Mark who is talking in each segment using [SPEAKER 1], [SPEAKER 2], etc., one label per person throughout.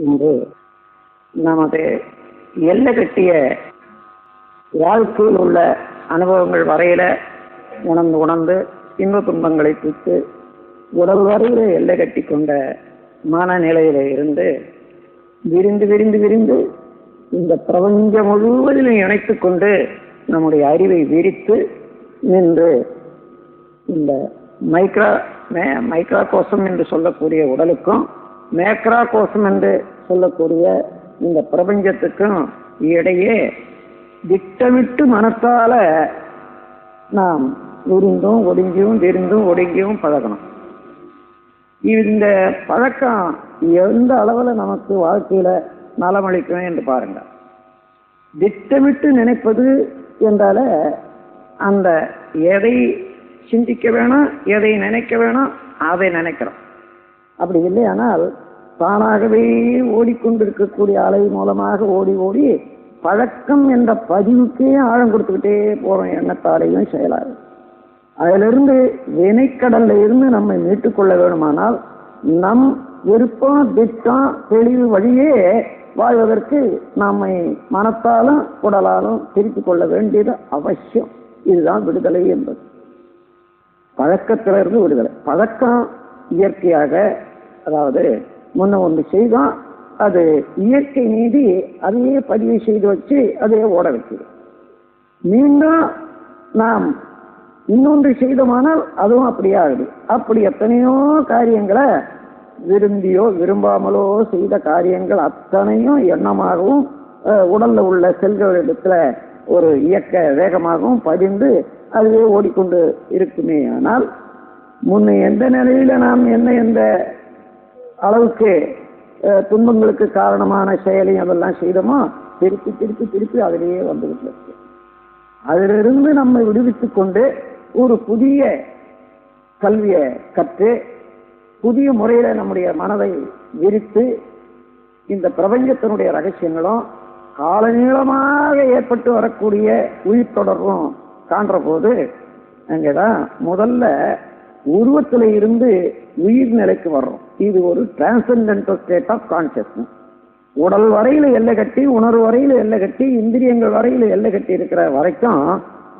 [SPEAKER 1] இன்று நமது எல்லை கட்டிய வாழ்க்கையில் உள்ள அனுபவங்கள் வரையில உணர்ந்து இன்ப துன்பங்களை தீர்த்து உடல் வரையில எல்லை கட்டி கொண்ட மனநிலையில இருந்து விரிந்து இந்த பிரபஞ்சம் முழுவதிலும் இணைத்து கொண்டு நம்முடைய அறிவை விரித்து நின்று இந்த மைக்ரா கோஷம் என்று சொல்லக்கூடிய உடலுக்கும் மேக்ரா கோஷம் என்று சொல்லக்கூடிய இந்த பிரபஞ்சத்துக்கும் இடையே திட்டமிட்டு மனத்தால நாம் விரிந்தும் ஒடுங்கியும் பழகணும். இந்த பழக்கம் எந்த அளவில் நமக்கு வாழ்க்கையில நலமளிக்கும் என்று பாருங்க. திட்டமிட்டு நினைப்பது என்றால அந்த எதை சிந்திக்க வேணும், எதை நினைக்க வேணும், அதை நினைக்கிறோம். அப்படி இல்லையானால் தானாகவே ஓடிக்கொண்டிருக்கக்கூடிய அலை மூலமாக ஓடி பழக்கம் என்ற பதிவுக்கே ஆழம் கொடுத்துக்கிட்டே போறோம், எண்ணத்தாலையும் செயலாகும். அதிலிருந்து வினைக்கடல்ல இருந்து நம்மை மீட்டுக்கொள்ள வேணுமானால் நம் விருப்பம் திட்டம் தெளிவு வழியே வாழ்வதற்கு நம்மை மனத்தாலும் உடலாலும் திருப்பிக் கொள்ள வேண்டியது அவசியம். இதுதான் விடுதலை என்பது. பழக்கத்திலிருந்து விடுதலை. பழக்கம் இயற்கையாக, அதாவது முன்ன ஒன்று செய்தோம், அது இயற்கை நீதி அதையே பதிவு செய்து வச்சு அதையே ஓட வைக்கிறது. மீண்டும் நாம் இன்னொன்று செய்தோமானால் அதுவும் அப்படியே ஆகுது. அப்படி எத்தனையோ காரியங்களை விரும்பியோ விரும்பாமலோ செய்த காரியங்கள் அத்தனையும் எண்ணமாகவும் உடல்ல உள்ள செல்களிடத்துல ஒரு இயக்க வேகமாகவும் பதிந்து அதுவே ஓடிக்கொண்டு இருக்குமே. ஆனால் முன்ன எந்த நிலையில நாம் எந்த அளவுக்கு துன்பங்களுக்கு காரணமான செயலையும் அதெல்லாம் செய்தோமோ திருப்பி அதிலேயே வந்துகிட்டு இருக்கு. அதிலிருந்து நம்மை விடுவித்துக் கொண்டு ஒரு புதிய கல்வியை கற்று புதிய முறையில நம்முடைய மனதை விரித்து இந்த பிரபஞ்சத்தினுடைய ரகசியங்களும் காலநீளமாக ஏற்பட்டு வரக்கூடிய உயிர் தொடர்பும் காண்ற போது அங்கதான் முதல்ல உருவத்தில இருந்து உயிர் நிலைக்கு வர்றோம். இது ஒரு டிரான்சென்டென்டல் ஸ்டேட் ஆஃப் கான்சியஸ்னஸ். உடல் வரையில எல்லை கட்டி, உணர்வு வரையில எல்லை கட்டி, இந்திரியங்கள் வரையில எல்லை கட்டி இருக்கிற வரைக்கும்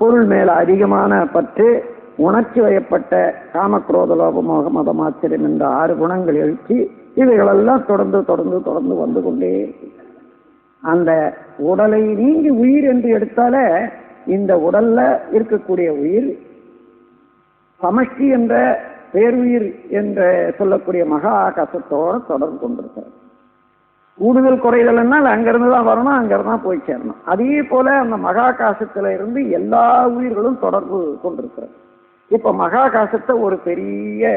[SPEAKER 1] பொருள் மேல அதிகமான பற்று, உணர்ச்சி வயப்பட்ட காமக்ரோத லோபமோக மதமாச்சரியம் என்ற 6 குணங்கள் எழுச்சி இவைகளெல்லாம் தொடர்ந்து வந்து கொண்டே இருக்கு. அந்த உடலை நீங்கி உயிர் என்று எடுத்தால இந்த உடல்ல இருக்கக்கூடிய உயிர் சமஷ்டி என்ற பேருயிர் என்று சொல்லக்கூடிய மகா ஆகாசத்தோட தொடர்பு கொண்டிருக்கிறது. கூடுதல் குறைதல்னால் அங்கிருந்து தான் வரணும், அங்கிருந்து தான் போய் சேரணும். அதே போல அந்த மகாகாசத்துல இருந்து எல்லா உயிர்களும் தொடர்பு கொண்டிருக்கிறது. இப்ப மகாகாசத்தை ஒரு பெரிய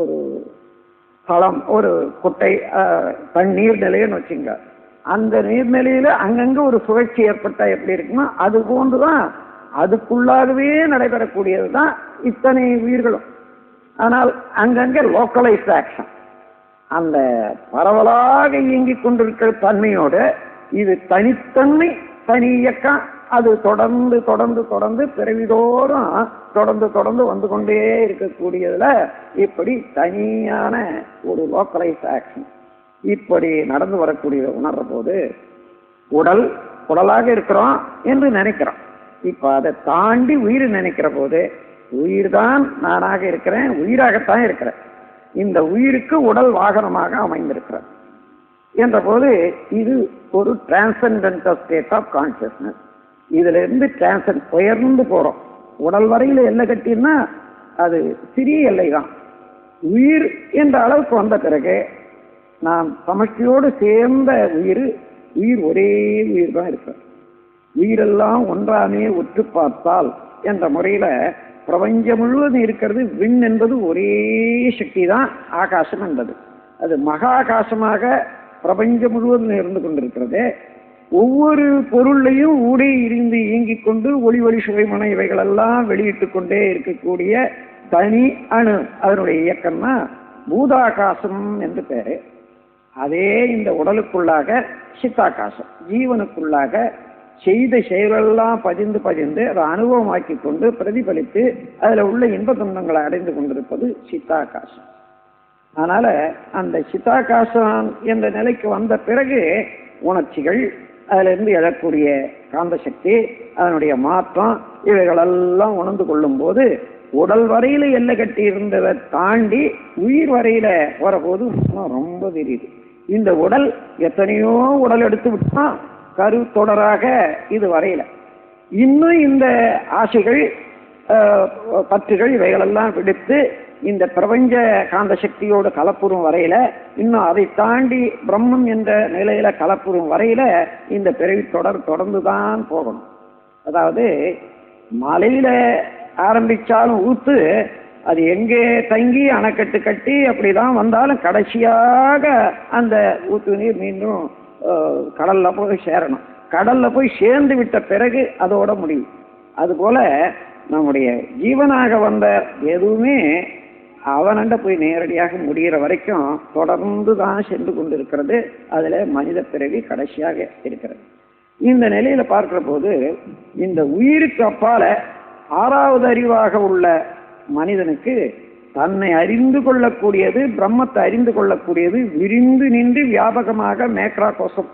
[SPEAKER 1] ஒரு தளம், ஒரு குட்டை தண்ணீர் நிலையன்னு வச்சுங்க. அந்த நீர்நிலையில அங்கங்க ஒரு சுழற்சி ஏற்பட்டா எப்படி இருக்குன்னா அது போன்றுதான் அதுக்குள்ளாகவே நடைபெறக்கூடியதுதான் இத்தனை உயிர்களும். ஆனால் அங்கங்க லோக்கலைஸ்ட் ஆக்ஷன், அந்த பரவலாக இயங்கிக் கொண்டிருக்கிற தன்மையோடு இது தனித்தன்மை, தனி இயக்கம். அது தொடர்ந்து பிறவிதோறும் தொடர்ந்து வந்து கொண்டே இருக்கக்கூடியதுல இப்படி தனியான ஒரு லோக்கலைஸ் ஆக்ஷன் இப்படி நடந்து வரக்கூடிய உணர்ற போது உடலாக இருக்கிறோம் என்று நினைக்கிறோம். இப்ப அதை தாண்டி உயிர் நினைக்கிற போது உயிர் தான் நானாக இருக்கிறேன், உயிராகத்தான் இருக்கிறேன், இந்த உயிருக்கு உடல் வாகனமாக அமைந்திருக்கிறது என்ற போது இது ஒரு டிரான்சென்டென்டல் ஸ்டேட் ஆஃப் கான்சியஸ்னஸ். இதுல இருந்து உயர்ந்து போறோம். உடல் வரையில எல்லை கட்டினா அது சிறிய எல்லை தான். உயிர் என்ற அளவுக்கு வந்த பிறகு நாம் சமஷ்டியோடு சேர்ந்த உயிர் ஒரே உயிர் தான் இருக்க. உயிரெல்லாம் ஒன்றாமே ஒற்று பார்த்தால் என்ற முறையில பிரபஞ்சம் முழுவதும் இருக்கிறது. விண் என்பது ஒரே சக்தி தான், ஆகாசம் என்பது அது மகா ஆகாசமாக பிரபஞ்சம் முழுவதும் இருந்து கொண்டிருக்கிறது. ஒவ்வொரு பொருளையும் ஊடே இருந்து இயங்கிக் கொண்டு ஒளி சுவைமன இவைகளெல்லாம் வெளியிட்டு கொண்டே இருக்கக்கூடிய தனி அணு அதனுடைய இயக்கம்னா பூதாகாசம் என்று பேரு. அதே இந்த உடலுக்குள்ளாக சித்தாகாசம், ஜீவனுக்குள்ளாக செய்த செயலெல்லாம் பதிந்து அதை அனுபவமாக்கி கொண்டு பிரதிபலித்து அதுல உள்ள இன்ப துன்பங்களை அடைந்து கொண்டிருப்பது சித்தாகாசம். அதனால அந்த சிதாகாசம் என்ற நிலைக்கு வந்த பிறகு உணர்ச்சிகள், அதுல இருந்து எழக்கூடிய காந்த சக்தி, அதனுடைய மாற்றம், இவைகளெல்லாம் உணர்ந்து கொள்ளும் போது உடல் வரையில எல்லை கட்டி இருந்ததை தாண்டி உயிர் வரையில வரபோது ரொம்ப தெரியுது. இந்த உடல் எத்தனையோ உடல் எடுத்து விட்டா கரு தொடராக இது வரையில இன்னும் இந்த ஆசைகள், பற்றுகள் இவைகளெல்லாம் விடுத்து இந்த பிரபஞ்ச காந்த சக்தியோடு கலப்புறும் வரையில, இன்னும் அதை தாண்டி பிரம்மம் என்ற நிலையில கலப்புறும் வரையில இந்த பிறவி தொடர்ந்துதான் போகணும். அதாவது மலையில ஆரம்பிச்சாலும் ஊத்து அது எங்கே தங்கி அணைக்கட்டு கட்டி அப்படிதான் வந்தாலும் கடைசியாக அந்த ஊத்து நீர் மீண்டும் கடல்ல போய் சேரணும். கடல்ல போய் சேர்ந்து விட்ட பிறகு அதோட முடியும். அதுபோல நம்முடைய ஜீவனாக வந்த எதுவுமே அவனண்ட போய் நேரடியாக முடிகிற வரைக்கும் தொடர்ந்து தான் சென்று கொண்டிருக்கிறது. அதுல மனித பிறவி கடைசியாக இருக்கிறது. இந்த நிலையில பார்க்கிற போது இந்த உயிருக்கு அப்பால ஆறாவது அறிவாக உள்ள மனிதனுக்கு தன்னை அறிந்து கொள்ளக்கூடியது, பிரம்மத்தை அறிந்து கொள்ளக்கூடியது விரிந்து நின்று வியாபகமாக மேக்ரா கோஷம்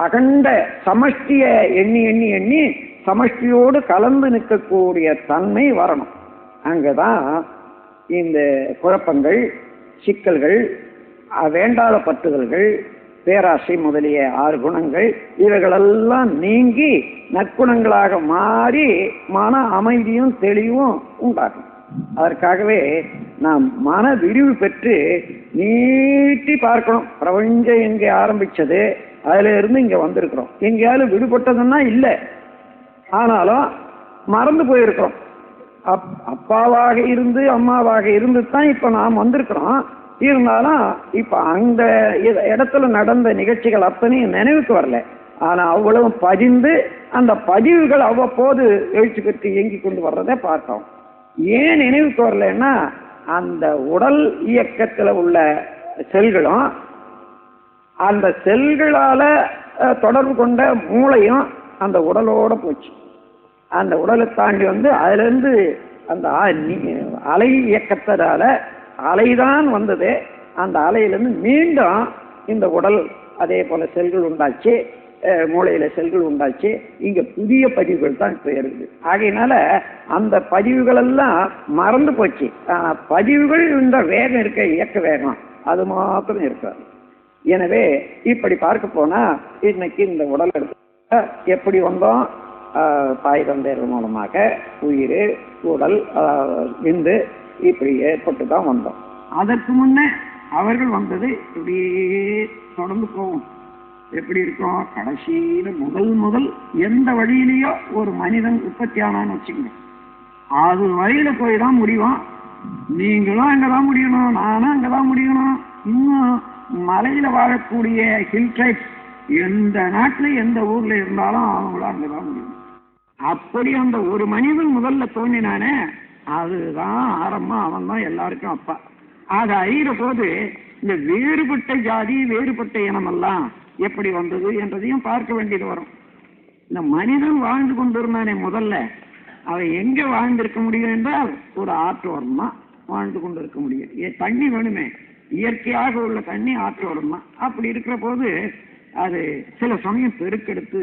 [SPEAKER 1] அகண்ட சமஷ்டிய எண்ணி எண்ணி எண்ணி சமஷ்டியோடு கலந்து நிற்கக்கூடிய தன்மை வரணும். அங்கதான் இந்த குழப்பங்கள், சிக்கல்கள், வேண்டாத பற்றுதல்கள், பேராசை முதலிய 6 குணங்கள் இவைகளெல்லாம் நீங்கி நற்குணங்களாக மாறி மன அமைதியும் தெளிவும் உண்டாகும். அதற்காகவே நாம் மன விரிவு பெற்று நீட்டி பார்க்கணும். பிரபஞ்சம் எங்கே ஆரம்பிச்சது, அதுல இருந்து இங்க வந்திருக்கிறோம். எங்கேயாலும் விடுபட்டதுன்னா இல்லை, ஆனாலும் மறந்து போயிருக்கிறோம். அப்பாவாக இருந்து அம்மாவாக இருந்து தான் இப்ப நாம் வந்திருக்கிறோம். இருந்தாலும் இப்ப அந்த இடத்துல நடந்த நிகழ்ச்சிகள் அத்தனையும் நினைவுக்கு வரல. ஆனா அவ்வளவு பதிந்து அந்த பதிவுகள் அவ்வப்போது எழுச்சி பெற்று இயங்கி கொண்டு வர்றதை பார்த்தோம். ஏன் நினைவுக்கு வரலன்னா அந்த உடல் இயக்கத்துல உள்ள செல்களும் அந்த செல்களால தொடர்பு கொண்ட மூளையும் அந்த உடலோட போச்சு. அந்த உடலை தாண்டி அதுல இருந்து அந்த அலை இயக்கத்தினால அலைதான் வந்தது. அந்த அலையிலிருந்து மீண்டும் இந்த உடல் அதே போல செல்கள் உண்டாச்சு, மூளையில செல்கள் உண்டாச்சு. இங்க புதிய பதிவுகள் தான் இப்ப இருக்குது. ஆகையினால அந்த பதிவுகள் எல்லாம் மறந்து போச்சு. பதிவுகள் இந்த வேகம் இருக்க, இயக்க வேகம் அது மாத்திரம் இருக்காது. எனவே இப்படி பார்க்க போனா இன்னைக்கு இந்த உடல் எடுத்து எப்படி வந்தோம், தாய் தந்தையர் மூலமாக உயிர், உடல், விந்து இப்படி ஏற்பட்டு தான் வந்தோம். அதற்கு முன்னே அவர்கள் வந்தது இப்படியே தொடர்ந்து போகும். எப்படி இருக்கும், கடைசியில முதல் எந்த வழியிலேயோ ஒரு மனிதன் உற்பத்தி ஆனான்னு வச்சுக்கணும், அது வழியில போய் தான் முடியும். நீங்களும் அங்கதான் முடியணும், நானும் அங்கதான் முடியணும். இன்னும் மலையில வாழக்கூடிய ஹில் ட்ரைப்ஸ் எந்த நாட்டுல எந்த ஊர்ல இருந்தாலும் அவங்களும் அங்கதான் முடியும். அப்படி அந்த ஒரு மனிதன் முதல்ல தோன்றினானே அதுதான் ஆரம்பம். அவன் தான் எல்லாருக்கும் அப்பா. அது அறிகிற போது இந்த வேறுபட்ட ஜாதி, வேறுபட்ட இனமெல்லாம் எப்படி வந்தது என்றதையும் பார்க்க வேண்டியது வரும். இந்த மனிதன் வாழ்ந்து கொண்டிருந்தானே முதல்ல, அவன் எங்க வாழ்ந்திருக்க முடியும் என்றால் ஒரு ஆற்றோரமா வாழ்ந்து கொண்டிருக்க முடியும். தண்ணி வேணுமே, இயற்கையாக உள்ள தண்ணி ஆற்றோரமா. அப்படி இருக்கிற போது அது சில சமயம் பெருக்கெடுத்து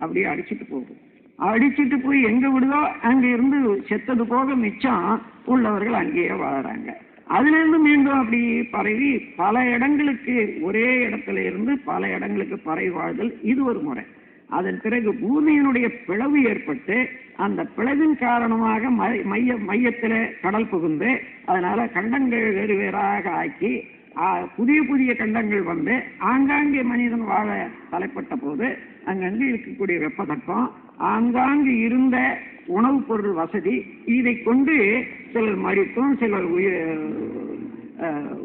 [SPEAKER 1] அப்படியே அடிச்சுட்டு போகும். அடிச்சுட்டு போய் எங்க விடுதோ அங்க இருந்து செத்தது போக மிச்சம் உள்ளவர்கள் அங்கேயே வாழறாங்க. அதுல இருந்து மீண்டும் அப்படி பரவி பல இடங்களுக்கு, ஒரே இடத்துல இருந்து பல இடங்களுக்கு பரவி வாழ்தல் இது ஒரு முறை. அதன் பிறகு பூமியினுடைய பிளவு ஏற்பட்டு அந்த பிளவின் காரணமாக மையத்துல கடல் புகுந்து அதனால கண்டங்கள் வேறு வேறாக ஆக்கி புதிய புதிய கண்டங்கள் வந்து ஆங்காங்கே மனிதன் வாழ தலைப்பட்ட போது அங்கங்கே இருக்கக்கூடிய வெப்பத்தட்பம், ஆங்காங்கு இருந்த உணவுப் பொருள் வசதி, இதை கொண்டு சிலர் மறித்தும் சிலர்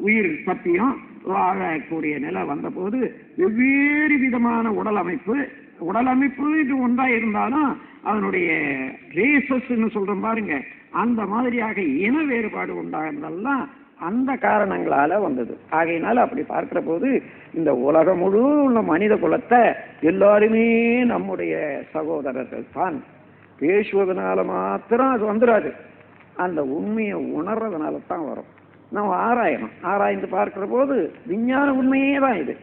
[SPEAKER 1] உயிர் தப்பியும் வாழக்கூடிய நிலை வந்தபோது வெவ்வேறு விதமான உடல் அமைப்பு இது ஒன்றா இருந்தாலும் அதனுடைய ரேசஸ்ன்னு சொல்றோம் பாருங்க, அந்த மாதிரியாக இன வேறுபாடு உண்டாகிறதெல்லாம் அந்த காரணங்களால வந்தது. ஆகையினால அப்படி பார்க்கிற போது இந்த உலகம் முழு உள்ள மனித குலத்தை எல்லாருமே நம்முடைய சகோதரர்கள் தான். பேசுவதனால மாத்திரம் அது வந்துடாது, அந்த உண்மையை உணர்றதுனால தான் வரும். நம்ம ஆராய்ந்து பார்க்கிற போது விஞ்ஞான உண்மையே தான் இது.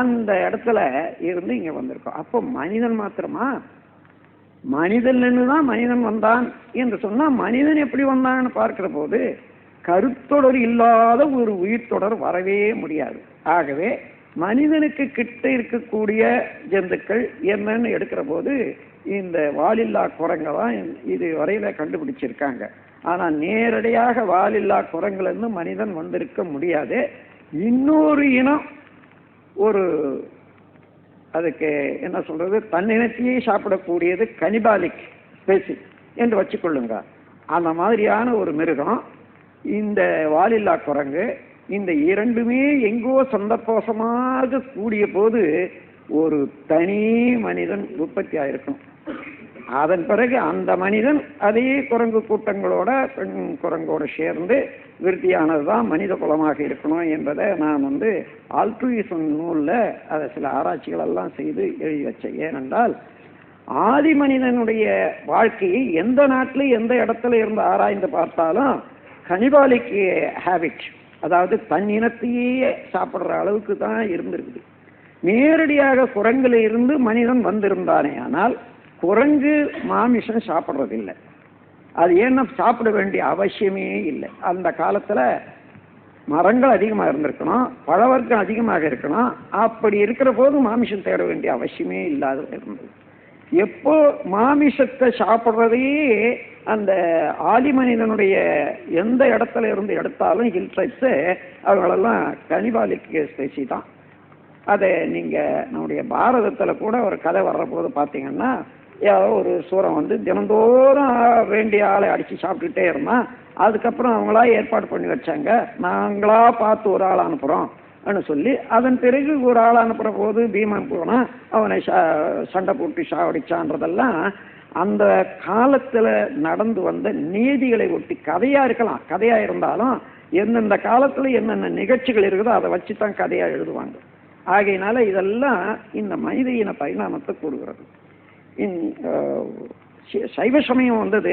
[SPEAKER 1] அந்த இடத்துல இருந்து இங்க வந்திருக்கோம். அப்போ மனிதன் மாத்திரமா? மனிதன் தான் மனிதன் வந்தான் என்று சொன்னா மனிதன் எப்படி வந்தான்னு பார்க்கிற போது கருத்தொடர் இல்லாத ஒரு உயிர் தொடர் வரவே முடியாது. ஆகவே மனிதனுக்கு கிட்ட இருக்கக்கூடிய ஜந்துக்கள் என்னன்னு எடுக்கிற போது இந்த வாலில்லா குரங்கை தான் இது வரையில கண்டுபிடிச்சிருக்காங்க. ஆனா நேரடியாக வாலில்லா குரங்குல மனிதன் வந்திருக்க முடியாது. இன்னொரு இனம், ஒரு அதுக்கு என்ன சொல்றது, தன்னினத்தையே சாப்பிடக்கூடியது கனிபாலிக் ஸ்பேசிஸ் என்று வச்சுக்கொள்ளுங்க. அந்த மாதிரியான ஒரு மிருகம் இந்த வாலில்லா குரங்கு. இந்த இரண்டுமே எங்கோ சந்தர்ப்போசமாக கூடிய போது ஒரு தனி மனிதன் உற்பத்தி ஆயிருக்கும். அதன் பிறகு அந்த மனிதன் அதே குரங்கு கூட்டங்களோட பெண் குரங்கோட சேர்ந்து விருத்தியானதுதான் மனித குலமாக இருக்கணும் என்பதை நான் ஆல்ட்ரூயிசம் நூலில் அதை சில ஆராய்ச்சிகள் எல்லாம் செய்து எழுதி வச்சேன். ஏனென்றால் ஆதி மனிதனுடைய வாழ்க்கையை எந்த நாட்டில் எந்த இடத்துல இருந்து ஆராய்ந்து பார்த்தாலும் கனிபாலிக் ஹேபிட், அதாவது தன் இனத்தையே சாப்பிட்ற அளவுக்கு தான் இருந்திருக்குது. நேரடியாக குரங்குல இருந்து மனிதன் வந்திருந்தானே ஆனால் குரங்கு மாமிசம் சாப்பிட்றதில்லை. அது ஏன்னா சாப்பிட வேண்டிய அவசியமே இல்லை. அந்த காலத்துல மரங்கள் அதிகமாக இருந்திருக்கணும், பழவர்க்கம் அதிகமாக இருக்கணும். அப்படி இருக்கிற போது மாமிசம் தேட வேண்டிய அவசியமே இல்லாத இருந்தது. எப்போ மாமிசத்தை சாப்பிட்றதையே அந்த ஆதி மனிதனுடைய எந்த இடத்துல இருந்து எடுத்தாலும் ஹில் ட்ரைப்ஸு அவங்களெல்லாம் கனிபாலிக் ஸ்பேசி தான். அதை நீங்கள் நம்முடைய பாரதத்தில் கூட ஒரு கதை வர்ற போது பார்த்தீங்கன்னா, ஏதோ ஒரு சூரம் தினந்தோறும் வேண்டிய ஆளை அடித்து சாப்பிட்டுட்டே இருந்தான். அதுக்கப்புறம் அவங்களா ஏற்பாடு பண்ணி வச்சாங்க, நாங்களா பார்த்து ஒரு ஆள் அனுப்புகிறோம் சொல்லி. அதன் பிறகு ஒரு ஆள் அனுப்புகிற போது பீமன் போனால் அவனை சண்டை போட்டு சாவடிச்சான்றதெல்லாம் அந்த காலத்தில் நடந்து வந்த நீதிகளை ஒட்டி கதையாக இருக்கலாம். கதையாக இருந்தாலும் எந்தெந்த காலத்தில் என்னென்ன நிகழ்ச்சிகள் இருக்குதோ அதை வச்சு தான் கதையாக எழுதுவாங்க. ஆகையினால இதெல்லாம் இந்த மனித இன பரிணாமத்தை கூறுகிறது. சைவ சமயம் வந்தது,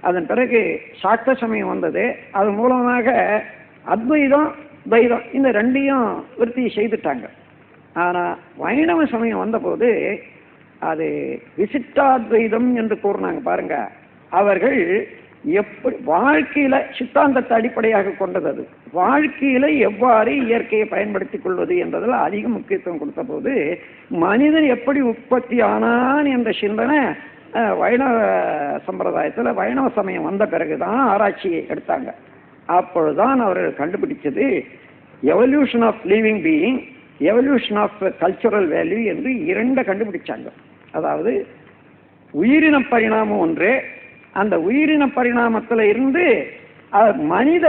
[SPEAKER 1] அதன் பிறகு சாக்த சமயம் வந்தது. அது மூலமாக அத்வைதம் துவைதம் இந்த ரெண்டையும் விருத்தி செய்துட்டாங்க. ஆனால் வைணவ சமயம் வந்தபோது அது விசிஷ்டாத்வைதம் என்று கூறினாங்க. பாருங்க, அவர்கள் எப்படி வாழ்க்கையில சித்தாந்தத்தை அடிப்படையாக கொண்டது. அது வாழ்க்கையில எவ்வாறு இயற்கையை பயன்படுத்திக் கொள்வது என்பதில் அதிக முக்கியத்துவம் கொடுத்த போது மனிதன் எப்படி உற்பத்தி ஆனான் என்ற சிந்தனை வைணவ சம்பிரதாயத்தில் வைணவ சமயம் வந்த பிறகுதான் ஆராய்ச்சியை எடுத்தாங்க. அப்பொழுதுதான் அவர்கள் கண்டுபிடிச்சது evolution of living being, evolution of cultural value என்று இரண்டை கண்டுபிடிச்சாங்க. அதாவது உயிரின பரிணாமம் ஒன்று, அந்த உயிரின பரிணாமத்தில் இருந்து மனித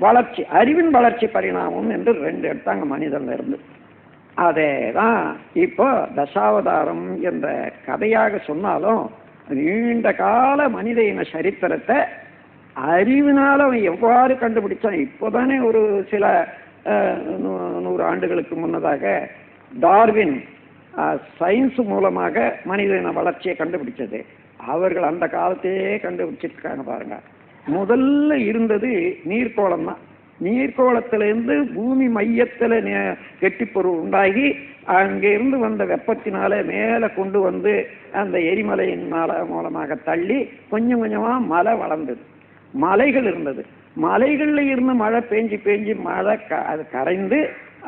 [SPEAKER 1] வளர்ச்சி, அறிவின் வளர்ச்சி பரிணாமம் என்று ரெண்டு எடுத்தாங்க மனிதன்ல இருந்து. அதே தான் இப்போ தசாவதாரம் என்ற கதையாக சொன்னாலும் நீண்ட கால மனித இன சரித்திரத்தை அறிவினால் அவன் எவ்வாறு கண்டுபிடிச்சான். இப்போதானே ஒரு சில 100 ஆண்டுகளுக்கு முன்னதாக டார்வின் சயின்ஸ் மூலமாக மனித இன வளர்ச்சியை கண்டுபிடிச்சது. அவர்கள் அந்த காலத்தையே கண்டுபிடிச்சிருக்காங்க. பாருங்க, முதல்ல இருந்தது நீர்க்கோளம் தான். நீர்க்கோளத்திலிருந்து பூமி மையத்தில் கெட்டிப்பொருள் உண்டாகி அங்கிருந்து வந்த வெப்பத்தினால மேலே கொண்டு அந்த எரிமலையின் மூலமாக தள்ளி கொஞ்சம் கொஞ்சமாக மலை வளர்ந்தது. மலைகள் இருந்தது. மலைகளில் இருந்து மழை பேஞ்சு மழை அது கரைந்து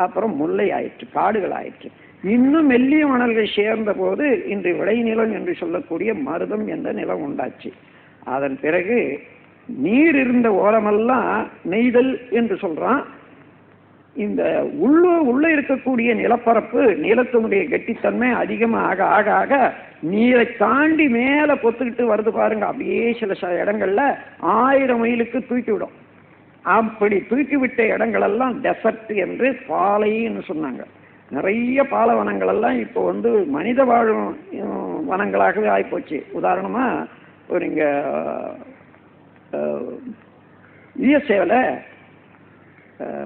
[SPEAKER 1] அப்புறம் முல்லை ஆயிற்று, காடுகள் ஆயிற்று. இன்னும் மெல்லிய மணல்கள் சேர்ந்த போது இன்று விளைநிலம் என்று சொல்லக்கூடிய மருதம் என்ற நிலம் உண்டாச்சு. அதன் பிறகு நீர் இருந்த ஓரமெல்லாம் நெய்தல் என்று சொல்றான். இந்த உள்ள இருக்கக்கூடிய நிலப்பரப்பு, நிலத்தினுடைய கெட்டித்தன்மை அதிகமாக ஆக ஆக நீரை தாண்டி மேலே பொத்துக்கிட்டு வருது பாருங்க. அப்படியே சில இடங்கள்ல 1000 மைலுக்கு தூக்கி விடும். அப்படி தூக்கிவிட்ட இடங்களெல்லாம் டெசர்ட் என்று பாலைன்னு சொன்னாங்க. நிறைய பாலைவனங்கள் எல்லாம் இப்போ மனித வாழும் வனங்களாகவே ஆகிப்போச்சு. உதாரணமா ஒரு இங்க யுஎஸ்ஏவில்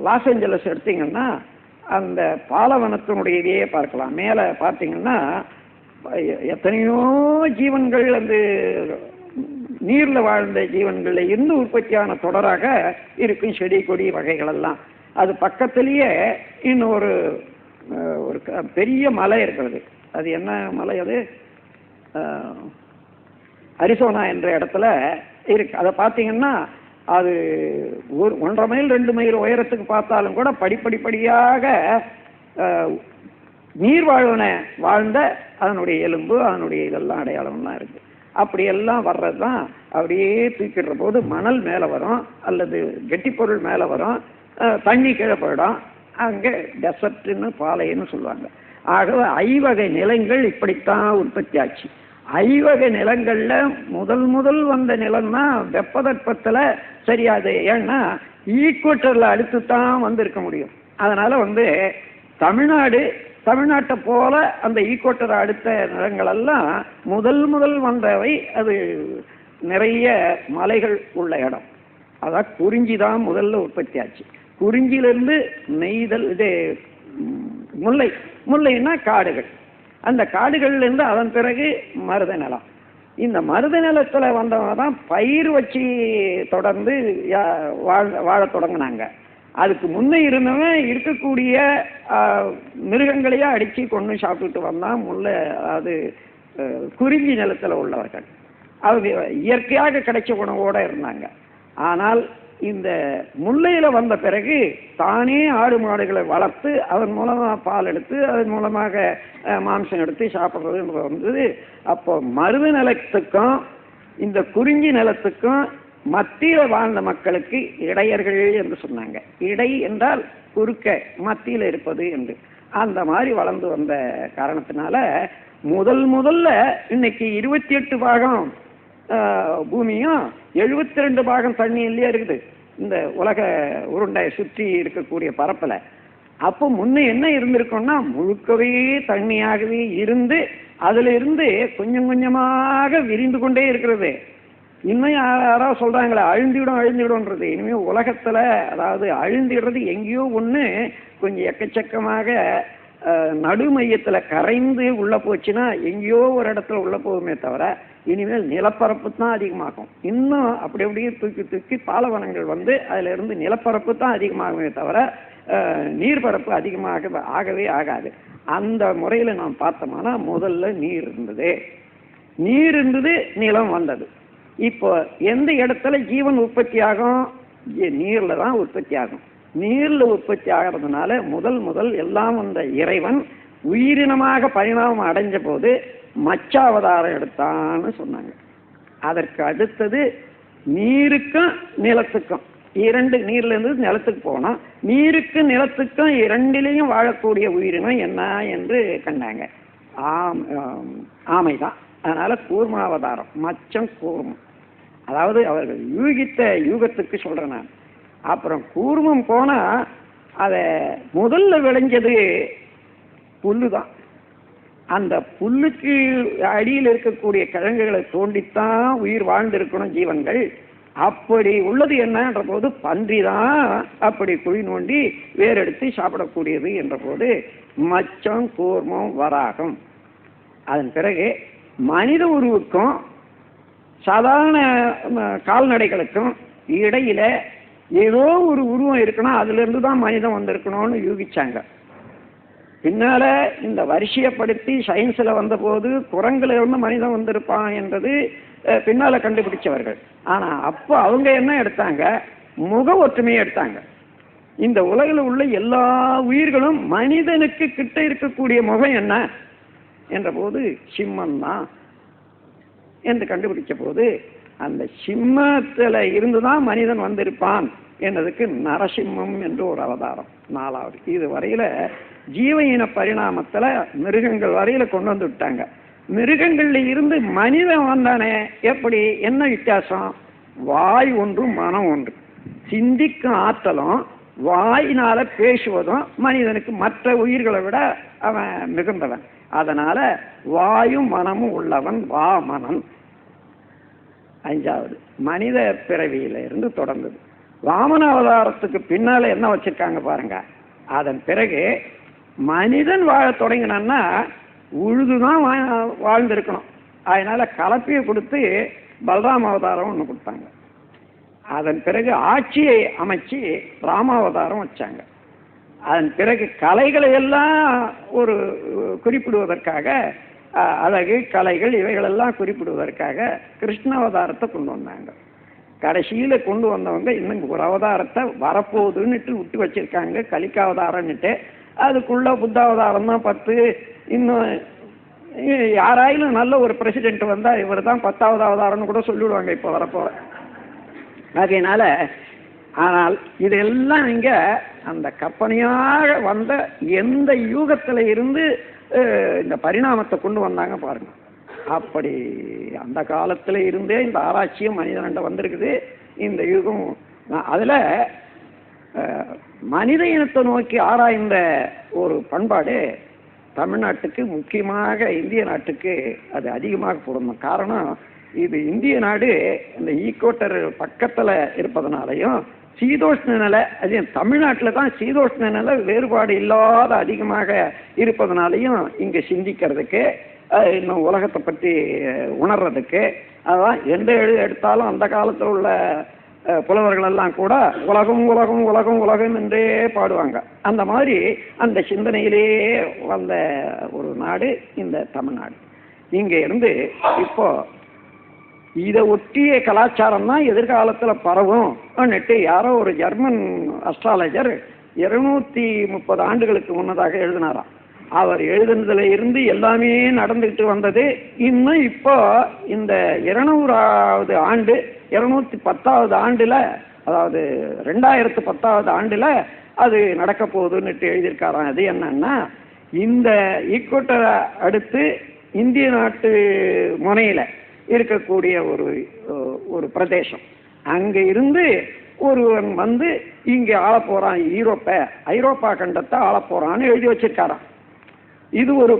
[SPEAKER 1] லாஸ் ஏஞ்சலஸ் எடுத்தீங்கன்னா அந்த பாலைவனத்தினுடைய இதையே பார்க்கலாம். மேலே பார்த்தீங்கன்னா எத்தனையோ ஜீவன்கள் நீர்ல வாழ்ந்த ஜீவன்கள்ல இருந்து உற்பத்தியான தொடராக இருக்கும் செடி கொடி வகைகள் எல்லாம். அது பக்கத்திலேயே இன்னொரு ஒரு பெரிய மலை இருக்கிறது. அது என்ன மலை? அது அரிசோனா என்ற இடத்துல இருக்கு. அதை பார்த்தீங்கன்னா அது 1.5 மைல் 2 மைல் உயரத்துக்கு பார்த்தாலும் கூட படிப்படிப்படியாக நீர் வாழ்ந்த அதனுடைய எலும்பு, அதனுடைய இதெல்லாம் அடையாளம்லாம் இருக்கு. அப்படியெல்லாம் வர்றது தான். அப்படியே தூக்கிடுற போது மணல் மேலே வரும், அல்லது கெட்டிப்பொருள் மேலே வரும், தண்ணி கீழே போயிடும். அங்கே டெசர்ட்னு பாலைன்னு சொல்லுவாங்க. ஆகவே 5 வகை நிலங்கள் இப்படித்தான் உற்பத்தி ஆச்சு. 5 வகை நிலங்கள்ல முதல் வந்த நிலம்னா வெப்பதட்பத்தில் சரியாது. ஏன்னா ஈக்குவேட்டர்ல அடுத்து தான் வந்திருக்க முடியும். அதனால தமிழ்நாட்டை போல அந்த ஈக்குவேட்டரை அடுத்த நிலங்களெல்லாம் முதல் வந்தவை. அது நிறைய மலைகள் உள்ள இடம். அதான் குறிஞ்சி தான் முதல்ல உற்பத்தி ஆச்சு. குறிஞ்சியிலிருந்து நெய்தல், இது முல்லைன்னா காடுகள். அந்த காடுகள்லேருந்து அதன் பிறகு மருத நிலம். இந்த மருத நிலத்தில் வந்தவங்க தான் பயிர் வச்சு தொடர்ந்து வாழ தொடங்கினாங்க. அதுக்கு முன்னே இருந்தவன் இருக்கக்கூடிய மிருகங்களையே அடித்து கொண்டு சாப்பிட்டுட்டு வந்தான் அது குறிஞ்சி நிலத்தில் உள்ளவர்கள். அவங்க இயற்கையாக கிடைச்ச உணவோடு இருந்தாங்க. ஆனால் இந்த முல்லையில் வந்த பிறகு தானே ஆடு மாடுகளை வளர்த்து அதன் மூலமாக பால் எடுத்து அதன் மூலமாக மாംசம் எடுத்து சாப்பிட்றது வந்தது. அப்போ மருத நிலத்துக்கும் இந்த குறிஞ்சி நிலத்துக்கும் மத்தியில் வாழ்ந்த மக்களுக்கு இடையர்கள் என்று சொன்னாங்க. இடை என்றால் குறுக்க, மத்தியில் இருப்பது என்று. அந்த மாதிரி வளர்ந்து வந்த காரணத்தினால முதல்ல இன்னைக்கு 28 பாகம் பூமியும் 72 பாகம் தண்ணியிலேயே இருக்குது இந்த உலக உருண்டையை சுற்றி இருக்கக்கூடிய பரப்பில். அப்போ முன்ன என்ன இருந்திருக்கும்னா முழுக்கவே தண்ணியாகவே இருந்து அதுல இருந்து கொஞ்சம் கொஞ்சமாக விரிந்து கொண்டே இருக்கிறது. இன்னும் யாராவது சொல்றாங்களே அழிந்துவிடும்ன்றது. இனிமேல் உலகத்துல அதாவது அழிந்துடுறது எங்கேயோ ஒன்று கொஞ்சம் எக்கச்சக்கமாக நடுமையத்துல கரைந்து உள்ள போச்சுன்னா எங்கேயோ ஒரு இடத்துல உள்ள போகுமே தவிர இனிமேல் நிலப்பரப்பு தான் அதிகமாகும். இன்னும் அப்படியே தூக்கி பாலைவனங்கள் அதுல இருந்து நிலப்பரப்பு தான் அதிகமாகுமே தவிர நீர்பரப்பு அதிகமாக ஆகவே ஆகாது. அந்த முறையில நாம் பார்த்தோம்னா முதல்ல நீர் இருந்தது, நிலம் வந்தது. இப்போ எந்த இடத்துல ஜீவன் உற்பத்தி ஆகும்? நீர்ல தான் உற்பத்தி ஆகும். நீர்ல உற்பத்தி ஆகிறதுனால முதல் எல்லாம் வந்த இறைவன் உயிரினமாக பரிணாமம் அடைஞ்ச போது மச்சாவதாரம் எடுத்தான்னு சொன்னாங்க. அதற்கு அடுத்தது நீருக்கும் நிலத்துக்கும், 2 நீர்ல இருந்து நிலத்துக்கு போனோம். நீருக்கும் நிலத்துக்கும் 2லையும் வாழக்கூடிய உயிரினம் என்ன என்று கண்டாங்க. ஆமைதான். அதனால கூர்மாவதாரம், மச்சம் கூர்மம். அதாவது அவர்கள் யூகித்த யூகத்துக்கு சொல்றேன் நான். அப்புறம் கூர்மம் போனா அதை முதல்ல விளைஞ்சது புல்லு தான். அந்த புல்லுக்கு அடியில் இருக்கக்கூடிய கிழங்குகளை தோண்டித்தான் உயிர் வாழ்ந்திருக்கணும் ஜீவன்கள். அப்படி உள்ளது என்னன்ற போது பன்றி தான் அப்படி குழி நோண்டி வேறெடுத்து சாப்பிடக்கூடியது என்ற போது மச்சம் கூர்மம் வராகம். அதன் பிறகு மனித உருவுக்கும் சாதாரண கால்நடைகளுக்கும் இடையில ஏதோ ஒரு உருவம் இருக்கணும், அதுல இருந்து தான் மனிதன் வந்திருக்கணும்னு யூகிச்சாங்க. பின்னால இந்த வரிசையப்படுத்தி சயின்ஸ்ல வந்த போது குரங்குல இருந்து மனிதன் வந்திருப்பான் என்றது பின்னால கண்டுபிடிச்சவர்கள். ஆனா அப்போ அவங்க என்ன எடுத்தாங்க? முக ஒற்றுமையை எடுத்தாங்க. இந்த உலகில் உள்ள எல்லா உயிர்களும் மனிதனுக்கு கிட்ட இருக்கக்கூடிய முகம் என்ன என்ற போது சிம்மம் தான் என்று கண்டுபிடிச்ச போது அந்த சிம்மத்துல இருந்துதான் மனிதன் வந்திருப்பான் என்பதுக்கு நரசிம்மம் என்று ஒரு அவதாரம் 4வது. இது வரையில ஜீவ இன பரிணாமத்துல மிருகங்கள் வரையில கொண்டு வந்து விட்டாங்க. மிருகங்கள்ல இருந்து மனிதன் வந்தானே, எப்படி என்ன வித்தியாசம்? வாய் ஒன்று மனம் ஒன்று. சிந்திக்கும் ஆற்றலும் வாயினால பேசுவதும் மனிதனுக்கு மற்ற உயிர்களை விட அவன் மிகுந்தவன். அதனால வாயும் மனமும் உள்ளவன் வாமனன். 5வது மனித பிறவியில இருந்து தொடர்ந்தது. வாமன அவதாரத்துக்கு பின்னால என்ன வச்சிருக்காங்க பாருங்க. அதன் பிறகு மனிதன் வாழ தொடங்கினான்னா உழுதுதான் வாழ்ந்திருக்கணும். அதனால கலப்பையை கொடுத்து பலராம அவதாரம் ஒன்று கொடுத்தாங்க. அதன் பிறகு ஆட்சியை அமைச்சு ராமாவதாரம் வச்சாங்க. அதன் பிறகு கலைகளை எல்லாம் ஒரு குறிப்பிடுவதற்காக, அழகு கலைகள் இவைகளெல்லாம் குறிப்பிடுவதற்காக கிருஷ்ணாவதாரத்தை கொண்டு வந்தாங்க. கடைசியில கொண்டு வந்தவங்க இன்னும் ஒரு அவதாரத்தை வரப்போகுதுன்னுட்டு விட்டு வச்சிருக்காங்க, கலிக்காவதாரம்னுட்டு. அதுக்குள்ள புத்தாவதாரம் தான் 10. இன்னும் யாராயிலும் நல்ல ஒரு பிரசிடென்ட் வந்தா இவர் தான் 10வது அவதாரம்னு கூட சொல்லிவிடுவாங்க இப்ப வரப்போற. அதனால ஆனால் இதெல்லாம் இங்க அந்த கற்பனையாக வந்த எந்த யூகத்துல இருந்து இந்த பரிணாமத்தை கொண்டு வந்தாங்க பாருங்க. அப்படி அந்த காலத்துல இருந்தே இந்த ஆராய்ச்சியும் மனிதன்ட வந்திருக்குது. இந்த யுகம் அதுல மனித இனத்தை நோக்கி ஆராய்ந்த ஒரு பண்பாடு தமிழ்நாட்டுக்கு, முக்கியமாக இந்திய நாட்டுக்கு அது அதிகமாக பொருந்தும். காரணம், இது இந்திய நாடு இந்த ஈக்குவேட்டர் பக்கத்துல இருப்பதனாலையும் சீதோஷ்ண நிலை, அது தமிழ்நாட்டில் தான் சீதோஷ்ண நிலை வேறுபாடு இல்லாத அதிகமாக இருப்பதனாலையும் இங்கே சிந்திக்கிறதுக்கு, இன்னும் உலகத்தை பற்றி உணர்றதுக்கு, அதான் எந்த எடுத்தாலும் அந்த காலத்தில் உள்ள புலவர்கள் எல்லாம் கூட உலகம் உலகம் உலகம் உலகம் என்றே பாடுவாங்க. அந்த மாதிரி அந்த சிந்தனையிலேயே வந்த ஒரு நாடு இந்த தமிழ்நாடு. இங்கே இருந்து இப்போ இதை ஒட்டிய கலாச்சாரம் தான் எதிர்காலத்தில் பரவும் நெட்டு யாரோ ஒரு ஜெர்மன் அஸ்ட்ராலஜர் 230 ஆண்டுகளுக்கு முன்னதாக எழுதினாராம். அவர் எழுதுனதுல இருந்து எல்லாமே நடந்துகிட்டு வந்தது. இன்னும் இப்போ இந்த 200வது ஆண்டு, 210வது ஆண்டுல, அதாவது 2010வது ஆண்டுல அது நடக்க போகுதுன்னுட்டு எழுதியிருக்காராம். அது என்னன்னா, இந்த ஈக்குவேட்டரை அடுத்து இந்திய நாட்டு முனையில இருக்கக்கூடிய ஒரு பிரதேசம், அங்க இருந்து ஒருவன் வந்து இங்க ஆள போறான், ஐரோப்பா கண்டத்தை ஆள போறான்னு எழுதி வச்சிருக்காராம். இது ஒரு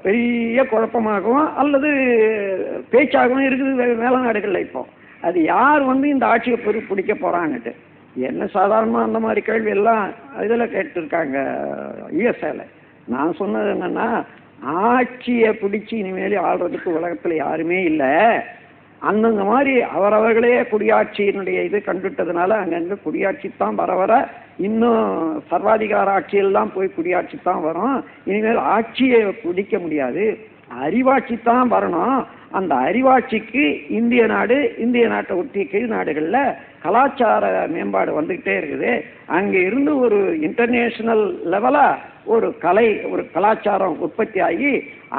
[SPEAKER 1] பெரிய குழப்பமாகவும் அல்லது பேச்சாகவும் இருக்குது மேல நாடுகள்ல. இப்போ அது யார் வந்து இந்த ஆட்சியை பிடிக்க போறான்னுட்டு என்ன சாதாரணமா அந்த மாதிரி கேள்வி எல்லாம் இதுல கேட்டுருக்காங்க யுஎஸ்ஏல. நான் சொன்னது என்னன்னா, ஆட்சியை பிடிச்சி இனிமேல் ஆள்றதுக்கு உலகத்துல யாருமே இல்லை. அந்தந்த மாதிரி அவரவர்களே குடியாட்சியினுடைய இது கண்டுட்டதுனால அங்கங்க குடியாட்சி தான் வர இன்னும் சர்வாதிகார ஆட்சியெல்லாம் போய் குடியாட்சி தான் வரும். இனிமேல் ஆட்சியை பிடிக்க முடியாது, அறிவாட்சி தான் வரணும். அந்த அறிவாட்சிக்கு இந்திய நாடு, இந்திய நாட்டை ஒட்டிய கீழ் நாடுகள்ல கலாச்சார மேம்பாடு வந்துகிட்டே இருக்குது. அங்க இருந்து ஒரு இன்டர்நேஷனல் லெவலா ஒரு கலை, ஒரு கலாச்சாரம் உற்பத்தி ஆகி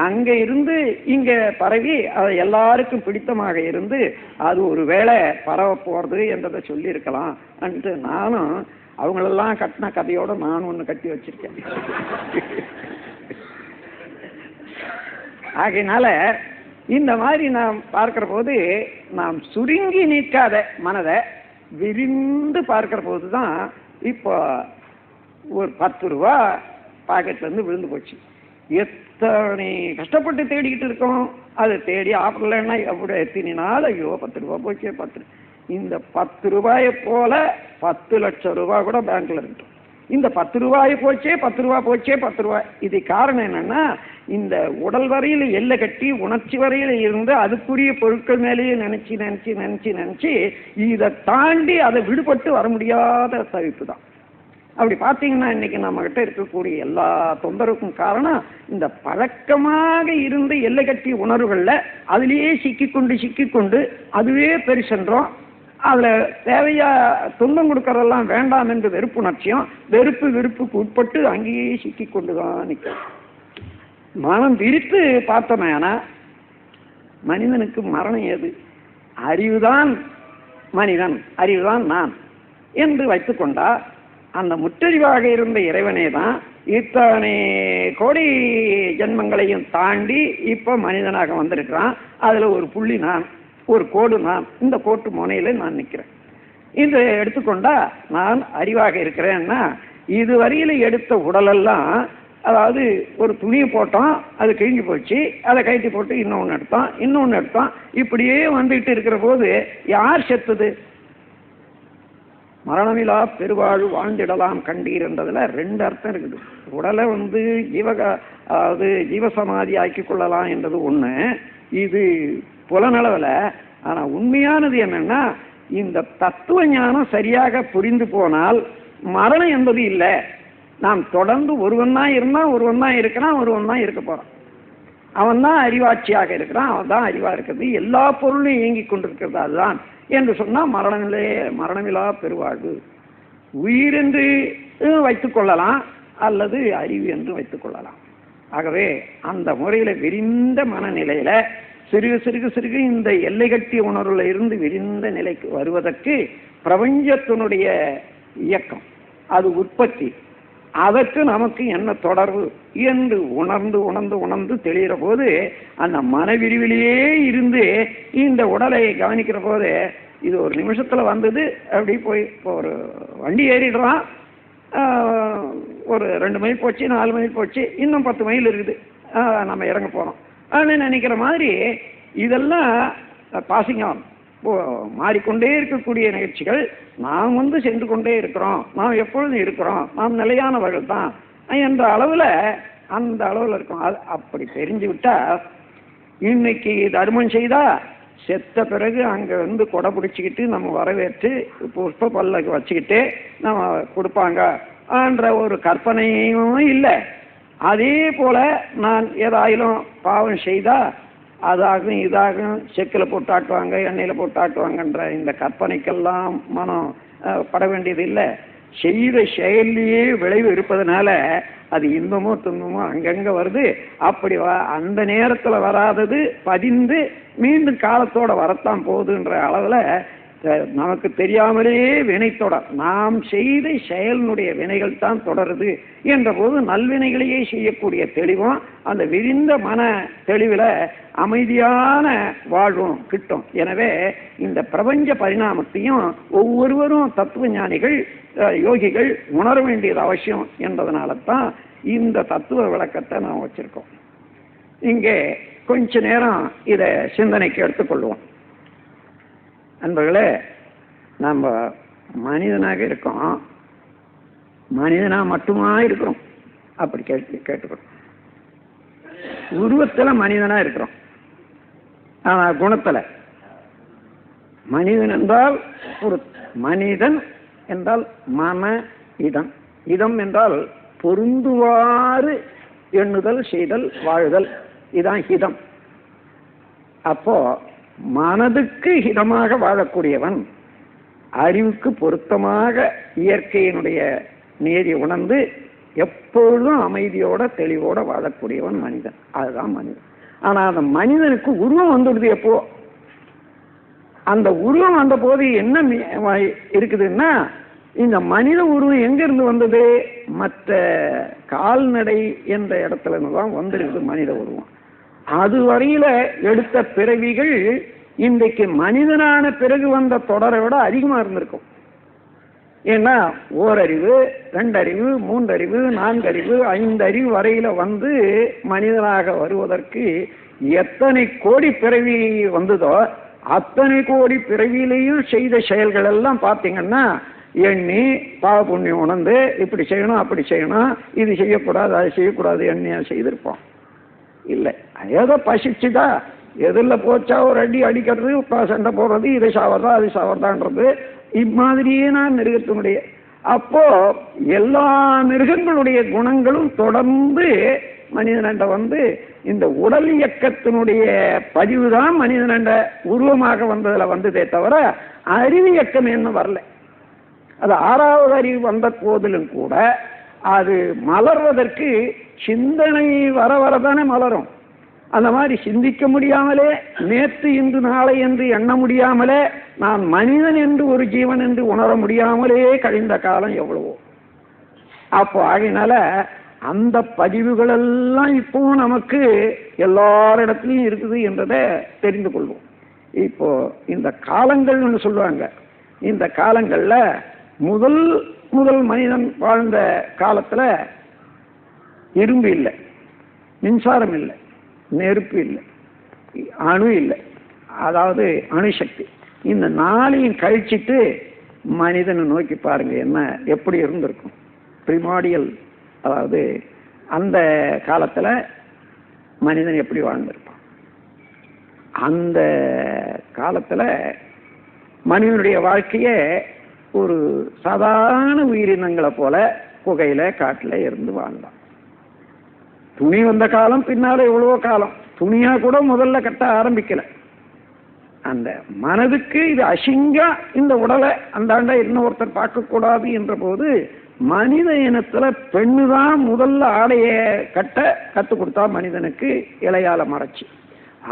[SPEAKER 1] அங்க இருந்து இங்க பரவி அது எல்லாருக்கும் பிடித்தமாக இருந்து அது ஒரு வேளை பரவ போறது என்றதை சொல்லி இருக்கலாம். நானும் அவங்களெல்லாம் கட்டின கதையோட நான் ஒண்ணு கட்டி வச்சிருக்கேன். ஆகையினால இந்த மாதிரி நாம் பார்க்கிற போது நாம் சுருங்கி நிற்காத மனதை விரிந்து பார்க்கிற போது தான் இப்போ ஒரு 10 ரூபா பாக்கெட்ல இருந்து விழுந்து போச்சு. எத்தனை கஷ்டப்பட்டு தேடிக்கிட்டு இருக்கோம். அதை தேடி ஆப்பிடலன்னா எப்படி எத்தினாலும் ஐயோ 10 ரூபா போச்சே 10. இந்த 10 ரூபாயை போல 10 லட்சம் ரூபாய் கூட பேங்க்ல இருக்கும். இந்த 10 ரூபாய் போச்சே 10 ரூபாய் போச்சே 10 ரூபாய். இது காரணம் என்னன்னா, இந்த உடல் வரையில எல்லை கட்டி உணர்ச்சி வரையில இருந்து அதுக்குரிய பொருட்கள் மேலேயே நினைச்சு நினைச்சு நினைச்சு நினைச்சு இதை தாண்டி அதை விடுபட்டு வர முடியாத தவிப்பு தான். அப்படி பார்த்தீங்கன்னா இன்னைக்கு நம்ம கிட்ட இருக்கக்கூடிய எல்லா தொந்தரவுக்கும் காரணம் இந்த பழக்கமாக இருந்த எல்லை கட்டி உணர்வுகள்ல அதுலேயே சிக்கிக்கொண்டு அதுவே பெருசென்றோம். அதுல தேவையா துன்பம் கொடுக்கறதெல்லாம் வேண்டாம் என்று வெறுப்புணர்ச்சியும் வெறுப்புக்கு உட்பட்டு அங்கேயே சிக்கி கொண்டுதான் நிற்கும். மனம் விரித்து பார்த்தோம்னா மனிதனுக்கு மரணம் ஏது? அறிவுதான் மனிதன், அறிவுதான் நான் என்று வைத்துக்கொண்டா அந்த முற்றறிவாக இருந்த இறைவனே தான் இத்தனை கோடி ஜென்மங்களையும் தாண்டி இப்போ மனிதனாக வந்திருக்கிறான். அதுல ஒரு புள்ளி நான், ஒரு கோடு நான், இந்த கோட்டு முனையில நான் நிற்கிறேன். இதை எடுத்துக்கொண்டா நான் அறிவாக இருக்கிறேன்னா, இதுவரையில எடுத்த உடலெல்லாம், அதாவது ஒரு துணியை போட்டோம், அது கிழிஞ்சு போச்சு, அதை கழட்டி போட்டு இன்னொன்று எடுத்தோம், இப்படியே வந்துட்டு இருக்கிற போது யார் செத்துது? மரணமிலா பெருவாழ்வு வாழ்ந்திடலாம் கண்டீர் என்றதுல 2 அர்த்தம் இருக்குது. உடலை அதாவது ஜீவசமாதி ஆக்கி கொள்ளலாம் என்றது ஒண்ணு. இது புலனளவில் ஆனா உண்மையானது என்னன்னா, இந்த தத்துவ ஞானம் சரியாக புரிந்து போனால் மரணம் என்பது இல்லை. நாம் தொடர்ந்து ஒருவன் தான் இருந்தான், ஒருவன் தான் இருக்கிறான், ஒருவன் தான் இருக்க போறான். அவன் தான் அறிவாட்சியாக இருக்கிறான், அவன் தான் அறிவா இருக்கிறது, எல்லா பொருளும் இயங்கிக் கொண்டிருக்கிறது அதுதான் என்று சொன்னால் மரணமில்லா பெருவாழ்வு. உயிர் என்று வைத்துக் கொள்ளலாம், அல்லது அறிவு என்று வைத்துக் கொள்ளலாம். ஆகவே அந்த முறையில விரிந்த மனநிலையில சிறுக சிறுக சிறுக இந்த எல்லை கட்டிய உணர்வுல இருந்து விரிந்த நிலைக்கு வருவதற்கு பிரபஞ்சத்தினுடைய இயக்கம், அது உற்பத்தி, அதற்கு நமக்கு என்ன தொடர்பு என்று உணர்ந்து உணர்ந்து உணர்ந்து தெளிகிற போது அந்த மனவிரிவிலேயே இருந்து இந்த உடலை கவனிக்கிற போது இது ஒரு நிமிஷத்துல வந்தது. அப்படி போய் இப்போ ஒரு வண்டி ஏறிடுறான், ஒரு 2 மைல் போச்சு, 4 மைல் போச்சு, இன்னும் 10 மைல் இருக்குது, நம்ம இறங்க போறோம் அப்படின்னு நினைக்கிற மாதிரி இதெல்லாம் பாசிங் ஆன், மாறிக்கொண்டே இருக்கக்கூடிய நிகழ்ச்சிகள். நாம் சென்று கொண்டே இருக்கிறோம், நாம் எப்பொழுதும் இருக்கிறோம், நாம் நிலையானவர்கள் தான் என்ற அளவில் அந்த அளவில் இருக்கும். அது அப்படி தெரிஞ்சு விட்டா இன்னைக்கு தர்மம் செய்தா செத்த பிறகு அங்கே கொடை பிடிச்சிக்கிட்டு நம்ம வரவேற்று புஷ்ப பல்லக்கு வச்சுக்கிட்டு நம்ம கொடுப்பாங்க என்ற ஒரு கற்பனையும் இல்லை. அதே போல நான் ஏதாயிலும் பாவம் செய்தா அதாகும் இதாகும், செக்கில் போட்டு ஆட்டுவாங்க, எண்ணெயில் போட்டு ஆட்டுவாங்கன்ற இந்த கற்பனைக்கெல்லாம் மனம் பட வேண்டியது இல்லை. செய்த செயல்லையே விளைவு இருப்பதனால அது இன்பமோ துன்பமோ அங்கங்கே வருது. அப்படி அந்த நேரத்தில் வராதது பதிந்து மீண்டும் காலத்தோட வரத்தான் போகுதுன்ற அளவில் நமக்கு தெரியாமலேயே வினை தொடர், நாம் செய்த செயலினுடைய வினைகள் தான் தொடருது என்ற போது நல்வினைகளையே செய்யக்கூடிய தெளிவும் அந்த விரிந்த மன தெளிவில் அமைதியான வாழ்வும் கிட்டும். எனவே இந்த பிரபஞ்ச பரிணாமத்தையும் ஒவ்வொருவரும் தத்துவ ஞானிகள் யோகிகள் உணர வேண்டியது அவசியம் என்பதனால தான் இந்த தத்துவ விளக்கத்தை நாம் வச்சிருக்கோம். இங்கே கொஞ்ச நேரம் இதை சிந்தனைக்கு எடுத்துக்கொள்வோம். அன்பர்களே, நம்ம மனிதனாக இருக்கோம், மனிதனா மட்டுமா இருக்கிறோம் அப்படி கேட்டுக்கிறோம். உருவத்தில் மனிதனா இருக்கிறோம், ஆனா குணத்தில் மனிதன் என்றால் ஒரு மனிதன் என்றால் மன இதம், இதம் என்றால் பொருந்துவாறு எண்ணுதல், செய்தல், வாழுதல், இதான் ஹிதம். அப்போ மனதுக்கு ஹிதமாக வாழக்கூடியவன், அறிவுக்கு பொருத்தமாக இயற்கையினுடைய நீதியை உணர்ந்து எப்பொழுதும் அமைதியோட தெளிவோட வாழக்கூடியவன் மனிதன். அதுதான் மனிதன். ஆனா அந்த மனிதனுக்கு உருவம் வந்துடுது. எப்போ அந்த உருவம் வந்த போது என்ன இருக்குதுன்னா, இந்த மனித உருவம் எங்கிருந்து வந்தது? மற்ற கால்நடை என்ற இடத்துல இருந்து தான் வந்துருக்குது மனித உருவம். அது வரையில எடுத்த பிறவிகள் இன்றைக்கு மனிதனான பிறகு வந்த தொடரை விட அதிகமா இருந்திருக்கும். ஏன்னா ஓரறிவு, 2 அறிவு, 3 அறிவு, 4 அறிவு, 5 அறிவு வரையில வந்து மனிதனாக வருவதற்கு எத்தனை கோடி பிறவி வந்ததோ அத்தனை கோடி பிறவியிலையும் செய்த செயல்கள் எல்லாம் பார்த்தீங்கன்னா எண்ணி பாவ புண்ணியம் உணர்ந்து இப்படி செய்யணும் அப்படி செய்யணும், இது செய்யக்கூடாது அது செய்யக்கூடாது எண்ணியா செய்திருப்போம். இல்லை, ஏதோ பசிச்சுதா எதில் போச்சா ஒரு அடி அடிக்கிறது, சண்டை போடுறது, இதை சாவறதா அது சாவறதான்றது, இம்மாதிரியே நான் மிருகத்தினுடைய. அப்போ எல்லா மிருகங்களுடைய குணங்களும் தொடர்ந்து மனிதனண்ட வந்து இந்த உடல் இயக்கத்தினுடைய பதிவு தான் மனிதனண்ட உருவமாக வந்ததில் வந்ததே தவிர அறிவு இயக்கம் என்ன வரல. அது 6வது அறிவு வந்த போதிலும் கூட அது மலர்வதற்கு சிந்தனை வர வரதானே மலரும். அந்த மாதிரி சிந்திக்க முடியாமலே, நேற்று இன்று நாளை என்று எண்ண முடியாமலே, நான் மனிதன் என்று ஒரு ஜீவன் என்று உணர முடியாமலே கழிந்த காலம் எவ்வளவோ. அப்போ ஆகினால அந்த பதிவுகளெல்லாம் இப்போ நமக்கு எல்லாரிடத்துலையும் இருக்குது என்றதை தெரிந்து கொள்வோம். இப்போ இந்த காலங்கள்னு சொல்லுவாங்க. இந்த காலங்கள்ல முதல் மனிதன் வாழ்ந்த காலத்துல இரும்பு இல்லை, மின்சாரம் இல்லை, நெருப்பு இல்லை, அணு இல்லை, அதாவது அணுசக்தி. இந்த 4ஐயும் கழிச்சிட்டு மனிதனை நோக்கி பாருங்க என்ன எப்படி இருந்திருக்கும். பிரிமாடியல், அதாவது அந்த காலத்துல மனிதன் எப்படி வாழ்ந்திருப்பான். அந்த காலத்துல மனிதனுடைய வாழ்க்கைய ஒரு சாதாரண உயிரினங்களை போல குகையில காட்டுல இருந்து வாழ்ந்தான். துணி வந்த காலம் பின்னால எவ்வளவோ காலம். துணியா கூட முதல்ல கட்ட ஆரம்பிக்கல. அந்த மனதுக்கு இது அசிங்கா இந்த உடலை அந்தாண்ட இன்னொருத்தர் பார்க்க கூடாது என்ற போது மனித இனத்துல பெண்ணுதான் முதல்ல ஆடைய கட்ட கத்து கொடுத்தா மனிதனுக்கு இலையால மறைச்சு.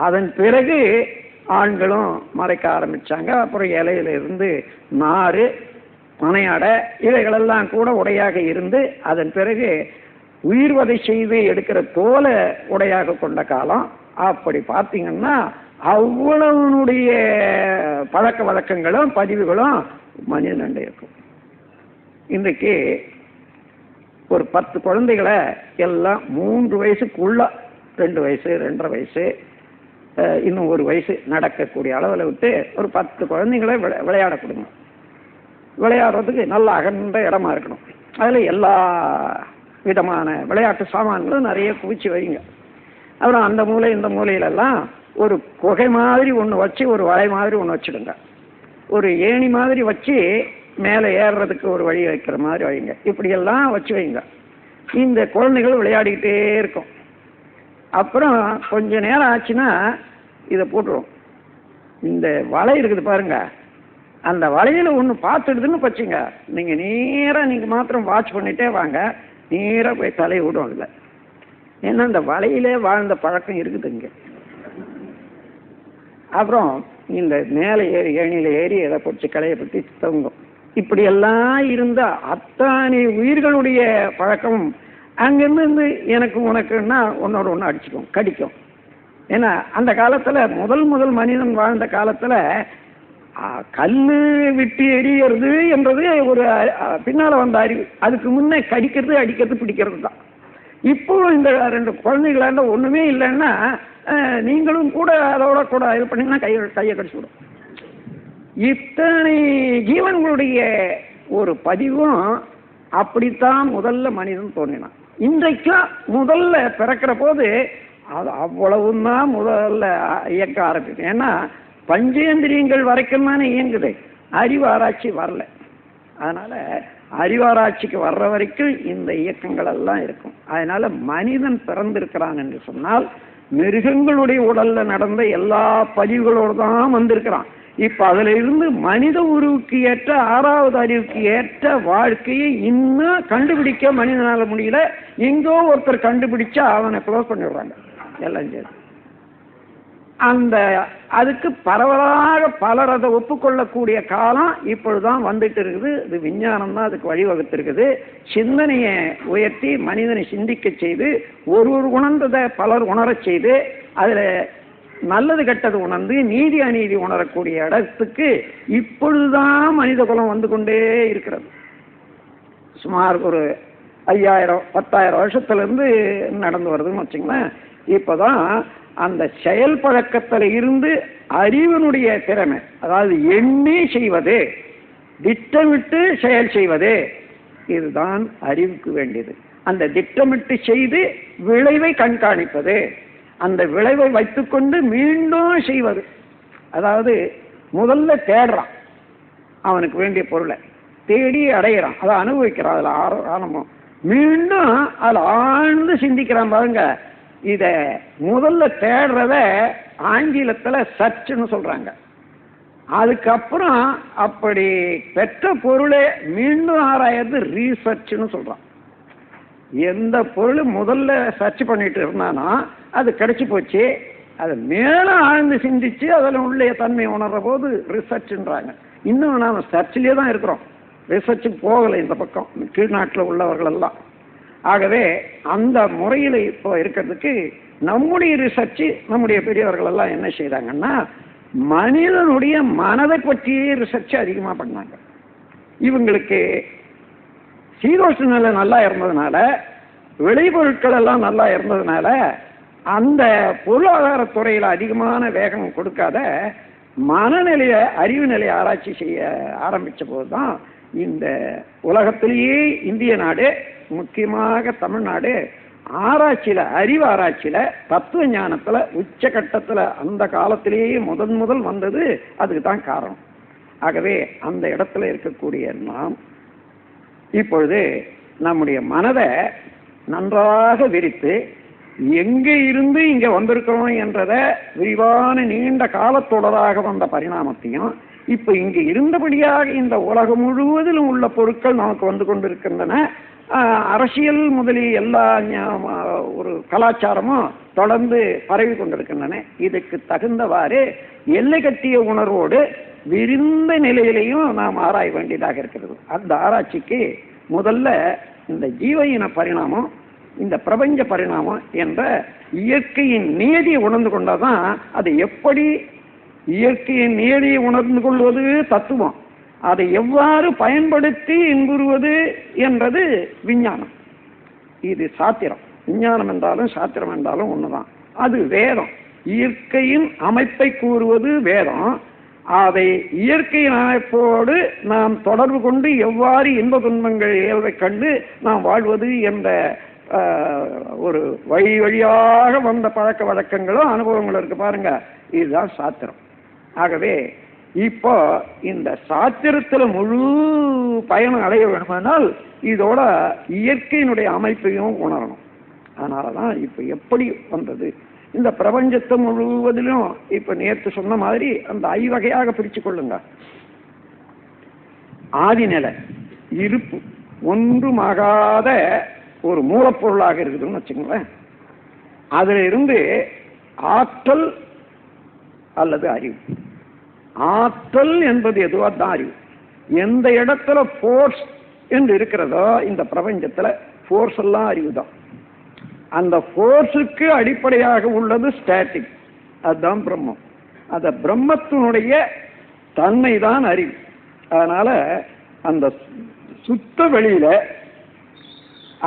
[SPEAKER 1] அதன் பிறகு ஆண்களும் மறைக்க ஆரம்பிச்சாங்க. அப்புறம் இலையில இருந்து நாறு பனையாடை இவைகளெல்லாம் கூட உடையாக இருந்து அதன் பிறகு உயிர்வதை செய்து எடுக்கிற தோலை உடையாக கொண்ட காலம். அப்படி பார்த்தீங்கன்னா அவ்வளவுனுடைய பழக்க வழக்கங்களும் பதிவுகளும் மனிதன் இருக்கும். இன்றைக்கு ஒரு 10 குழந்தைகளை எல்லாம் 3 வயசுக்குள்ள 2 வயசு 2.5 வயசு இன்னும் 1 வயசு நடக்கக்கூடிய அளவில் விட்டு ஒரு 10 குழந்தைகளை விளையாட கொடுங்க. விளையாடுறதுக்கு நல்ல அகன்ற இடமா இருக்கணும். அதில் எல்லா விதமான விளையாட்டு சாமான்களும் நிறைய குவிச்சு வைங்க. அப்புறம் அந்த மூலை இந்த மூலையிலெல்லாம் ஒரு குகை மாதிரி ஒன்று வச்சு ஒரு வலை மாதிரி ஒன்று வச்சுடுங்க. ஒரு ஏணி மாதிரி வச்சு மேலே ஏறுறதுக்கு ஒரு வழி வைக்கிற மாதிரி வைங்க. இப்படியெல்லாம் வச்சு வைங்க. இந்த குழந்தைகள் விளையாடிக்கிட்டே இருக்கும். அப்புறம் கொஞ்ச நேரம் ஆச்சுன்னா இதை போட்டுரும். இந்த வலை இருக்குது பாருங்க, அந்த வலையில் ஒன்று பார்த்துடுதுன்னு வச்சுங்க, நீங்கள் நேராக நீங்கள் மாத்திரம் வாட்ச் பண்ணிட்டே வாங்க, நேராக போய் தலையை விடும். இல்லை ஏன்னா இந்த வலையிலே வாழ்ந்த பழக்கம் இருக்குதுங்க. அப்புறம் இந்த மேலே ஏறி ஏணியில் ஏறி எதை பிடிச்சி களையை பற்றி தங்கும். இப்படியெல்லாம் இருந்தால் அத்தனை உயிர்களுடைய பழக்கம் அங்கேருந்து எனக்கு உனக்குன்னா ஒன்னோட ஒன்று அடிச்சுக்கும், கடிக்கும். ஏன்னா அந்த காலத்தில் முதல் மனிதன் வாழ்ந்த காலத்தில் கல் விட்டு எரியறது என்றது ஒரு பின்னால் வந்த அறிவு. அதுக்கு முன்னே கடிக்கிறது அடிக்கிறது பிடிக்கிறது தான். இப்போ இந்த 2 குழந்தைகளாண்ட ஒன்றுமே இல்லைன்னா நீங்களும் கூட அதோட கூட இது பண்ணிங்கன்னா கையை கடிச்சு விடும். இத்தனை ஜீவன்களுடைய ஒரு பதிவும் அப்படித்தான் முதல்ல மனிதன் தோன்றினான். இன்றைக்கும் முதல்ல பிறக்கிற போது அது அவ்வளவும் தான் முதல்ல இயக்க ஆரம்பிக்கும். ஏன்னா பஞ்சேந்திரியங்கள் வரைக்கும் தானே இயங்குது, அறிவாராய்ச்சி வரல. அதனால அறிவாராய்ச்சிக்கு வர்ற வரைக்கும் இந்த இயக்கங்கள் எல்லாம் இருக்கும். அதனால மனிதன் பிறந்திருக்கிறான் என்று சொன்னால் மிருகங்களுடைய உடல்ல நடந்த எல்லா பதிவுகளோடு தான் வந்திருக்கிறான். இப்ப அதுல இருந்து மனித உருவுக்கு ஏற்ற 6வது அறிவுக்கு ஏற்ற வாழ்க்கையை இன்னும் கண்டுபிடிக்க மனிதனால முடியல. எங்கோ ஒருத்தர் கண்டுபிடிச்சா அவனை க்ளோஸ் பண்ணிடுறாங்க எல்லாம் சேர்த்து. அந்த அதுக்கு பரவலாக பலர் அதை ஒப்புக்கொள்ளக்கூடிய காலம் இப்பொழுதுதான் வந்துட்டு இருக்குது. இது விஞ்ஞானம் தான் அதுக்கு வழிவகுத்திருக்குது. சிந்தனையை உயர்த்தி மனிதனை சிந்திக்க செய்து ஒரு உணர்ந்ததை பலர் உணரச் செய்து அதில் நல்லது கெட்டது உணர்ந்து நீதி அநீதி உணரக்கூடிய இடத்துக்கு இப்பொழுதுதான் மனித குலம் வந்து கொண்டே இருக்கிறது. சுமார் ஒரு 5000-10,000 வருஷத்திலிருந்து நடந்து வருதுன்னு வச்சுங்களேன். இப்போதான் அந்த செயல் பழக்கத்தில் இருந்து அறிவினுடைய திறமை, அதாவது எண்ணி செய்வது, திட்டமிட்டு செயல் செய்வது, இதுதான் அறிவுக்கு வேண்டியது. அந்த திட்டமிட்டு செய்து விளைவை கண்காணிப்பது, அந்த விளைவை வைத்துக்கொண்டு மீண்டும் செய்வது. அதாவது முதல்ல தேடுறான், அவனுக்கு வேண்டிய பொருளை தேடி அடையிறான், அதை அனுபவிக்கிறான், அதில் ஆரம்பம். மீண்டும் அதில் ஆழ்ந்து சிந்திக்கிறான் பாருங்க. இதை முதல்ல தேடுறத ஆங்கிலத்தில் சர்ச்னு சொல்றாங்க. அதுக்கப்புறம் அப்படி பெற்ற பொருளை மீண்டும் ஆராயறது ரீசர்ச்னு சொல்றான். எந்த பொருள் முதல்ல சர்ச் பண்ணிட்டு இருந்தானோ அது கிடைச்சி போச்சு, அதை மேலே ஆழ்ந்து சிந்திச்சு அதில் உள்ள தன்மை உணர்ற போது ரிசர்ச்ன்றாங்க. இன்னும் நாம் சர்ச்சிலே தான் இருக்கிறோம், ரிசர்ச்சுக்கு போகலை இந்த பக்கம் கீழ்நாட்டில் உள்ளவர்கள் எல்லாம். ஆகவே அந்த முறையில் இப்போ இருக்கிறதுக்கு நம்முடைய ரிசர்ச்சு, நம்முடைய பெரியவர்கள் எல்லாம் என்ன செய்தாங்கன்னா மனிதனுடைய மனதை பற்றியே ரிசர்ச் அதிகமாக பண்ணாங்க. இவங்களுக்கு சீதோஷ்ண நிலை நல்லா இருந்ததுனால, விளைபொருட்கள் எல்லாம் நல்லா இருந்ததுனால அந்த பொருளாதாரத்துறையில் அதிகமான வேகம் கொடுக்காத மனநிலையை அறிவு நிலையை ஆராய்ச்சி செய்ய ஆரம்பித்த போது தான் இந்த உலகத்திலேயே இந்திய நாடு, முக்கியமாக தமிழ்நாடு ஆராய்ச்சியில, அறிவு ஆராய்ச்சியில, தத்துவ ஞானத்துல உச்சகட்டத்துல அந்த காலத்திலேயே முதல் வந்தது. அதுக்கு தான் காரணம். ஆகவே அந்த இடத்துல இருக்கக்கூடிய நாம் இப்பொழுது நம்முடைய மனதை நன்றாக விரித்து எங்கே இருந்து இங்க வந்திருக்கிறோம் என்றத விரிவான நீண்ட காலத்தொடராக வந்த பரிணாமத்தையும், இப்ப இங்க இருந்தபடியாக இந்த உலகம் முழுவதிலும் உள்ள பொருட்கள் நமக்கு வந்து கொண்டிருக்கின்றன. அரசியல் முதலிய எல்லா ஒரு கலாச்சாரமும் தொடர்ந்து பரவி கொண்டிருக்கின்றன. இதுக்கு தகுந்தவாறு எல்லை கட்டிய உணர்வோடு விரிந்த நிலையிலையும் நாம் ஆராய வேண்டியதாக இருக்கிறது. அந்த ஆராய்ச்சிக்கு முதல்ல இந்த ஜீவ இன பரிணாமம், இந்த பிரபஞ்ச பரிணாமம் என்ற இயற்கையின் நியதியை உணர்ந்து கொண்டாதான் அது எப்படி இயற்கையின் நியதியை உணர்ந்து கொள்வது தத்துவம், அதை எவ்வாறு பயன்படுத்தி இன்புறுவது என்றது விஞ்ஞானம். இது சாத்திரம். விஞ்ஞானம் என்றாலும் சாத்திரம் என்றாலும் ஒண்ணுதான். அது வேதம். இயற்கையின் அமைப்பை கூறுவது வேதம். அதை இயற்கையின் அமைப்போடு நாம் தொடர்பு கொண்டு எவ்வாறு இன்ப துன்பங்கள் இயல்பை கண்டு நாம் வாழ்வது என்ற ஒரு வழியாக வந்த பழக்க வழக்கங்களும் அனுபவங்களும் இருக்கு பாருங்க. இதுதான் சாத்திரம். ஆகவே இப்போ இந்த சாத்திரத்துல முழு பயணம் அடைய வேண்டுமானால் இதோட இயற்கையினுடைய அமைப்பையும் உணரணும். அதனாலதான் இப்ப எப்படி வந்தது இந்த பிரபஞ்சத்தை முழுவதிலும் இப்ப நேற்று சொன்ன மாதிரி அந்த ஐவகையாக பிரிச்சு கொள்ளுங்க. ஆதிநிலை இருப்பு ஒன்றுமாகாத ஒரு மூலப்பொருளாக இருக்குதுன்னு வச்சுக்கோங்களேன். அதுல இருந்து ஆற்றல் அல்லது அறிவு. ஆற்றல் என்பது எதுவா தான் அறிவு. எந்த இடத்துல போர்ஸ் என்று இருக்கிறதோ இந்த பிரபஞ்சத்துல போர்ஸ் எல்லாம் அறிவு தான். அந்த போர்ஸுக்கு அடிப்படையாக உள்ளது ஸ்டாட்டிக், அதுதான் பிரம்மம். அந்த பிரம்மத்தினுடைய தன்மை தான் அறிவு. அதனால அந்த சுத்த வெளியில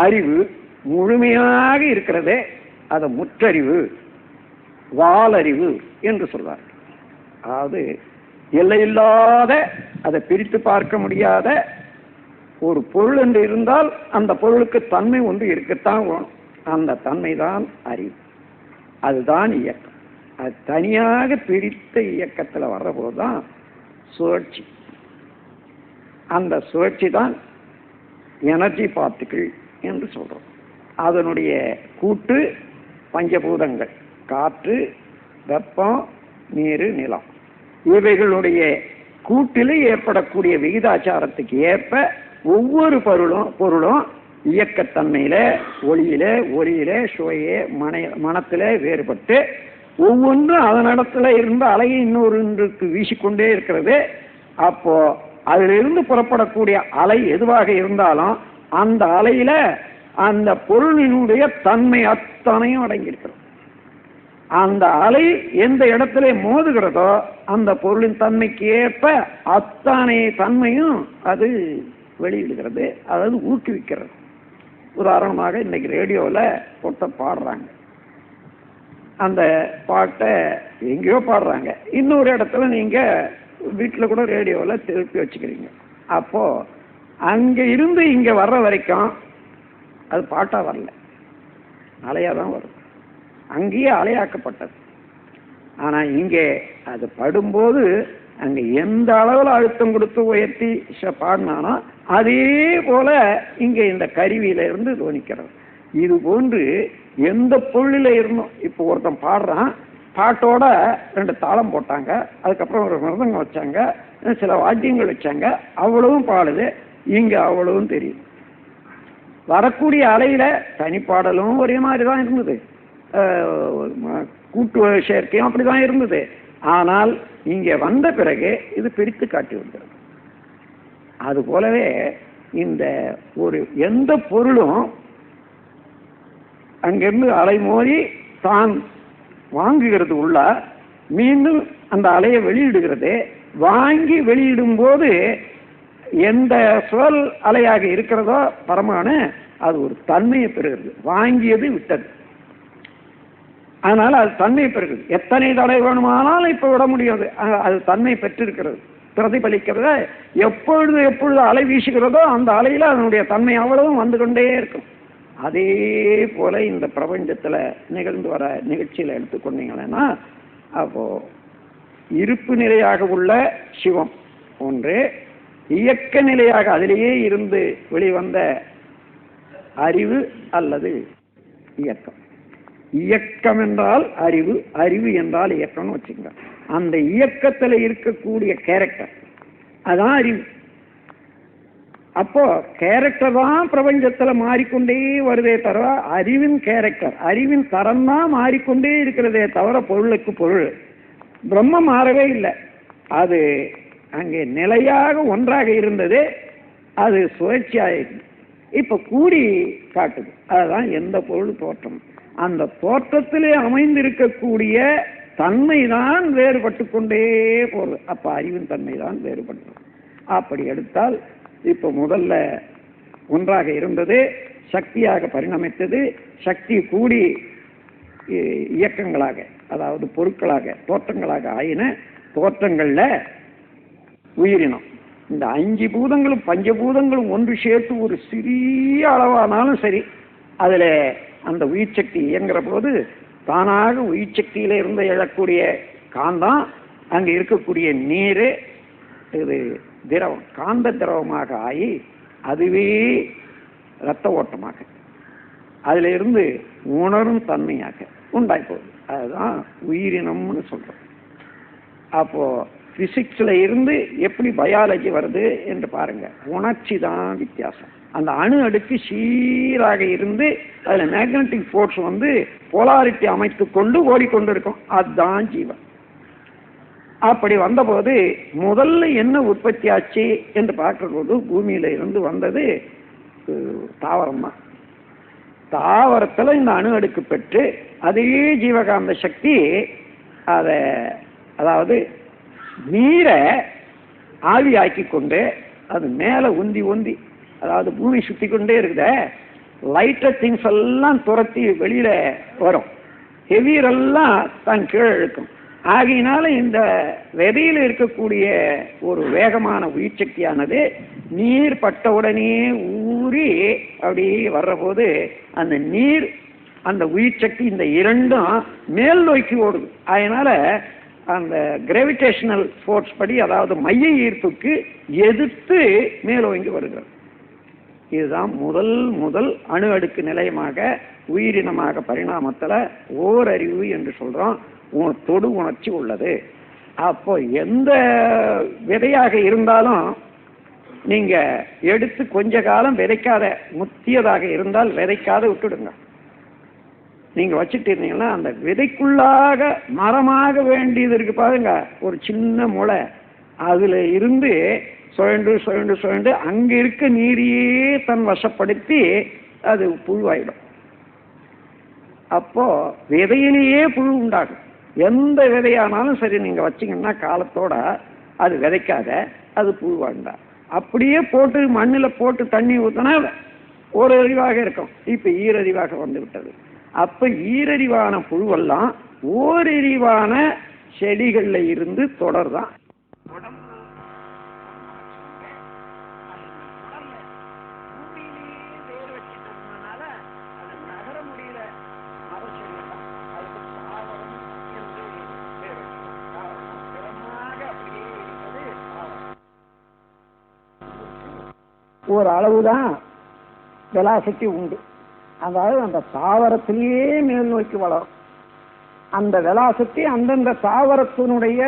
[SPEAKER 1] அறிவு முழுமையாக இருக்கிறதே அதை முற்றறிவு, வாலறிவு என்று சொல்வார். அதாவது எல்லையில்லாத, அதை பிரித்து பார்க்க முடியாத ஒரு பொருள் என்று இருந்தால் அந்த பொருளுக்கு தன்மை ஒன்று இருக்கத்தான் வேணும். அந்த தன்மை தான் அறிவு. அதுதான் இயக்கம். அது தனியாக பிரித்த இயக்கத்தில் வர்ற போதுதான் சுழற்சி. அந்த சுழற்சி தான் எனர்ஜி பார்ட்டிகிள் என்று சொல்றோம். அதனுடைய கூட்டு பஞ்சபூதங்கள், காற்று, வெப்பம், நீர், நிலம். இவைகளுடைய கூட்டில் ஏற்படக்கூடிய விகிதாச்சாரத்துக்கு ஏற்ப ஒவ்வொரு பொருளும் இயக்கத்தன்மையில, ஒளியில, சுவையே, மனத்தில வேறுபட்டு ஒவ்வொன்றும் அதனிடத்துல இருந்த அலையை இன்னொருக்கு வீசிக்கொண்டே இருக்கிறது. அப்போ அதிலிருந்து புறப்படக்கூடிய அலை எதுவாக இருந்தாலும் அந்த அலையில அந்த பொருளினுடைய தன்மை அத்தனையும் அடங்கியிருக்கிறது. அந்த அலை எந்த இடத்துல மோதுகிறதோ அந்த பொருளின் தன்மைக்கு ஏற்ப அத்தனை தன்மையும் அது வெளியிடுகிறது, அதாவது ஊக்குவிக்கிறது. உதாரணமாக இன்னைக்கு ரேடியோவில் ஒருத்த பாடுறாங்க, அந்த பாட்டை எங்கேயோ பாடுறாங்க, இன்னொரு இடத்துல நீங்க வீட்டில் கூட ரேடியோவில் திருப்பி வச்சுக்கிறீங்க. அப்போ அங்க இருந்து இங்க வர்ற வரைக்கும் அது பாட்டா வரல, அலையாதான் வரும். அங்கேயே அலையாக்கப்பட்டது. ஆனா இங்கே அது படும்போது அங்க எந்த அளவில் அழுத்தம் கொடுத்து உயர்த்தி பாடினானோ அதே போல இங்க இந்த கருவியில இருந்து துவனிக்கிறது. இது போன்று எந்த பொருளில இருந்தும், இப்போ ஒருத்தன் பாடுறான், பாட்டோட 2 தாளம் போட்டாங்க, அதுக்கப்புறம் ஒரு மிருதங்கம் வச்சாங்க, சில வாத்தியங்கள் வச்சாங்க, அவ்வளவும் பாடுது. இங்க அவ்வளவும் தெரியுது. வரக்கூடிய அலையில தனிப்பாடலும் ஒரே மாதிரி தான் இருந்தது, கூட்டு சேர்க்கையும் அப்படிதான் இருந்தது. ஆனால் இங்க வந்த பிறகு இது பிரித்து காட்டி வருகிறது. அது போலவே இந்த ஒரு எந்த பொருளும் அங்கிருந்து அலை மோதி தான் வாங்குகிறது உள்ள, மீண்டும் அந்த அலையை வெளியிடுகிறது. வாங்கி வெளியிடும் போது எந்த சுழல் அலையாக இருக்கிறதோ பரமான அது ஒரு தன்மையை பெறுகிறது. வாங்கியது விட்டது, அதனால அது தன்மை பெறுகிறது. எத்தனை தடவை வேணுமானாலும் இப்ப விட முடியாது, அது தன்மை பெற்றிருக்கிறது, பிரதிபலிக்கிறத. எப்பொழுது அலை வீசுகிறதோ அந்த அலையில அதனுடைய தன்மை அவ்வளவும் வந்து கொண்டே இருக்கும். அதே போல இந்த பிரபஞ்சத்துல நிகழ்ந்து வர நிகழ்ச்சியில எடுத்துக்கொண்டீங்கன்னா, அப்போ இருப்பு நிலையாக உள்ள சிவம் ஒன்று, இயக்க நிலையாக அதிலேயே இருந்து வெளிவந்த அறிவு அல்லது இயக்கம். இயக்கம் என்றால் அறிவு, அறிவு என்றால் இயக்கம்னு வச்சுக்கோங்க. அந்த இயக்கத்துல இருக்கக்கூடிய கேரக்டர் அதான் அறிவு. அப்போ கேரக்டர் தான் பிரபஞ்சத்துல மாறிக்கொண்டே வருதே தவிர அறிவின் கேரக்டர், அறிவின் தரம் தான் மாறிக்கொண்டே இருக்கிறதே தவிர பொருளுக்கு பொருள் பிரம்மம் மாறவே இல்லை. அது அங்கே நிலையாக ஒன்றாக இருந்தது, அது சுழற்சியாயிருக்கு, இப்ப கூடி காட்டுது. அதுதான் எந்த பொருள் தோற்றம். அந்த தோற்றத்திலே அமைந்திருக்கக்கூடிய தன்மை தான் வேறுபட்டு கொண்டே போகுது. அப்ப அறிவின் தன்மை தான் வேறுபட்டு. அப்படி எடுத்தால் இப்ப முதல்ல ஒன்றாக இருந்தது, சக்தியாக பரிணமித்தது, சக்தி கூடி இயக்கங்களாக, அதாவது பொருட்களாக, தோற்றங்களாக ஆயின. தோற்றங்கள்ல உயிரினம், இந்த 5 பூதங்களும் பஞ்சபூதங்களும் ஒன்று சேர்த்து ஒரு சிறிய அளவானாலும் சரி, அதுல அந்த உயிர் சக்தி இயங்குற போது தானாக உயிர் சக்தியில இருந்து எழக்கூடிய காந்தம், அங்க இருக்கக்கூடிய நீர், இது திரவம், காந்த திரவமாக ஆகி அதுவே இரத்த ஓட்டமாக, அதுல இருந்து உணரும் தன்மையாக உண்டாய் போகுது. அதுதான் உயிரினம்னு சொல்றோம். அப்போ பிசிக்ஸ்ல இருந்து எப்படி பயாலஜி வருது என்று பாருங்க. உணர்ச்சி தான் வித்தியாசம். அந்த அணு அடுக்கு சீராக இருந்து அதுல மேக்னட்டிக் ஃபோர்ஸ் வந்து போலாரிட்டி அமைத்து கொண்டு ஓடிக்கொண்டு இருக்கும், அதுதான் ஜீவன். அப்படி வந்தபோது முதல்ல என்ன உற்பத்தி ஆச்சு என்று பார்க்கிற போது பூமியில இருந்து வந்தது தாவரம் தான். தாவரத்துல இந்த அணு அடுக்கு பெற்று அதே ஜீவகாந்த சக்தி அதை, அதாவது நீரை ஆவியாக்கி கொண்டு அது மேல உந்தி உந்தி, அதாவது பூமி சுத்தி கொண்டே இருக்குத, லைட்டர் திங்ஸ் எல்லாம் துரத்தி வெளியில வரும், ஹெவியர் எல்லாம் தான் கீழே இழுக்கும். ஆகையினால இந்த விதையில் இருக்கக்கூடிய ஒரு வேகமான உயிர் சக்தியானது நீர் பட்டவுடனே ஊறி அப்படியே வர்ற போது அந்த நீர், அந்த உயிர் சக்தி, இந்த இரண்டும் மேல் நோக்கி ஓடுது. அதனால அந்த கிராவிடேஷனல் ஃபோர்ஸ் படி, அதாவது மைய ஈர்ப்புக்கு எதிர்த்து மேலோங்கி வருகிறது. இதுதான் முதல் அணு அடுக்கு நிலையமாக உயிரினமாக பரிணாமத்துல ஓரறிவு என்று சொல்றோம். தொடு உணர்ச்சி உள்ளது. அப்போ எந்த விதையாக இருந்தாலும் நீங்க எடுத்து கொஞ்ச காலம் விதைக்காத, முத்தியதாக இருந்தால் விதைக்காத விட்டுடுங்க. நீங்க வச்சுட்டு இருந்தீங்கன்னா அந்த விதைக்குள்ளாக மரமாக வேண்டியது இருக்கு பாருங்க, ஒரு சின்ன முளை, அதுல இருந்து சுழண்டு சுழண்டு சுழண்டு அங்க இருக்க நீரையே தன் வசப்படுத்தி அது புழுவாயிடும். அப்போ விதையிலேயே புழு உண்டாகும். எந்த விதையானாலும் சரி நீங்க வச்சீங்கன்னா காலத்தோட அது விதைக்காத, அது புழுவாண்டா. அப்படியே போட்டு மண்ணில் போட்டு தண்ணி ஊற்றினா ஒரு அறிவாக இருக்கும். இப்ப ஈரறிவாக வந்து விட்டது. அப்ப ஈரறிவான புழுவெல்லாம் ஓரறிவான செடிகள்ல இருந்து தொடர்தான். ஒரு அளவுதான் வெலாசிட்டி உண்டு. அதாவது அந்த தாவரத்திலேயே மேல் நோக்கி வளரும். அந்த வெலாசிட்டி அந்தந்த தாவரத்தினுடைய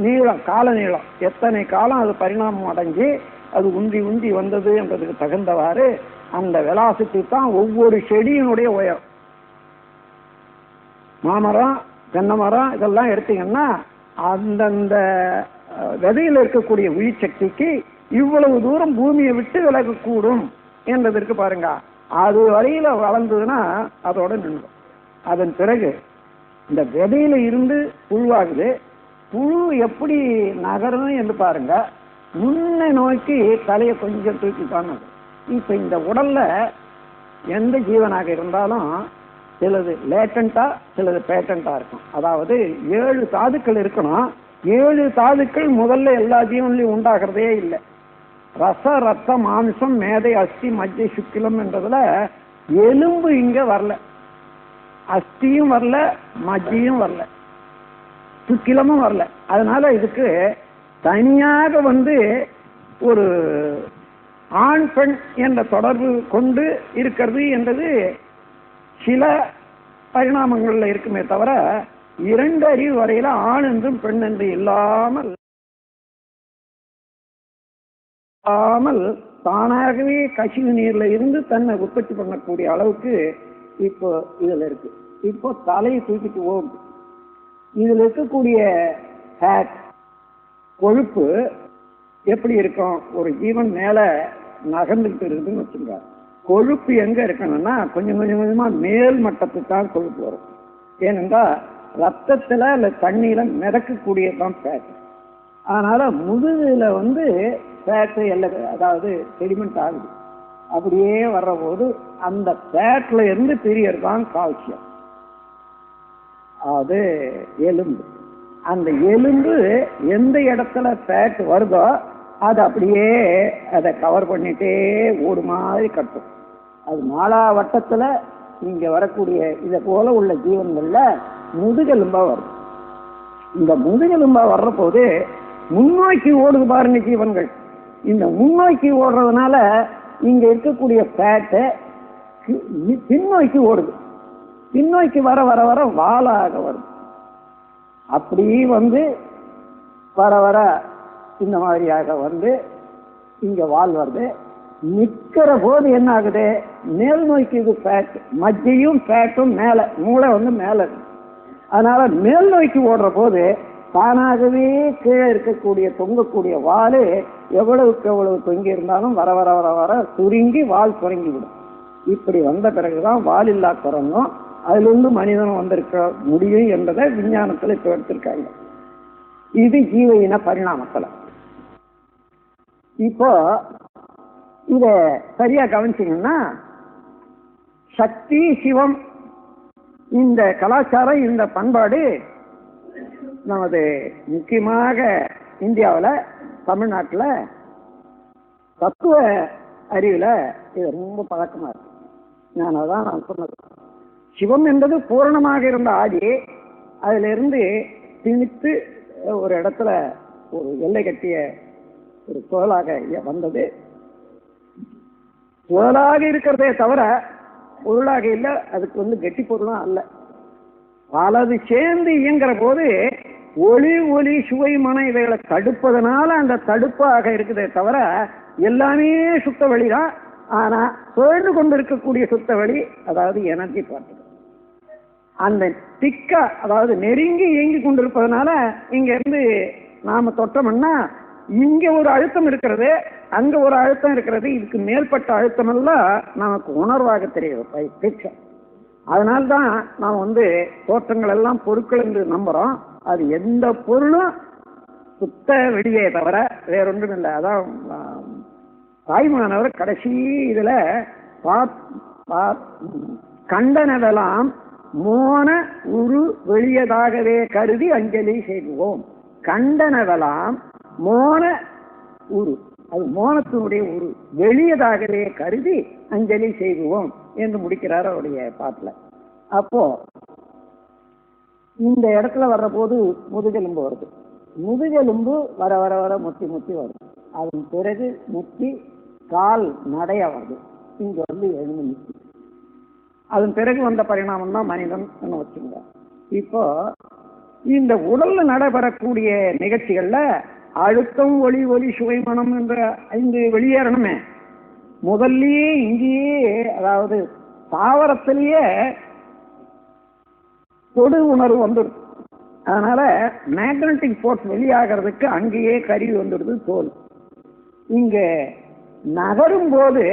[SPEAKER 1] நீளம், கால நீளம், எத்தனை காலம் அது பரிணாமம் அடைஞ்சு அது உந்தி உந்தி வந்தது என்பதுக்கு தகுந்தவாறு அந்த வெலாசிட்டி தான் ஒவ்வொரு செடியினுடைய உயரம். மாமரம், தென்னை மரம் இதெல்லாம் எடுத்தீங்கன்னா அந்தந்த விதையில் இருக்கக்கூடிய உயிர் சக்திக்கு இவ்வளவு தூரம் பூமியை விட்டு விலகக்கூடும் என்பதற்கு பாருங்க. அது வரையில வளர்ந்ததுன்னா அதோட நின்றும். அதன் பிறகு இந்த விதையில இருந்து புழுவாகுது. புழு எப்படி நகரும் என்று பாருங்க. முன்ன நோக்கி தலையை கொஞ்சம் தூக்கி காணுது. இப்ப இந்த உடல்ல எந்த ஜீவனாக இருந்தாலும் சிலது லேட்டண்டா, சிலது பேட்டண்டா இருக்கும். அதாவது 7 தாதுக்கள் இருக்கணும். 7 தாதுக்கள் முதல்ல எல்லா ஜீவன்லையும் உண்டாகிறதே இல்லை. ரச, ரத்த, மாம்சம், மேதை, அஸ்தி, மஜ்ஜை, சுக்கிலம் என்றதுல எலும்பு இங்க வரல, அஸ்தியும் வரல, மஜ்ஜையும் வரல, சுக்கிலமும் வரல. அதனால இதுக்கு தனியாக ஒரு ஆண் பெண் என்ற தொடர்பு கொண்டு இருக்கிறது என்பது சில பரிணாமங்கள்ல இருக்குமே தவிர 2 அறிவு வரையில ஆண் என்றும் பெண் என்று இல்லாமல் தானாகவே கசிவு நீர்ல இருந்து தன்னை உற்பத்தி பண்ணக்கூடிய அளவுக்கு இப்போ இதுல இருக்கு. இப்போ தலையை தூக்கிட்டு ஓடுது. இதுல இருக்கக்கூடிய கொழுப்பு எப்படி இருக்கும்? ஒரு ஜீவன் மேல நகர்ந்துகிட்டு இருக்குதுன்னு வச்சுங்க. கொழுப்பு எங்க இருக்கணும்னா கொஞ்சம் கொஞ்சமா மேல் மட்டத்துக்கு தான் கொழுப்பு வரும். ஏனென்றால் ரத்தத்துல இல்ல தண்ணியில மிதக்கக்கூடியதான் ஃபேட். அதனால முதுகுல ஃபேட்டு அதாவது செடிமெண்ட் ஆகுது. அப்படியே வர்ற போது அந்த ஃபேட்ல இருந்து பிரியறதான் கால்சியம். அது எலும்பு. அந்த எலும்பு எந்த இடத்துல ஃபேட் வருதோ அது அப்படியே அதை கவர் பண்ணிட்டே ஓடு மாதிரி கட்டும். அது 4 வட்டத்துல இங்க வரக்கூடிய இதை போல உள்ள ஜீவன்கள்ல முதுகெலும்பா வரும். இந்த முதுகெலும்பா வர்ற போது முன்னோக்கி ஓடுது பாருங்க ஜீவன்கள். இந்த முன்னோக்கி ஓடுறதுனால இங்க இருக்கக்கூடிய ஃபேட்டு பின்னோக்கி ஓடுது. பின்னோக்கி வர வர வர வாலாக வரும். அப்படி வர வர இந்த மாதிரியாக இங்க வால் வருது. நிக்கிற போது என்ன ஆகுது? மேல் நோக்கி இது ஃபேட், மஜ்ஜையும் ஃபேட்டும் மேல, மூளை மேல இருக்கு. அதனால மேல் நோக்கி ஓடுற போது தானாகவே கீழே இருக்கக்கூடிய தொங்கக்கூடிய வால் எவ்வளவுக்கு எவ்வளவு தொங்கி இருந்தாலும் வர வர வர வர சுருங்கி வால் சுருங்கி விடும். இப்படி வந்த பிறகுதான் வால் இல்லா குரங்கும் அதிலிருந்து மனிதனும் வந்திருக்க முடியும் என்பதை விஞ்ஞானத்துல இப்ப எடுத்திருக்காங்க. இது ஜீவ இன பரிணாமத்துல. இப்போ இத சரியா கவனிச்சீங்கன்னா சக்தி சிவம் இந்த கலாச்சாரம் இந்த பண்பாடு நமது முக்கியமாக இந்தியாவில் தமிழ்நாட்டில் தத்துவ அறிவுல இது ரொம்ப பழக்கமா இருக்கு. நான் சொன்னது சிவம் என்பது பூரணமாக இருந்த ஆதி, அதுல இருந்து திணித்து ஒரு இடத்துல ஒரு எல்லை கட்டிய ஒரு சுழலாக வந்தது. சுழலாக இருக்கிறதே தவிர பொருளாக இல்லை. அதுக்கு கெட்டி பொருளும் அல்ல. பலது சேர்ந்து இயங்குற போது ஒளி சுவை மன இவைகளை தடுப்பதனால அந்த தடுப்பாக இருக்குதே தவிர எல்லாமே சுத்த வழிதான். ஆனா சுழன்று கொண்டு இருக்கக்கூடிய சுத்த வழி அதாவது எனர்ஜி பார்த்து அந்த திக்கா அதாவது நெருங்கி இயங்கி கொண்டிருப்பதனால இங்க இருந்து நாம தொட்டோம்னா இங்க ஒரு அழுத்தம் இருக்கிறது, அங்க ஒரு அழுத்தம் இருக்கிறது. இதுக்கு மேற்பட்ட அழுத்தம் எல்லாம் நமக்கு உணர்வாக தெரியும். அதனால்தான் நாம் தோற்றங்கள் எல்லாம் பொருட்கள் என்று நம்புறோம். அது எந்த பொருளும் சுத்த வெளியே தவிர வேறொன்றும் இல்லை. அதான் தாய்மானவர் கடைசி இதுல கண்டனதெல்லாம் மோன உரு வெளியதாகவே கருதி அஞ்சலி செய்வோம். கண்டனதெல்லாம் மோன உரு, அது மோனத்தினுடைய உரு வெளியதாகவே கருதி அஞ்சலி செய்வோம் என்று முடிக்கிறார் அவருடைய பாட்டுல. அப்போ இந்த இடத்துல வர்ற போது முதுகெலும்பு வருது. முதுகெலும்பு வர வர வர முத்தி முத்தி வருது. அதன் பிறகு முத்தி கால் நடைய வருது. இங்க எழுந்து முத்தி. அதன் பிறகு வந்த பரிணாமம் தான் மனிதன் வச்சுங்க. இப்போ இந்த உடல்ல நடைபெறக்கூடிய நிகழ்ச்சிகள்ல அழுத்தம் ஒளி சுவை மனம் என்ற 5 வெளியேறணுமே. முதல்லயே இங்கேயே அதாவது தாவரத்திலேயே தொடு உணர்வு வந்துடுது. அதனால மேக்னட்டிக் போர்ஸ் வெளியாகிறதுக்கு அங்கேயே கருவி வந்துடுது தோல். இங்க நகரும் போது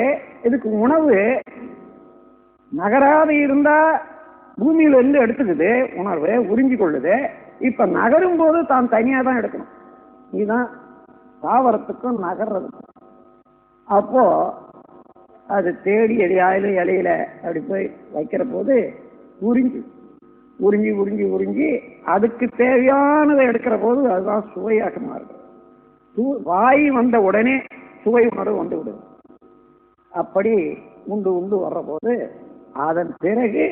[SPEAKER 1] இதுக்கு உணவு நகராது இருந்தா பூமியில இருந்து எடுத்துக்குது, உணர்வு உறிஞ்சி கொள்ளுது. இப்ப நகரும் போது தான் தனியா தான் எடுக்கணும். இதுதான் தாவரத்துக்கும் நகர்றதுக்கும். அப்போ அது தேடி எதையாயிலும் இலையில அப்படி போய் வைக்கிற போது உறிஞ்சி உறிஞ்சி உறிஞ்சி உறிஞ்சி அதுக்கு தேவையானதை எடுக்கிற போது அதுதான் சுவையாக மாறுது. வாய் வந்த உடனே சுவை உணர்வு வந்து விடுது. அப்படி உண்டு உண்டு வர்ற போது அதன் பிறகு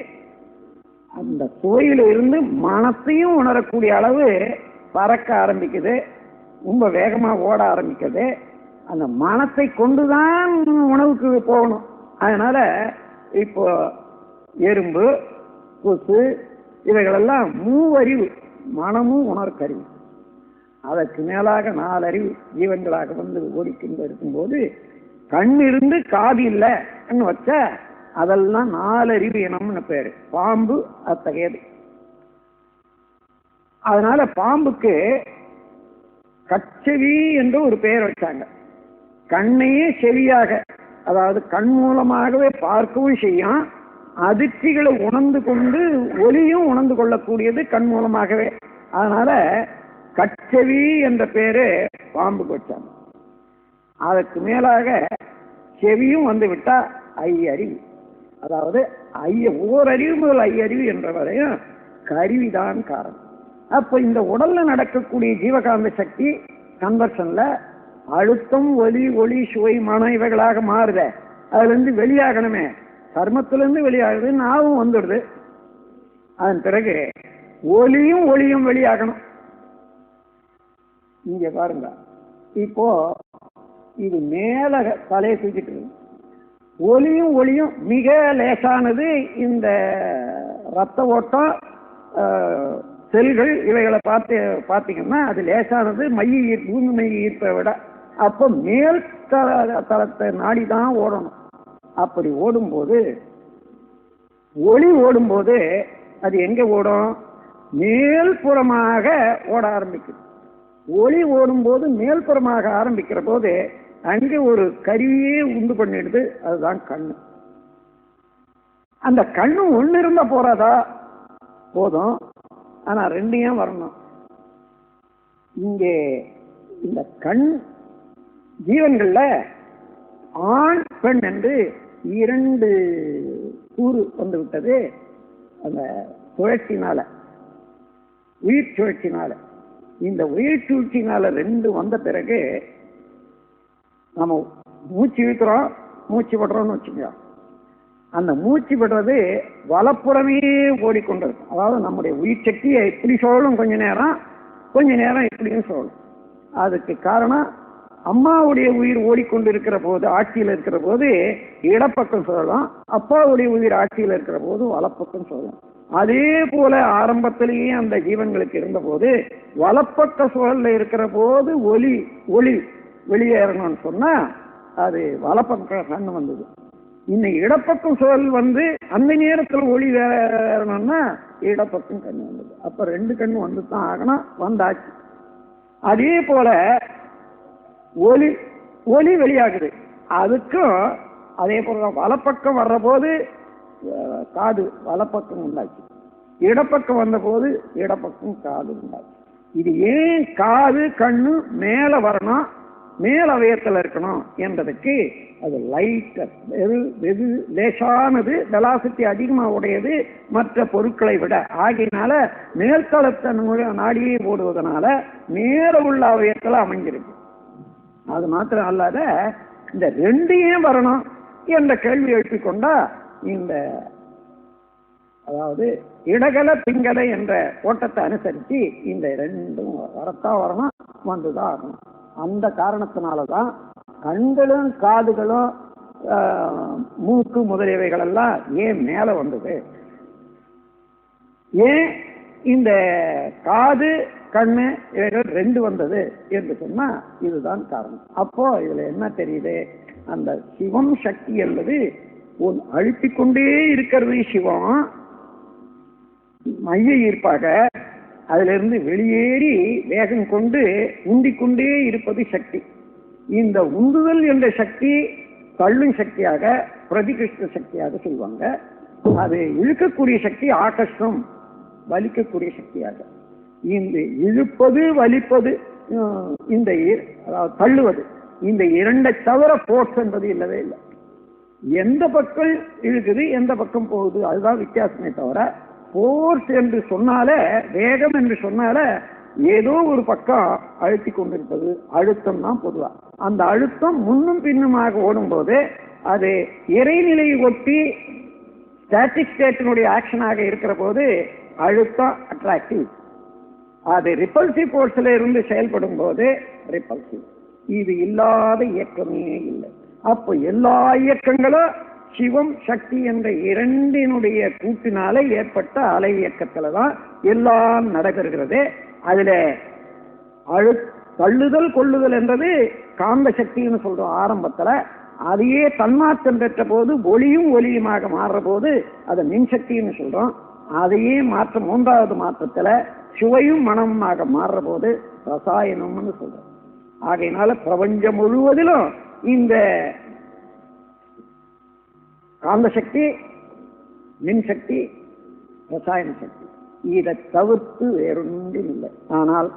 [SPEAKER 1] அந்த சுவையில இருந்து மனத்தையும் உணரக்கூடிய அளவு பறக்க ஆரம்பிக்குது, ரொம்ப வேகமா ஓட ஆரம்பிக்குது. அந்த மனத்தை கொண்டுதான் உணவுக்கு போகணும். அதனால இப்போ எறும்பு, கொசு இவைகளெல்லாம் மூவறிவு, மனமும் உணர்கறிவு, அதற்கு மேலாக 4 அறிவு ஜீவன்களாக வந்து ஓடிக்கொண்டு இருக்கும்போது கண் இருந்து காது இல்லைன்னு வச்ச அதெல்லாம் 4 அறிவு இனம்னு பேரு. பாம்பு அத்தகையது. அதனால பாம்புக்கு கச்செவி என்று ஒரு பெயர் வச்சாங்க. கண்ணையே செவியாக, அதாவது கண் மூலமாகவே பார்க்கவும் செய்யும், அதிர்ச்சிகளை உணர்ந்து கொண்டு ஒலியும் உணர்ந்து கொள்ளக்கூடியது கண் மூலமாகவே. அதனால கச்செவி என்ற பேரு பாம்புக்கு வச்சாங்க. அதற்கு மேலாக செவியும் வந்து விட்டா ஐயறிவு, அதாவது ஓரறிவு முதல் ஐயறிவு என்ற வரையும் கருவிதான் காரணம். அப்ப இந்த உடல்ல நடக்கக்கூடிய ஜீவகாந்த சக்தி கன்வர்ஷன்ல அழுத்தம், ஒலி, ஒளி, சுவை, மனம் இவைகளாக மாறுத. அதுல இருந்து வெளியாகணுமே, கர்மத்திலிருந்து வெளியாகுது, நாவும் வந்துடுது. அதன் பிறகு ஒலியும் ஒளியும் வெளியாகணும். இங்க பாருங்க, இப்போ இது மேல தலையை தூக்கிட்டு ஒலியும் ஒளியும் மிக லேசானது. இந்த ரத்த ஓட்டம், செல்கள் இவைகளை பார்த்தீங்கன்னா அது லேசானது, பூமி மைய ஈர்ப்பை விட. அப்போ மேல் தளத்தை நாடிதான் ஓடணும். அப்படி ஓடும்போது, ஒளி ஓடும்போது அது எங்க ஓடும்? மேல்புறமாக ஓட ஆரம்பிக்குது. ஒளி ஓடும்போது மேல்புறமாக ஆரம்பிக்கிற போது அங்கே ஒரு கருவியே உண்டு பண்ணிடுது, அதுதான் கண்ணு. அந்த கண்ணு ஒண்ணு இருந்தா போறாதா? போதும். ஆனா 2 ஏன் வரணும்? இங்கே இந்த கண் ஜீவன்கள்ல ஆண் பெண் என்று 2 கூறு வந்து விட்டது. அந்த சுழற்சினால, உயிர் சுழற்சினால. இந்த உயிர் சுழற்சினால 2 வந்த பிறகு நம்ம மூச்சு இழுக்கிறோம், மூச்சு விடுறோம்னு வச்சுக்கோ. அந்த மூச்சு விடுறது வலப்புறமே ஓடிக்கொண்டிருக்கும். அதாவது நம்முடைய உயிர் சக்தியை இப்படி சொல்லணும், கொஞ்ச நேரம் இப்படியும் சொல்லணும். அதுக்கு காரணம், அம்மாவுடைய உயிர் ஓடிக்கொண்டிருக்கிற போது, ஆட்சியில் இருக்கிற போது இடப்பக்கம் சொல்லலாம், அப்பாவுடைய உயிர் ஆட்சியில் இருக்கிற போது வலப்பக்கம் சொல்லலாம். அதே போல ஆரம்பத்திலேயே அந்த ஜீவன்களுக்கு இருந்த போது வலப்பக்க சூழல்ல இருக்கிற போது ஒளி வெளியேறணும்னு சொன்னா அது வலப்பக்க கண்ணு வந்தது. இன்னைக்கு இடப்பக்கம் சூழல் வந்து அந்த நேரத்தில் ஒளி வேறணும்னா இடப்பக்கம் கண்ணு வந்தது. அப்ப 2 கண்ணு வந்து தான் ஆகணும், வந்தாச்சு. அதே போல ஒளி வெளியாகுது. அதுக்கும் அதே போல வலப்பக்கம் வர்ற போது காது வலப்பக்கம் உண்டாச்சு, இடப்பக்கம் வந்த போது இடப்பக்கம் காது உண்டாச்சு. இது ஏன் காது கண்ணு மேல வரணும், மேல் அவயத்தில் இருக்கணும் என்பதற்கு அது லைட்டர், வெகு லேசானது, வெலாசிட்டி அதிகமா உடையது மற்ற பொருட்களை விட. ஆகையினால மேல்தளத்தை நாடியே போடுவதனால மேல உள்ள அவயத்தில் அமைஞ்சிருக்கு. அது மாத்திரம் அல்லாத இந்த 2 ஏன் வரணும் என்ற கேள்வி எழுப்பிக்கொண்டா, இந்த அதாவது இடகல பிங்கல என்ற ஓட்டத்தை அனுசரித்து இந்த 2ம் வரத்தான் வரணும், வந்துதான் ஆகணும். அந்த காரணத்தினாலதான் கண்களும் காதுகளும் மூக்கு முதலியவைகள் எல்லாம் ஏன் மேல வந்தது, ஏன் இந்த காது கண்ணு இவைகள் 2 வந்தது என்று சொன்னா இதுதான் காரணம். அப்போ இதுல என்ன தெரியுது? அந்த சிவம் சக்தி என்பது அழுத்திக் கொண்டே இருக்கிறது. சிவம் மைய ஈர்ப்பாக அதிலிருந்து வெளியேறி வேகம் கொண்டு உந்திக்கொண்டே இருப்பது சக்தி. இந்த உந்துதல் என்ற சக்தி தள்ளும் சக்தியாக, பிரதிகிருஷ்ட சக்தியாக சொல்லுவாங்க. அது இழுக்கக்கூடிய சக்தி ஆகர்ஷம், வலிக்கக்கூடிய சக்தியாக. இந்த இழுப்பது வலிப்பது, இந்த அதாவது தள்ளுவது, இந்த 2 தவிர போர்ஸ் என்பது இல்லவே இல்லை. எந்த பக்கம் இழுக்குது, எந்த பக்கம் போகுது, அதுதான் வித்தியாசமே தவிர போர்ஸ் என்று சொன்னாலே, வேகம் என்று சொன்னாலே ஏதோ ஒரு பக்கம் அழுத்தி கொண்டிருப்பது அழுத்தம் தான் பொதுவா. அந்த அழுத்தம் முன்னும் பின்னுமாக ஓடும்போது அது இறைநிலையை ஒட்டி ஸ்டாட்டிக் ஸ்டேட்டினுடைய ஆக்ஷனாக இருக்கிற போது அழுத்தம் அட்ராக்டிவ், அது ரிப்பல்சிவ் போர்ஸ்ல இருந்து செயல்படும் போது ரிப்பல்சிவ். இது இல்லாத இயக்கமே இல்லை. அப்போ எல்லா இயக்கங்களும் சிவம் சக்தி என்ற இரண்டினுடைய கூட்டினால ஏற்பட்ட அலை இயக்கத்துல தான் எல்லாம் நடைபெறுகிறது. அதுல தள்ளுதல் கொள்ளுதல் என்றது காந்த சக்தின்னு சொல்றோம் ஆரம்பத்துல. அதையே தன்மாற்றம் பெற்ற போது ஒளியும் ஒளியுமாக மாறுற போது அதை மின்சக்தின்னு சொல்றோம். அதையே மாற்றம் மூன்றாவது மாற்றத்துல சுவையும் மனமுமாக மாறுற போது ரசாயனம்னு சொல்றோம். ஆகையினால பிரபஞ்சம் முழுவதிலும் இந்த காந்த சக்தி, மின்சக்தி, ரசாயன சக்தி, இதை தவிர்த்து வேறொன்றும் இல்லை. ஆனால்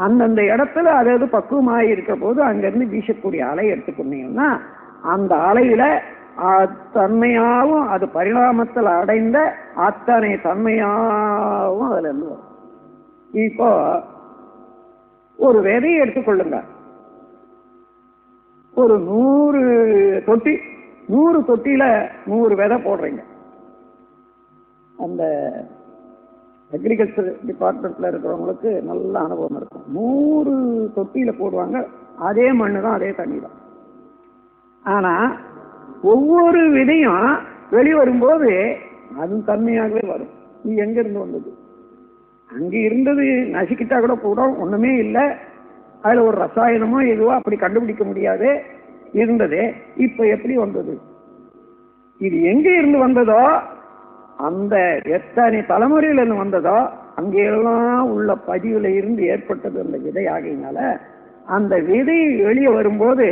[SPEAKER 1] அந்தந்த இடத்துல அதாவது பக்குவமாக இருக்கிற போது அங்கிருந்து வீசக்கூடிய அலை எடுத்துக்கொண்டீங்கன்னா அந்த அலையில தன்மையாகவும் அது பரிணாமத்தில் அடைந்த அத்தனை தன்மையாகவும் அதுல இருந்து வரும். இப்போ ஒரு விதையை எடுத்துக்கொள்ளுங்க. ஒரு 100 தொட்டி, 100 தொட்டியில 100 விதை போடுறீங்க. அந்த அக்ரிகல்ச்சர் டிபார்ட்மெண்ட்ல இருக்கிறவங்களுக்கு நல்ல அனுபவம் இருக்கும். 100 தொட்டியில போடுவாங்க, அதே மண்ணு தான், அதே தண்ணி தான். ஆனா ஒவ்வொரு விதையும் வெளிவரும்போது அது தன்மையாகவே வரும். இது எங்க இருந்து வந்தது? அங்க இருந்தது நசுக்கிட்டா கூட ஒண்ணுமே இல்லை, அதுல ஒரு ரசாயனமோ எதுவோ அப்படி கண்டுபிடிக்க முடியாது இருந்தது. இப்ப எப்படி வந்தது? இது எங்க இருந்து வந்ததோ, அந்த எத்தனை தலைமுறையில இருந்து வந்ததோ அங்கெல்லாம் உள்ள பதிவுல இருந்து ஏற்பட்டது அந்த விதை. ஆகையினால அந்த விதை வெளியே வரும்போது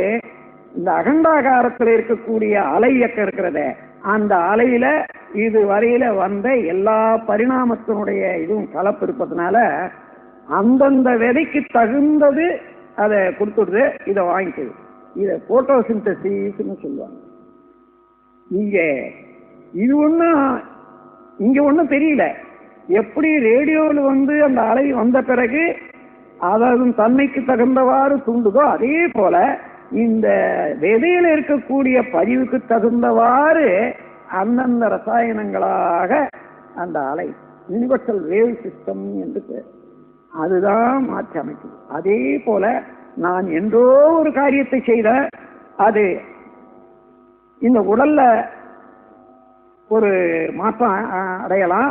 [SPEAKER 1] இந்த அகண்டாகாரத்தில் இருக்கக்கூடிய அலை இயக்கம் இருக்கிறத, அந்த அலையில இது வரையில வந்த எல்லா பரிணாமத்தினுடைய இதுவும் கலப்பு இருப்பதுனால அந்தந்த விதைக்கு தகுந்தது அதை கொடுத்துடுது. இதை வாங்கிக்குது. இதை போட்டோசிந்தசிஸ்ன்னு சொல்லுவாங்க. இது ஒன்றும் இங்க ஒன்றும் தெரியல. எப்படி ரேடியோவில் அந்த அலை வந்த பிறகு அதாவது தன்மைக்கு தகுந்தவாறு தூண்டுதோ, அதே போல இந்த விதையில இருக்கக்கூடிய பதிவுக்கு தகுந்தவாறு அந்தந்த ரசாயனங்களாக அந்த அலை யூனிவர்சல் வேவ் சிஸ்டம் என்று பேர், அதுதான் மாற்றி அமைக்குது. அதே போல நான் என்றோ ஒரு காரியத்தை செய்த அது இந்த உடல்ல ஒரு மாற்றம் அடையலாம்,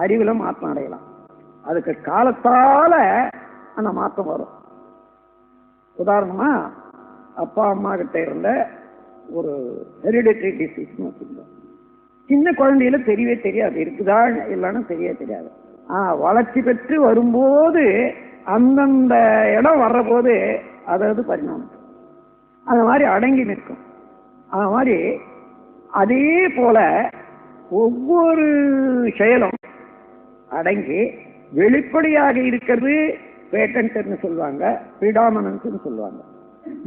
[SPEAKER 1] அறிவுல மாற்றம் அடையலாம். அதுக்கு காலத்தால அந்த மாற்றம் வரும். உதாரணமா அப்பா அம்மா கிட்ட இருந்த ஒரு ஹெரிடிட்டரி டிசீஸ்னு வச்சுருந்தோம். சின்ன குழந்தையில தெரியவே தெரியாது, இருக்குதா இல்லைன்னு தெரியவே தெரியாது. வளர்ச்சி பெற்று வரும்போது அந்தந்த இடம் வர்ற போது அதாவது பரிணாமம் அந்த மாதிரி அடங்கி நிற்கும். அது மாதிரி அதே போல ஒவ்வொரு செயலும் அடங்கி வெளிப்படையாக இருக்கிறது பேட்டன்ட்னு சொல்லுவாங்க, பிரிடாமினன்ஸ்னு சொல்லுவாங்க.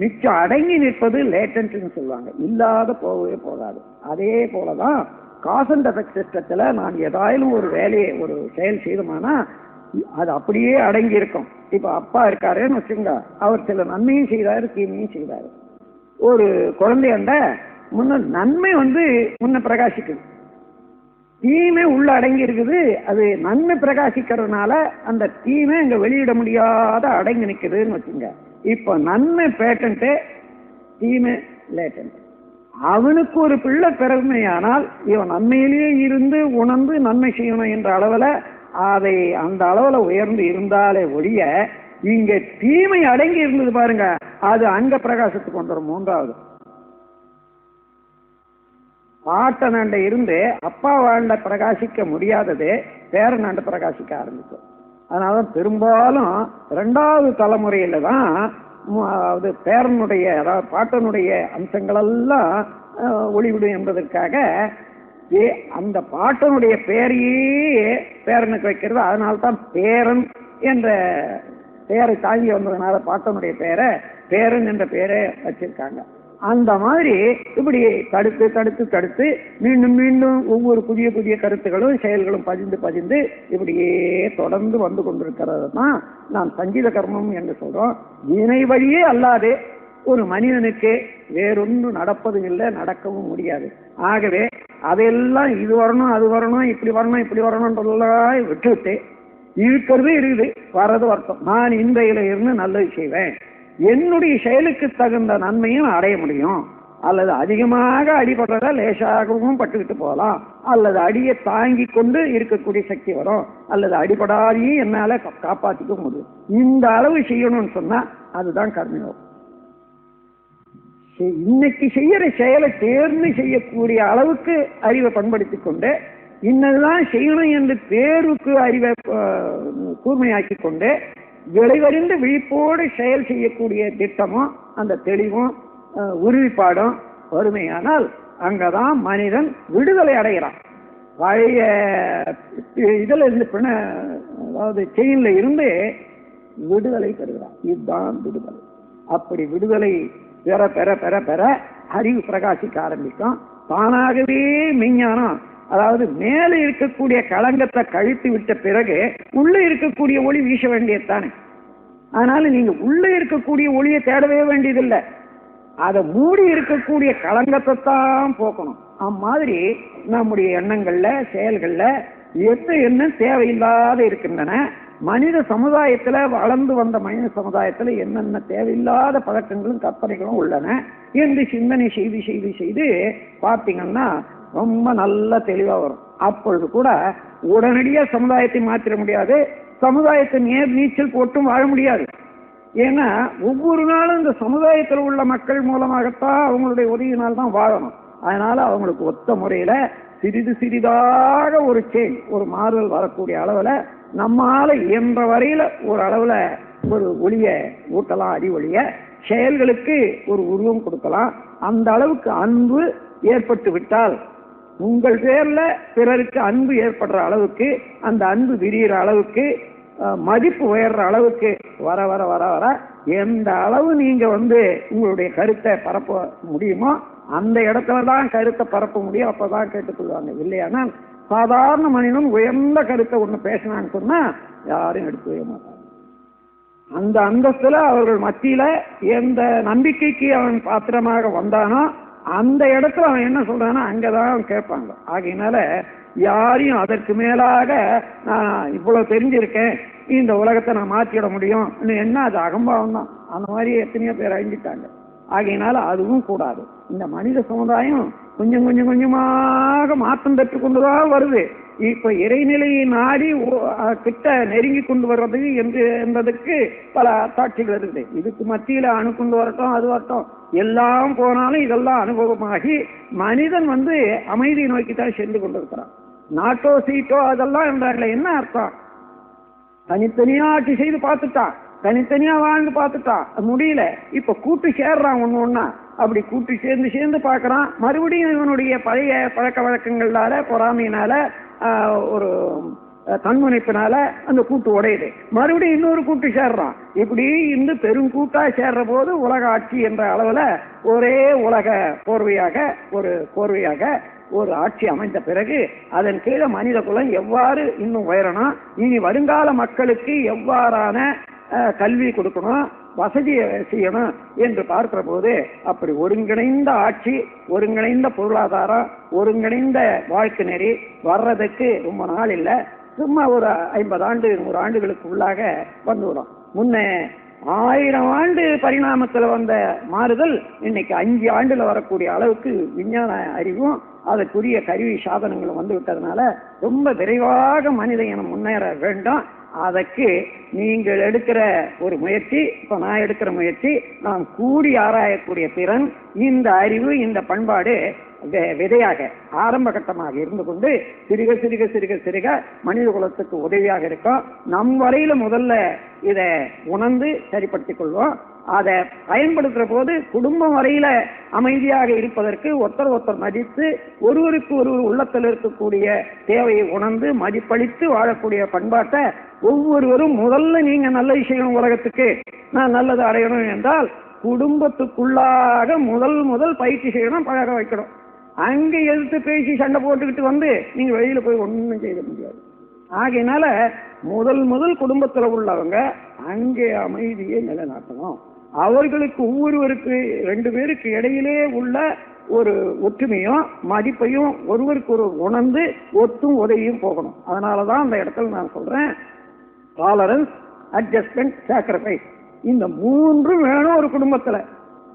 [SPEAKER 1] மிச்சம் அடங்கி நிற்பது லேட்டன்ட்னு சொல்லுவாங்க. இல்லாத போகவே போகாது. அதே போலதான் காஸ் அண்ட் எஃபெக்ட் சிஸ்டத்துல நான் ஏதாயிலும் ஒரு வேலையை ஒரு செயல் செய்தோம்னா அது அப்படியே அடங்கி இருக்கும். இப்ப அப்பா இருக்காருன்னு வச்சுங்க, அவர் சில நன்மையும் செய்தாரு, தீமையும் செய்தாரு. ஒரு குழந்தையாண்ட முன்ன நன்மை முன்ன பிரகாசிக்குது, தீமை உள்ள அடங்கி இருக்குது. அது நன்மை பிரகாசிக்கிறதுனால அந்த தீமை இங்க வெளியிட முடியாத அடங்கி நிற்குதுன்னு வச்சுங்க. இப்ப நன்மை பேட்டன்ட், தீமை லேட்டன்ட். அவனுக்கு ஒரு பிள்ளை பிறமையானால் இவன் நன்மையிலேயே இருந்து உணர்ந்து நன்மை செய்யணும் என்ற அளவுல அதை அந்த அளவுல உயர்ந்து இருந்தாலே ஒழிய இங்க தீமை அடங்கி இருந்தது பாருங்க, அது அங்க பிரகாசத்துக்கு வந்துடும். மூன்றாவது பாட்டனாண்ட இருந்து அப்பா வாழ்ந்த பிரகாசிக்க முடியாதது பேரனாண்ட பிரகாசிக்க ஆரம்பிக்கும். அதனால பெரும்பாலும் 2வது தலைமுறையில தான் அது பேரனுடைய அதாவது பாட்டனுடைய அம்சங்கள் எல்லாம் ஒளிவிடும் என்பதற்காக அந்த பாட்டனுடைய பெயரையே பேரனுக்கு வைக்கிறது. அதனால்தான் பேரன் என்ற பெயரை தாங்கி வந்ததுனால பாட்டனுடைய பெயரை பேரன் என்ற பெயரை வச்சிருக்காங்க. அந்த மாதிரி இப்படி தடுத்து தடுத்து தடுத்து மீண்டும் மீண்டும் ஒவ்வொரு புதிய புதிய கருத்துக்களும் செயல்களும் பதிந்து பதிந்து இப்படியே தொடர்ந்து வந்து கொண்டிருக்கிறது தான் நாம் சங்கீத கர்மம் என்று சொல்றோம். வினை வழியே அல்லாது ஒரு மனிதனுக்கு வேறொன்று நடப்பதும் இல்லை, நடக்கவும் முடியாது. ஆகவே அதெல்லாம் இது வரணும் அது வரணும் இப்படி வரணும் இப்படி வரணும்ன்றதெல்லாம் விட்டுவிட்டு இருக்கிறது இருக்குது, வர்றது வரட்டும், நான் இந்த இருந்து நல்லது செய்வேன், என்னுடைய செயலுக்கு தகுந்த நன்மையும் அடைய முடியும். அல்லது அதிகமாக அடிபடுறதா லேசாகவும் பட்டுக்கிட்டு போகலாம், அல்லது அடியை தாங்கி கொண்டு இருக்கக்கூடிய சக்தி வரும், அல்லது அடிபடாதையும் என்னால காப்பாற்றிக்க முடியும். இந்த அளவு செய்யணும்னு சொன்னா அதுதான் கர்மயோகம். இன்னைக்கு செய்யற செயலை தேர்ந்து செய்யக்கூடிய அளவுக்கு அறிவை பண்படுத்தி கொண்டு இன்னதுதான் செய்யணும் என்று தேர்வுக்கு அறிவை கூர்மையாக்கி கொண்டு விளைவறிந்து விழிப்போடு செயல் செய்யக்கூடிய திட்டமும் அந்த தெளிவும் உறுதிப்பாடும் வறுமையானால் அங்கதான் மனிதன் விடுதலை அடைகிறான். பழைய இதுல இருந்து அதாவது செயின்ல இருந்து விடுதலை பெறுகிறான். இதுதான் விடுதலை. அப்படி விடுதலை பெற பெற பெற பெற அறிவு பிரகாசிக்க ஆரம்பிக்கும். தானாகவே மெஞ்ஞானம், அதாவது மேலே இருக்கக்கூடிய களங்கத்தை கழித்து விட்ட பிறகு உள்ளே இருக்கக்கூடிய ஒளி வீச வேண்டியதுதானே. அதனால நீங்க உள்ளே இருக்கக்கூடிய ஒளியை தேடவே வேண்டியதில்லை, அதை மூடி இருக்கக்கூடிய களங்கத்தை தான் போக்கணும். அம்மாதிரி நம்முடைய எண்ணங்கள்ல செயல்கள்ல என்ன தேவையில்லாத இருக்கின்றன. மனித சமுதாயத்துல வளர்ந்து வந்த மனித சமுதாயத்துல என்னென்ன தேவையில்லாத பழக்கங்களும் கற்பனைகளும் உள்ளன என்று சிந்தனை செய்து செய்து செய்து பார்த்தீங்கன்னா ரொம்ப நல்ல தெளிவா வரும். அப்பொழுது கூட உடனடியா சமுதாயத்தை மாற்றிட முடியாது, சமுதாயத்தை நீச்சல் போட்டும் வாழ முடியாது. ஏன்னா ஒவ்வொரு நாளும் இந்த சமுதாயத்தில் உள்ள மக்கள் மூலமாகத்தான் அவங்களுடைய உதவியினால் தான் வாழணும். அதனால அவங்களுக்கு ஒத்த முறையில சிறிது சிறிதாக ஒரு சேஞ்ச், ஒரு மாறுதல் வரக்கூடிய அளவுல நம்மால இயன்ற வரையில ஒரு அளவுல ஒரு ஒளிய ஊட்டலாம், அடி ஒளிய செயல்களுக்கு ஒரு உருவம் கொடுக்கலாம். அந்த அளவுக்கு அன்பு ஏற்பட்டு விட்டால் உங்கள் பேர்ல பிறருக்கு அன்பு ஏற்படுற அளவுக்கு, அந்த அன்பு விரிகிற அளவுக்கு, மதிப்பு உயர்ற அளவுக்கு வர வர வர வர எந்த அளவு நீங்க உங்களுடைய கருத்தை பரப்ப முடியுமோ அந்த இடத்துலதான் கருத்தை பரப்ப முடியும். அப்பதான் கேட்டுக்கொள்வாங்க. இல்லையானா சாதாரண மனிதன் உயர்ந்த கருத்தை ஒண்ணு பேசினான்னு சொன்னா யாரும் எடுக்கவே மாட்டாங்க. அந்த அந்தஸ்துல அவர்கள் மத்தியில எந்த நம்பிக்கைக்கு அவன் பாத்திரமாக வந்தானோ அந்த இடத்துல அவன் என்ன சொல்றானோ அங்கதான் அவன் கேட்பாங்க. ஆகையினால யாரையும் அதற்கு மேலாக நான் இவ்வளவு தெரிஞ்சிருக்கேன், இந்த உலகத்தை நான் மாற்றிட முடியும் என்ன, அது அகம்பாவம் தான். அந்த மாதிரி எத்தனையோ பேர் அழிஞ்சிட்டாங்க. ஆகையினால அதுவும் கூடாது. இந்த மனித சமுதாயம் கொஞ்சம் கொஞ்சம் கொஞ்சமாக மாற்றம் பெற்று கொண்டுதான் வருது. இப்ப இறைநிலையை நாடி கிட்ட நெருங்கி கொண்டு வர்றது என்பதற்கு பல சாட்சிகள் இருக்குது. இதுக்கு மத்தியில அணு கொண்டு வரட்டும், அது வரட்டும், எல்லாம் போனாலும் இதெல்லாம் அனுபவமாகி மனிதன் அமைதியை நோக்கித்தான் சென்று கொண்டிருக்கிறான். நாட்டோ சீட்டோ அதெல்லாம் என்றாங்களே, என்ன அர்த்தம்? தனித்தனியா ஆட்சி செய்து பார்த்துட்டான், தனித்தனியா வாழ்ந்து பார்த்துட்டான், முடியல. இப்ப கூட்டு சேர்றான் ஒண்ணு ஒண்ணா. அப்படி கூட்டு சேர்ந்து சேர்ந்து பார்க்கறான். மறுபடியும் இவனுடைய பழைய பழக்க வழக்கங்களால, பொறாமையினால, ஒரு தன்முனைப்பினால அந்த கூட்டு உடையுது. மறுபடியும் இன்னொரு கூட்டு சேர்றான். இப்படி இந்த பெருங்கூட்டா சேர்ற போது உலக ஆட்சி என்ற அளவுல ஒரே உலக கோர்வையாக ஒரு ஆட்சி அமைந்த பிறகு அதன் கீழே மனித குலம் எவ்வாறு இன்னும் உயரணும், இனி வருங்கால மக்களுக்கு எவ்வாறான கல்வி கொடுக்கணும், வசதி செய்யணும் என்று பார்க்கிற போது அப்படி ஒருங்கிணைந்த ஆட்சி, ஒருங்கிணைந்த பொருளாதாரம், ஒருங்கிணைந்த வாழ்க்கை நெறி வர்றதுக்கு ரொம்ப நாள் இல்லை. சும்மா ஒரு 50 ஆண்டு 100 ஆண்டுகளுக்கு உள்ளாக வந்துவிடும். முன்ன 1000 ஆண்டு பரிணாமத்தில் வந்த மாறுதல் இன்னைக்கு 5 ஆண்டுல வரக்கூடிய அளவுக்கு விஞ்ஞான அறிவும் அதற்குரிய கருவி சாதனங்களும் வந்து விட்டதுனால ரொம்ப விரைவாக மனித இனம் முன்னேற வேண்டும். அதற்கு நீங்கள் எடுக்கிற ஒரு முயற்சி, இப்ப நான் எடுக்கிற முயற்சி, நாம் கூடி ஆராயக்கூடிய திறன், இந்த அறிவு, இந்த பண்பாடு விதையாக ஆரம்ப கட்டமாக இருந்து கொண்டு சிறுக சிறுக சிறுக சிறுக மனித குலத்துக்கு உதவியாக இருக்கும். நம் வரையில முதல்ல இதை உணர்ந்து சரிப்படுத்திக் கொள்வோம். அதை பயன்படுத்துற போது குடும்பம் வரையில அமைதியாக இருப்பதற்கு ஒருத்தர் மதித்து ஒருவருக்கு ஒருவர் உள்ளத்தில் இருக்கக்கூடிய தேவையை உணர்ந்து மதிப்பளித்து வாழக்கூடிய பண்பாட்டை ஒவ்வொருவரும் முதல்ல நீங்க நல்ல விஷயம் உலகத்துக்கு நான் நல்லது அடையணும் என்றால் குடும்பத்துக்குள்ளாக முதல் பயிற்சி செய்யணும், பழக வைக்கணும். அங்க எதிர்த்து பேசி சண்டை போட்டுக்கிட்டு நீங்க வெளியில போய் ஒண்ணும் செய்ய முடியாது. ஆகையினால முதல் குடும்பத்துல உள்ளவங்க அங்கே அமைதியை நிலைநாட்டணும். அவர்களுக்கு ஒவ்வொருவருக்கு 2 பேருக்கு இடையிலே உள்ள ஒரு ஒற்றுமையும் மதிப்பையும் ஒருவருக்கு ஒரு உணர்ந்து ஒத்தும் உதவியும் போகணும். அதனாலதான் அந்த இடத்துல நான் சொல்றேன், டாலரன்ஸ், அட்ஜஸ்ட்மெண்ட், சாக்ரிஃபைஸ், இந்த மூன்றும் வேணும் ஒரு குடும்பத்துல.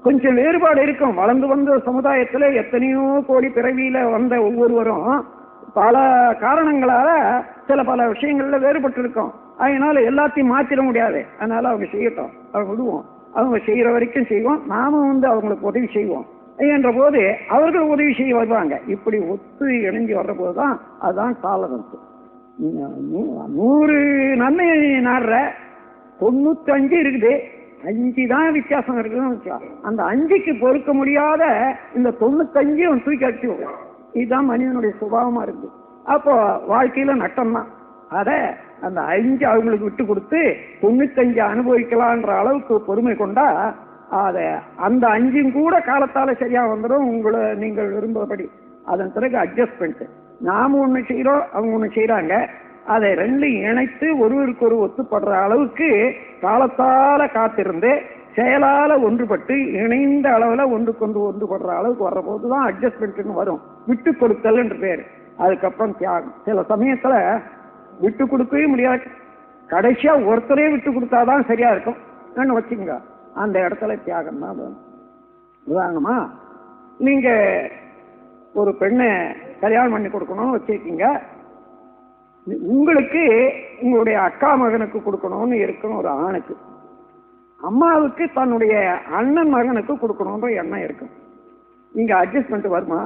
[SPEAKER 1] கொஞ்சம் வேறுபாடு இருக்கும். வளர்ந்து வந்த சமுதாயத்துல எத்தனையோ கோடி பிறவியில வந்த ஒவ்வொருவரும் பல காரணங்களால பல விஷயங்கள்ல வேறுபட்டு இருக்கும். அதனால எல்லாத்தையும் மாத்திர முடியாது. அதனால அவங்க செய்யட்டும், அவங்க விடுவோம். அவங்க செய்யற வரைக்கும் செய்வோம், நாம அவங்களுக்கு உதவி செய்வோம் என்ற போது அவர்கள் உதவி செய்ய வருவாங்க. இப்படி ஒத்து இணைஞ்சு வர்ற போதுதான் அதுதான் டாலரன்ஸ். 100 நன்மை நாடுற 95 இருக்குது, 5 தான் வித்தியாசம் இருக்குதுன்னு அந்த 5க்கு பொறுக்க முடியாத இந்த 95 தூக்கி அடிச்சு. இதுதான் மனிதனுடைய சுபாவமா இருக்கு. அப்போ வாழ்க்கையில நட்டம் தான். அத அந்த 5 அவங்களுக்கு விட்டு கொடுத்து 95 அனுபவிக்கலான்ற அளவுக்கு பொறுமை கொண்டா அத அந்த 5 கூட காலத்தால சரியா வந்துடும் உங்களை நீங்கள் விரும்புறபடி. அதன் பிறகு அட்ஜஸ்ட்மெண்ட், நாம ஒண்ணு செய்யறோம், அவங்க ஒண்ணு செய்யறாங்க, அதை ரெண்டையும் இணைத்து ஒருவருக்கு ஒரு ஒத்துப்படுற அளவுக்கு காலத்தால காத்திருந்து செயலால ஒன்றுபட்டு இணைந்த அளவுல ஒன்றுக்கொன்று ஒன்றுபடுற அளவுக்கு வர்ற போதுதான் அட்ஜஸ்ட்மெண்ட் வரும். விட்டு கொடுத்தல் என்று பேரு. அதுக்கப்புறம் தியாகம். சில சமயத்துல விட்டு கொடுக்கவே முடியாது, கடைசியா ஒருத்தரே விட்டு கொடுத்தாதான் சரியா இருக்கும் வச்சுங்க. அந்த இடத்துல தியாகம் தான் வேணும். உதாரணமா, நீங்க ஒரு பெண்ணை கல்யாணம் பண்ணி கொடுக்கணும்னு வச்சிருக்கீங்க. உங்களுக்கு உங்களுடைய அக்கா மகனுக்கு கொடுக்கணும்னு இருக்கணும் ஒரு ஆணுக்கு. அம்மாவுக்கு தன்னுடைய அண்ணன் மகனுக்கு கொடுக்கணும்ன்ற எண்ணம் இருக்கும். நீங்க அட்ஜஸ்ட்மெண்ட் வருமா?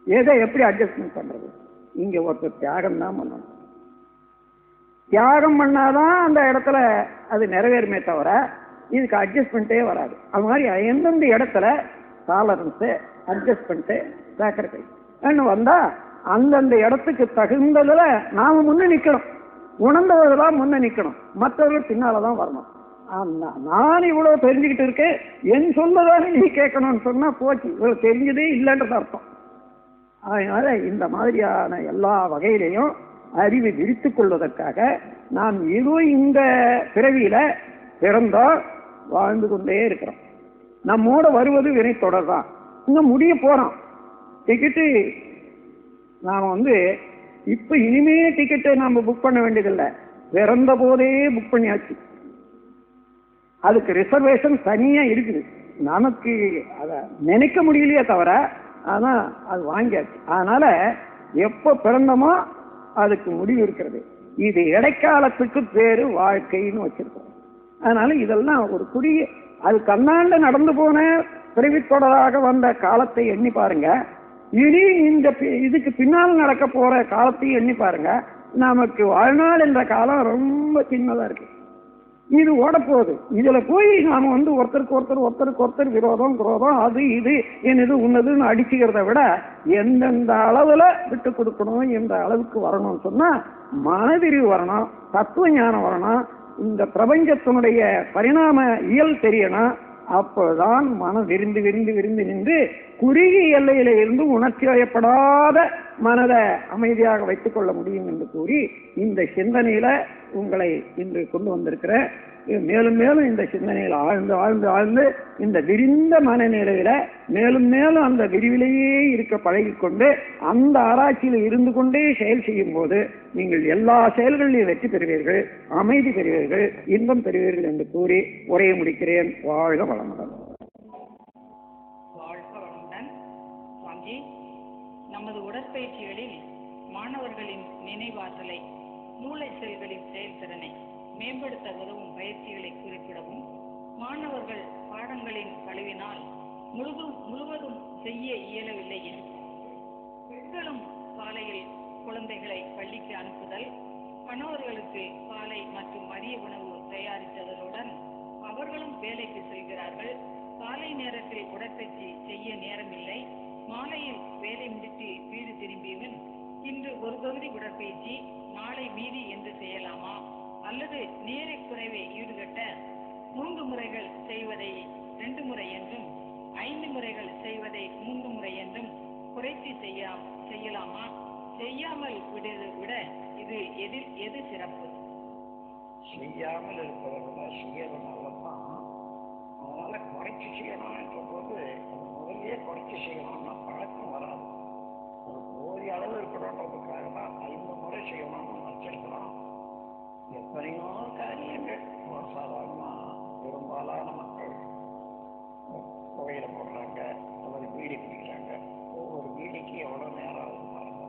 [SPEAKER 1] எதை எப்படி அட்ஜஸ்ட்மெண்ட் பண்றது? இங்க ஒருத்தர் தியாகம் தான் பண்ணணும். தியாகம் பண்ணாதான் அந்த இடத்துல அது நிறைவேறுமே தவிர இதுக்கு அட்ஜஸ்ட்மெண்ட்டே வராது. அது மாதிரி எந்தெந்த இடத்துல டாலரன்ஸ், அட்ஜஸ்ட்மெண்ட், சாக்ரிஃபைஸ் வந்தா அந்தந்த இடத்துக்கு தகுந்ததுல நாம முன்ன நிக்கணும். உணர்ந்தவர்களாம் முன்ன நிக்கணும், மற்றவர்கள் பின்னாலதான் வரணும். நான் இவ்வளவு தெரிஞ்சுக்கிட்டு இருக்கேன், என் சொல்லதானே நீ கேட்கணும்னு சொன்னா போச்சு, இவ்வளவு தெரிஞ்சதே இல்லைன்றது அர்த்தம். அதனால இந்த மாதிரியான எல்லா வகையிலையும் அறிவை விரித்துக் கொள்வதற்காக நாம் ஏதோ இந்த பிறவியில பிறந்தோம், வாழ்ந்து கொண்டே இருக்கிறோம். நம்மோட வருவது வினை தொடர்தான். இன்னும் முடிய போறோம். டிக்கெட்டு நாம இப்ப இனிமே டிக்கெட்டை நாம புக் பண்ண வேண்டியதில்லை, பிறந்த போதே புக் பண்ணியாச்சு. அதுக்கு ரிசர்வேஷன் தனியா இருக்குது. நமக்கு அத நினைக்க முடியலையே தவிர ஆனா அது வாங்கியாச்சு. அதனால எப்ப பிறந்தமோ அதுக்கு முடிவு இருக்கிறது. இது இடைக்காலத்துக்கு பேரு வாழ்க்கைன்னு வச்சிருக்கோம். அதனால இதெல்லாம் ஒரு குறுகிய, அது கண்ணாண்டு நடந்து போன பிறவித்தொடராக வந்த காலத்தை எண்ணி பாருங்க. இனி இந்த இதுக்கு பின்னால் நடக்க போற காலத்தையும் எண்ணி பாருங்க. நமக்கு வாழ்நாள் என்ற காலம் ரொம்ப சின்னதா இருக்கு. இது ஓடப்போகுது. இதுல போய் நாம ஒருத்தருக்கு ஒருத்தர் விரோதம், குரோதம், அது இது என்னது உன்னதுன்னு அடிச்சுக்கிறத விட எந்தெந்த அளவுல விட்டு கொடுக்கணும் என்ற அளவுக்கு வரணும்னு சொன்னா மனதிரிவு வரணும், தத்துவ ஞானம் வரணும், இந்த பிரபஞ்சத்தினுடைய பரிணாம இயல் தெரியணும். அப்போதான் மனம் விரிந்து விரிந்து விரிந்து நின்று குறுகிய எல்லையில இருந்து உணர்ச்சி வயப்படாத மனதை அமைதியாக வைத்துக் கொள்ள முடியும் என்று கூறி இந்த சிந்தனையில உங்களை இன்று கொண்டு வந்திருக்கிற. மேலும் மேலும் இந்த சிந்தனையில் ஆழ்ந்து ஆழ்ந்து ஆழ்ந்து இந்த விரிந்த மனநிலையில மேலும் மேலும் அந்த விரிவிலேயே இருக்க பழகிக்கொண்டு அந்த ஆராய்ச்சியில் இருந்து கொண்டே செயல் செய்யும் போது நீங்கள் எல்லா செயல்களிலும் வெற்றி பெறுவீர்கள், அமைதி பெறுவீர்கள், இன்பம் பெறுவீர்கள் என்று கூறி உரையை முடிக்கிறேன். வாழ்க வளமுடன்.
[SPEAKER 2] வாழ்க வளமுடன். சுவாமி, நமது உடற்பயிற்சிகளில் மாணவர்களின் நினைவாற்றலை, மூளை செல்களின் செயல்திறனை மேம்படுத்த உதவும் பயிற்சிகளை குறிப்பிடவும், மாணவர்கள் பாடங்களின் பழுவினால் முழுவதும் செய்ய இயலவில்லை என்றும், பெண்களும் காலையில் குழந்தைகளை பள்ளிக்கு அனுப்புதல், கணவர்களுக்கு காலை மற்றும் மதிய உணவு தயாரித்ததனுடன் அவர்களும் வேலைக்கு செல்கிறார்கள், காலை நேரத்தில் உடற்பயிற்சி செய்ய நேரமில்லை, மாலையில் வேலை முடித்து வீடு திரும்பியவன் இன்று ஒரு பகுதி உடற்பயிற்சி நாளை மீதி என்று செய்யலாமா, அல்லது நேர குறைவை ஈடுகட்ட 3 முறைகள் செய்வதை 2 முறை என்றும் 5 முறைகள் செய்வதை 3 முறை என்றும் குறைத்து செய்யலாமா, செய்யாமல் விடுவதை விட இது எது சிறப்பு?
[SPEAKER 1] செய்யாமல் இருப்பவர்கள் செய்யறதுனாலதான்
[SPEAKER 3] அதனால குறைச்சி செய்யணும் என்ற போது அது முதல்லயே குறைச்சி செய்யணும்னா பழக்கம் வராது. ஒரு போதிய அளவு இருக்கணுன்றதுக்காக தான் 5 முறை செய்யணும்னு வச்சிருக்கிறோம். எத்தனையோ காரியங்கள் ஒரு சாதாரணமா பெரும்பாலான மக்கள் புகையில போடுறாங்க அல்லது பீடி பிடிக்கிறாங்க. ஒவ்வொரு பீடிக்கு எவ்வளவு நேரம் ஆகுது பாருங்க,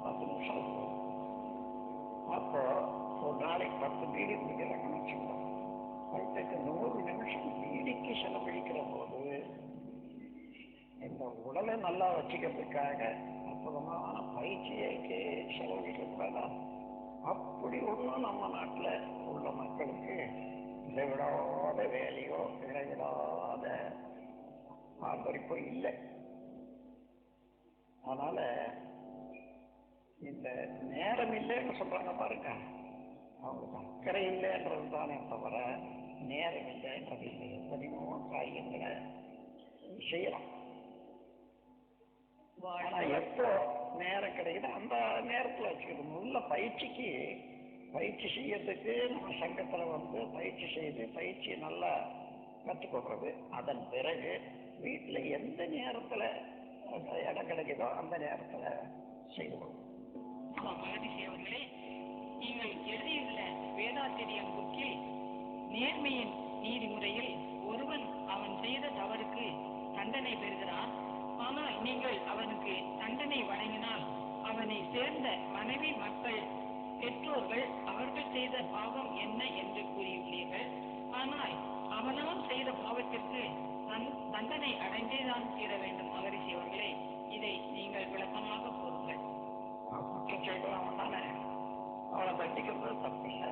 [SPEAKER 3] 10 நிமிஷம் இருக்கும். அப்போ ஒரு நாளைக்கு 10 பீடி பிடிக்கிறாங்கன்னு வச்சுக்கோங்க. அதுக்கு 100 நிமிஷம் பீடிக்கு செலவழிக்கிற போது இந்த உடலை நல்லா வச்சுக்கிறதுக்காக அற்புதமான பயிற்சியைக்கு செலவழிக்க கூடாதா? அப்படி ஒன்றும் நம்ம நாட்டில் உள்ள மக்களுக்கு இடைவிடாத வேலையோ இடைவிடாத ஆர்ப்பரிப்போ இல்லை. அதனால இந்த நேரம் இல்லைன்னு சொல்றாங்க பாருங்க, அவங்களுக்கு அக்கறை இல்லைன்றது தானே தவிர நேரம் இல்லைன்றது இல்லை. எத்தனையோ காரியங்களை செய்யலாம். ஆனா எப்போ நேரம் கிடைக்குது அந்த நேரத்துல வச்சுக்கணும். உள்ள பயிற்சி செய்யறதுக்கு நம்ம சங்கத்துல பயிற்சி செய்து பயிற்சியை நல்லா கற்றுக்கொள்றது. அதன் பிறகு வீட்டுல எந்த நேரத்துல இடம் கிடைக்குதோ அந்த நேரத்துல செய்வோம்.
[SPEAKER 2] மகரிஷி அவர்களே, நீங்கள் எழுதியுள்ள வேதாத்திரியம் புக்கில் நேர்மையின் நீதிமுறையில் ஒருவன் அவன் செய்த தவறுக்கு தண்டனை பெறுகிறான். ஆனால் நீங்கள் அவனுக்கு தண்டனை வழங்கினால் அவனை சேர்ந்த மனைவி, மக்கள், பெற்றோர்கள் அவர்கள் செய்த பாவம் என்ன என்று கூறியுள்ளீர்கள். ஆனால் அவனவன் செய்த பாவத்திற்கு தண்டனை அடைந்தேதான் தீர வேண்டும். மகரிஷி அவர்களே, இதை நீங்கள் விளக்கமாக கூறுங்கள்.
[SPEAKER 3] அவனை தண்டிக்கிறது தப்பில்லை.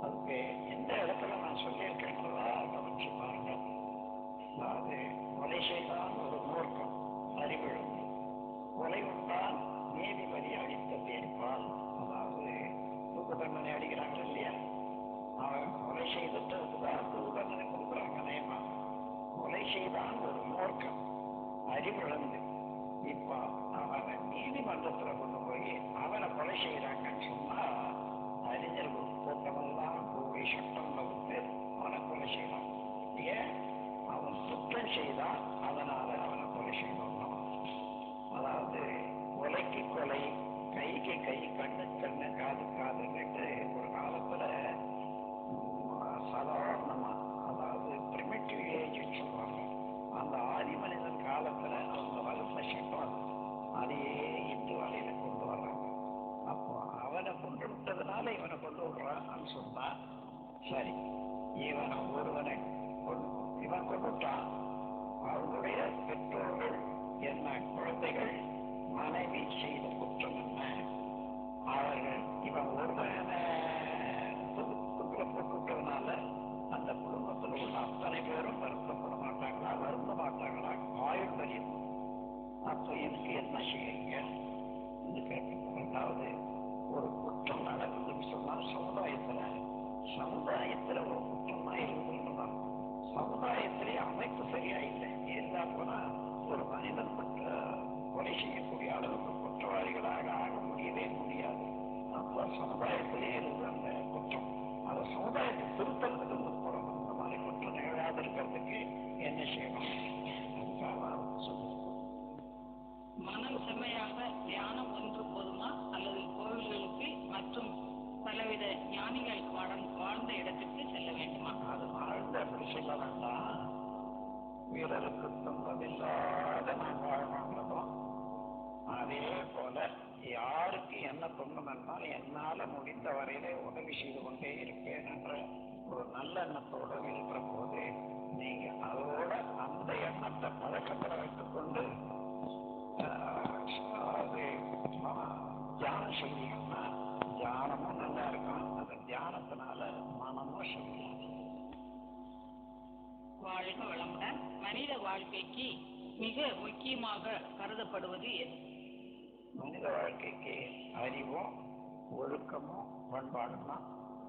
[SPEAKER 3] அதுக்கு எந்த இடத்துல நான் சொல்லியிருக்கேன்றதா கவனிச்சு பாருங்க. அதாவது கொலை செய்தான் ஒரு மூர்க்கம் அறிவிழுந்து, கொலை உண்டான் நீதிபதி அடித்த தீர்ப்பால். அதாவது தூக்கு தண்டனை அடிக்கிறாங்க இல்லையா, அவன் கொலை செய்ததுதான் தூக்கு தண்டனை கொடுக்குறாங்க நேமா. கொலை செய்தான் ஒரு மூர்க்கம் அறிவிழந்து, இப்ப அவனை நீதிமன்றத்துல கொண்டு போய் அவனை கொலை செய்யறாங்கன்னு சொன்னா அறிஞர்கள் கூட்டமெல்லாம் கூடி சட்டம் வகுத்து அவனை கொலை செய்யலாம். ஏன்? அவன் குற்றம் செய்தான், அதனால அவனை கொலை செய்யணும். அதாவது கொலைக்கு கொலை, கைக்கு கை, கண்ணு கண்ணு, காது காதுன்னுட்டு ஒரு காலத்துல சாதாரணமா, அதாவது பிரிமிட்டிவ் ஏஜ் சொல்லுவாங்க, அந்த ஆதி மனிதன் காலத்துல அவங்க வளர்ந்த சட்டம் அதையே இந்து வலையில கொண்டு வர்றாங்க. அப்போ அவனை கொண்டு விட்டதுனால இவனை கொண்டு விடுறான்னு சொன்னா சரி, இவனை ஒருவனை இவன் கொண்டுட்டான், அவனுடைய பெற்றோர்கள் என்ன, குழந்தைகள், மனைவி செய்த குற்றம் என்ன, அவர்கள் இவன் ஒருவனை போட்டுவிட்டதுனால அந்த குடும்பத்தில் உள்ள அத்தனை பேரும் வருத்தப்பட மாட்டாங்களா, வருந்த மாட்டாங்களா, ஆயுள் வரையும். அப்போ எனக்கு என்ன செய்யுங்க கேட்டு. ரெண்டாவது, ஒரு குற்றம் நடக்குதுன்னு சொன்னால் சமுதாயத்துல ஒரு குற்றமா இருக்குதுன்னா சமுதாயத்திலே அமைப்பு சரியா இல்லை. இருந்தா போனா ஒரு மனிதன் கொலை செய்யக்கூடிய அளவுக்கு குற்றவாளிகளாக ஆக முடியவே முடியாது. அப்போ சமுதாயத்திலே இருந்து அந்த குற்றம் அந்த சமுதாயத்தை திருத்தறதுக்கு முற்படணும். இந்த மாதிரி குற்றம் நிகழாது இருக்கிறதுக்கு என்ன செய்யணும் அதுக்காக சொல்லுவோம்.
[SPEAKER 2] மனம் செம்மையாக தியானம் ஒன்று போதுமா, அல்லது கோவில்களுக்கு மற்றும் பலவித ஞானிகள் வாழ்ந்த இடத்துக்கு செல்ல வேண்டுமா?
[SPEAKER 3] அது வாழ்ந்த அப்படி சொல்ல வேண்டாம். வீரருக்கு துன்பமில்லாத நான் வாழணுன்றதும், அதே போல யாருக்கு என்ன துன்பம் என்றால் என்னால முடிந்த வரையிலே உதவி செய்து கொண்டே இருப்பேன் என்ற ஒரு நல்ல எண்ணத்தோடு இருக்கிற போது நீங்க அதோட அந்த எண்ணத்தை பழக்கத்தில் வைத்துக் கொண்டு அது தியானம் செய்வீங்கன்னா தியானமும் நல்லா இருக்கும். அந்த தியானத்தினால மனமும் செய்யலாம்.
[SPEAKER 2] வாழ்க வளமுடன். மனித வாழ்க்கைக்கு மிக முக்கியமாக கருதப்படுவது எது?
[SPEAKER 3] மனித வாழ்க்கைக்கு அறிவும் ஒழுக்கமும் பண்பாடும் தான்.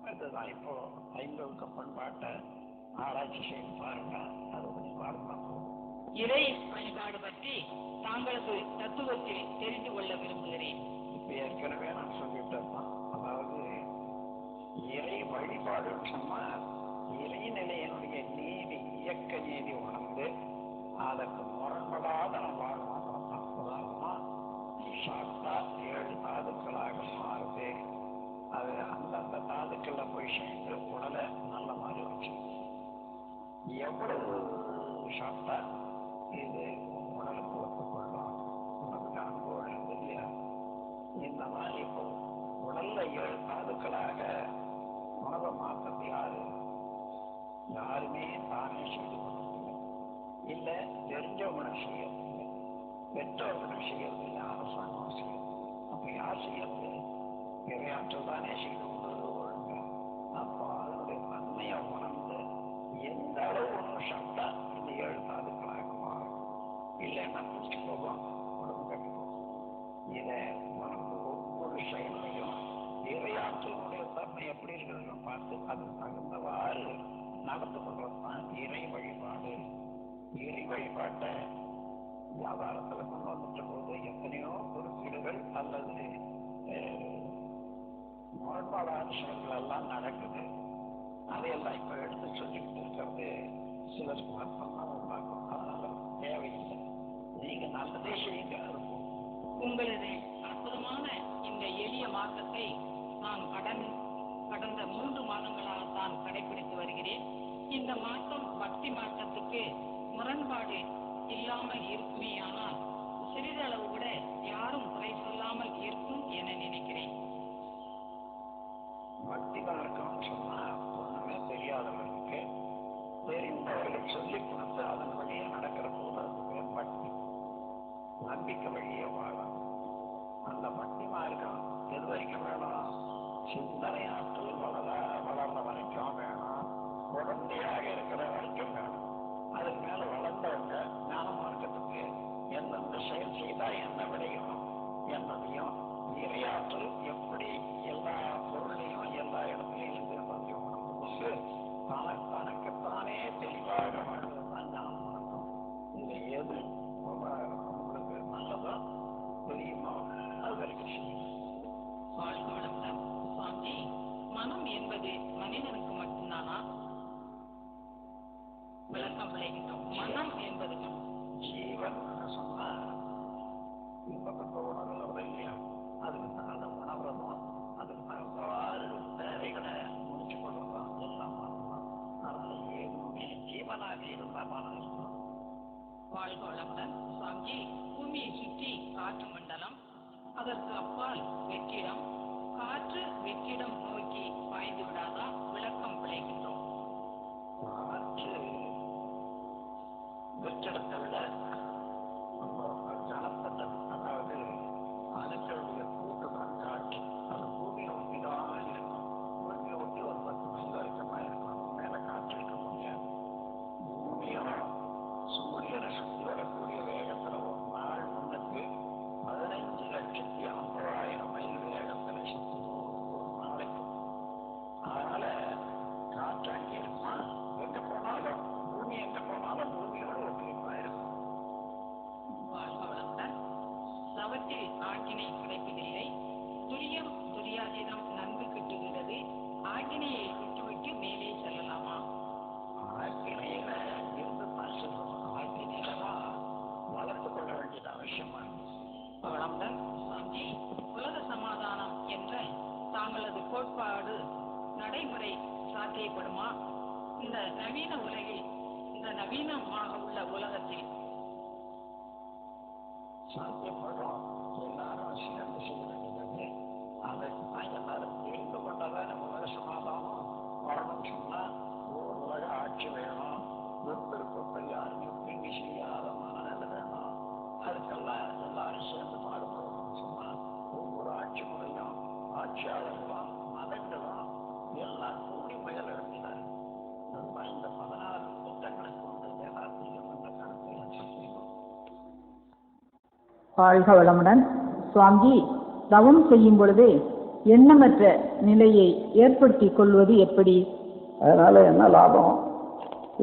[SPEAKER 3] அதுதான் இப்போ 5 பண்பாட்டை ஆராய்ச்சி செய்து பாருங்க, அது கொஞ்சம் பாருங்க.
[SPEAKER 2] இறை வழிபாடு பற்றி தாங்களது தத்துவத்தில் தெரிந்து கொள்ள விரும்புகிறேன்.
[SPEAKER 3] இப்ப ஏற்கனவே நான் சொல்லிட்டேன். அதாவது இறை வழிபாடுன்னு சொன்னா இறைநிலையினுடைய நீதி இயக்க நீதி உணர்ந்து அதற்கு முரண்படாத வாழணும். உதாரணமா சாப்பிட்டா 7 தாதுக்களாக மாறுது. அது அந்தந்த தாதுக்கள்ல போய் சேர்ந்து உடலை நல்ல மாதிரி வச்சு எவ்வளவு சாப்பிட்டா இது உடலுக்கு ஒத்துக்கொள்ளும், உடலுக்கு அனுபவம் இல்லையா? இந்த மாதிரி இப்போ உடல்ல 7 தாதுக்களாக உணவை மாற்றது யாருமே தானே செய்து கொண்டிருக்கல. இல்ல தெரிஞ்சவங்களை செய்யறது, பெற்றவர்களை செய்யறது, அரசாங்கம் செய்யறது. அப்ப யார் செய்யறது? இறையாற்றல் தானே செய்து கொண்டது ஒழுங்க. அப்போ அதனுடைய தன்மையை உணர்ந்து எந்த அளவு உணவு சாப்பிட்டா இந்த 7 தாதுக்களாக மாறும், இல்லைன்னா பிடிச்சு போகும், உடம்பு கட்டி போகும். இதை உணர்ந்து ஒவ்வொரு செயலையும் இறையாற்றலுடைய தன்மை எப்படி இருக்கிறதுன்னு பார்த்து அதுக்கு தகுந்தவாறு நடந்து கொள்றதுதான் இறை வழிபாடு. இறை வழிபாட்டை வியாபாரத்துல கொண்டு வந்துட்ட போது எத்தனையோ குறுக்கீடுகள் அல்லது முரண்பாடான செயல்கள் எல்லாம் நடக்குது. அதையெல்லாம் இப்ப எடுத்து சொல்லிக்கிட்டு இருக்கிறது சிலருக்கு வருத்தம் தான் உண்டாக்கும். அதனால தேவையில்லை, நீங்க நல்லதே செய்யுங்க. இருக்கும்
[SPEAKER 2] உங்களது அற்புதமான இந்த எளிய மார்க்கத்தை நான் கடந்த 3 மாதங்களாகத்தான் கடைபிடித்து வருகிறேன். இந்த மார்க்கம் பக்தி மார்க்கத்துக்கு முரண்பாடு இல்லாமல் இருக்குமே, ஆனால் சிறிதளவு கூட யாரும் குறை சொல்லாமல் இருக்கும் என நினைக்கிறேன்.
[SPEAKER 3] பக்தி மார்க்கம் சொன்னா ஒண்ணுமே தெரியாதவர்களுக்கு தெரிந்தவர்கள் சொல்லி கொடுத்து அதன் வழியே நடக்கிற போது அதுக்கு பக்தி, நம்பிக்கை வழியே வாழும். அந்த பக்தி மார்க்கம் எது வரைக்கும் வேணும்? சிந்தனை ஆற்றல் வளர்ந்த வரைக்கும் வேணும், குழந்தையாக இருக்கிற வரைக்கும் வேணும். அதுக்கு மேல வளர்ந்தவங்க ஞான மார்க்கத்துக்கு எந்தெந்த செயல் செய்தா என்ன விளையும் என்பதையும், இறையாற்றல் எப்படி எல்லா பொருளையும் எல்லா இடத்துலையும் இருப்பதையும் உணர்ந்து தனக்குத்தானே தெளிவாக வாழ்வதுதான் ஞான மார்க்கம். இது எது உங்களுக்கு நல்லதோ தெரியுமோ அது வரைக்கும் செய்யும்.
[SPEAKER 2] சுவாமி, மனம் என்பது மனிதனுக்கு மட்டும்தானா? விளக்கம் விளைகின்றோம். மனம் என்பது
[SPEAKER 3] ஜீவன் சொன்னா இன்பப்பட்ட உணர்வு இல்லையா? அதுக்கு அதை உணர்றதும் அதுக்கு தகுந்தவாறு தேவைகளை முடிச்சு கொள்றதும் எல்லாம் மனம். அதனால எதுவுமே ஜீவனாக இருந்தா மனம் இருக்கும்.
[SPEAKER 2] வாழ்க வளமுடன். சுவாமி, பூமியை சுற்றி காற்று மண்டலம், அதற்கு அப்பால் வெற்றிடம், காற்று வெற்றிடம் நோக்கி பாய்ந்து விடாதா? விளக்கம் விளைகின்றோம்.
[SPEAKER 3] காற்று வெற்றிடத்தை விட ஜனப்பட்டது, அதாவது அணுக்களுடைய கூட்டு தான் காற்று. அது பூமியை ஒட்டி தான் இருக்கும். பூமியை ஒட்டி ஒரு 10 மைல் வரைக்குமா இருக்கும். மேல காற்று இருக்க முடியாது. பூமியும் சூரியனை சுற்றி வரக்கூடிய வேகத்துல ஒரு நாள் முன்னுக்கு 15,50,000 மைல் வேகத்துல சுற்றி ஒரு நாளைக்கு. அதனால காற்று அங்கே இருக்குமா? எங்க போனாலும் பூமி எங்க போனாலும் பூமியோட ஒற்றுமையா இருக்கும்.
[SPEAKER 2] தவத்தில் ஆக்கினை கிடைப்பதில்லை, துரியம் துரியாதீனம் நன்கு கிட்டுகிறது. ஆக்கினையை விட்டுவிட்டு மேலே செல்லலாமா?
[SPEAKER 3] ஆக்கினையில இருந்து தான் சொல்லணும். ஆக்கினையில தான் வளர்த்து கொள்ள வேண்டியது அவசியமா
[SPEAKER 2] வளமுடன். சுவாமி, உலக சமாதானம் என்ற தாங்களது கோட்பாடு நடைமுறை சாத்தியப்படுமா? இந்த நவீன உலகில், இந்த நவீனமாக உள்ள உலகத்தில்
[SPEAKER 3] சாத்தியப்படும். எல்லாரும் சேர்ந்து செய்ய வேண்டியது. அதற்கு தான் எல்லாரும் தெரிந்து கொண்டதான் நம்ம உலக சமாதானம் வரணும்னு சொன்னா உலக ஆட்சி வேணும், விருப்பத்தை யாருமே தீங்கி செய்யாத மனநிலை வேணும். அதுக்கெல்லாம் எல்லாரும் சேர்ந்து பாடுபடணும்னு சொன்னா ஒவ்வொரு ஆட்சி முறையும் ஆட்சியாளர்களும் மதங்களும் எல்லாம் கூடி முயல வேண்டியது. அதுதான் இந்த 16 திட்டங்களை கொண்டு எல்லாத்தையும் அந்த கருத்தை செய்யணும்.
[SPEAKER 4] வாழ்க வளமுடன். சுவாமி, தவம் செய்யும் பொழுது எண்ணமற்ற நிலையை ஏற்படுத்திக் கொள்வது எப்படி?
[SPEAKER 1] அதனால என்ன லாபம்?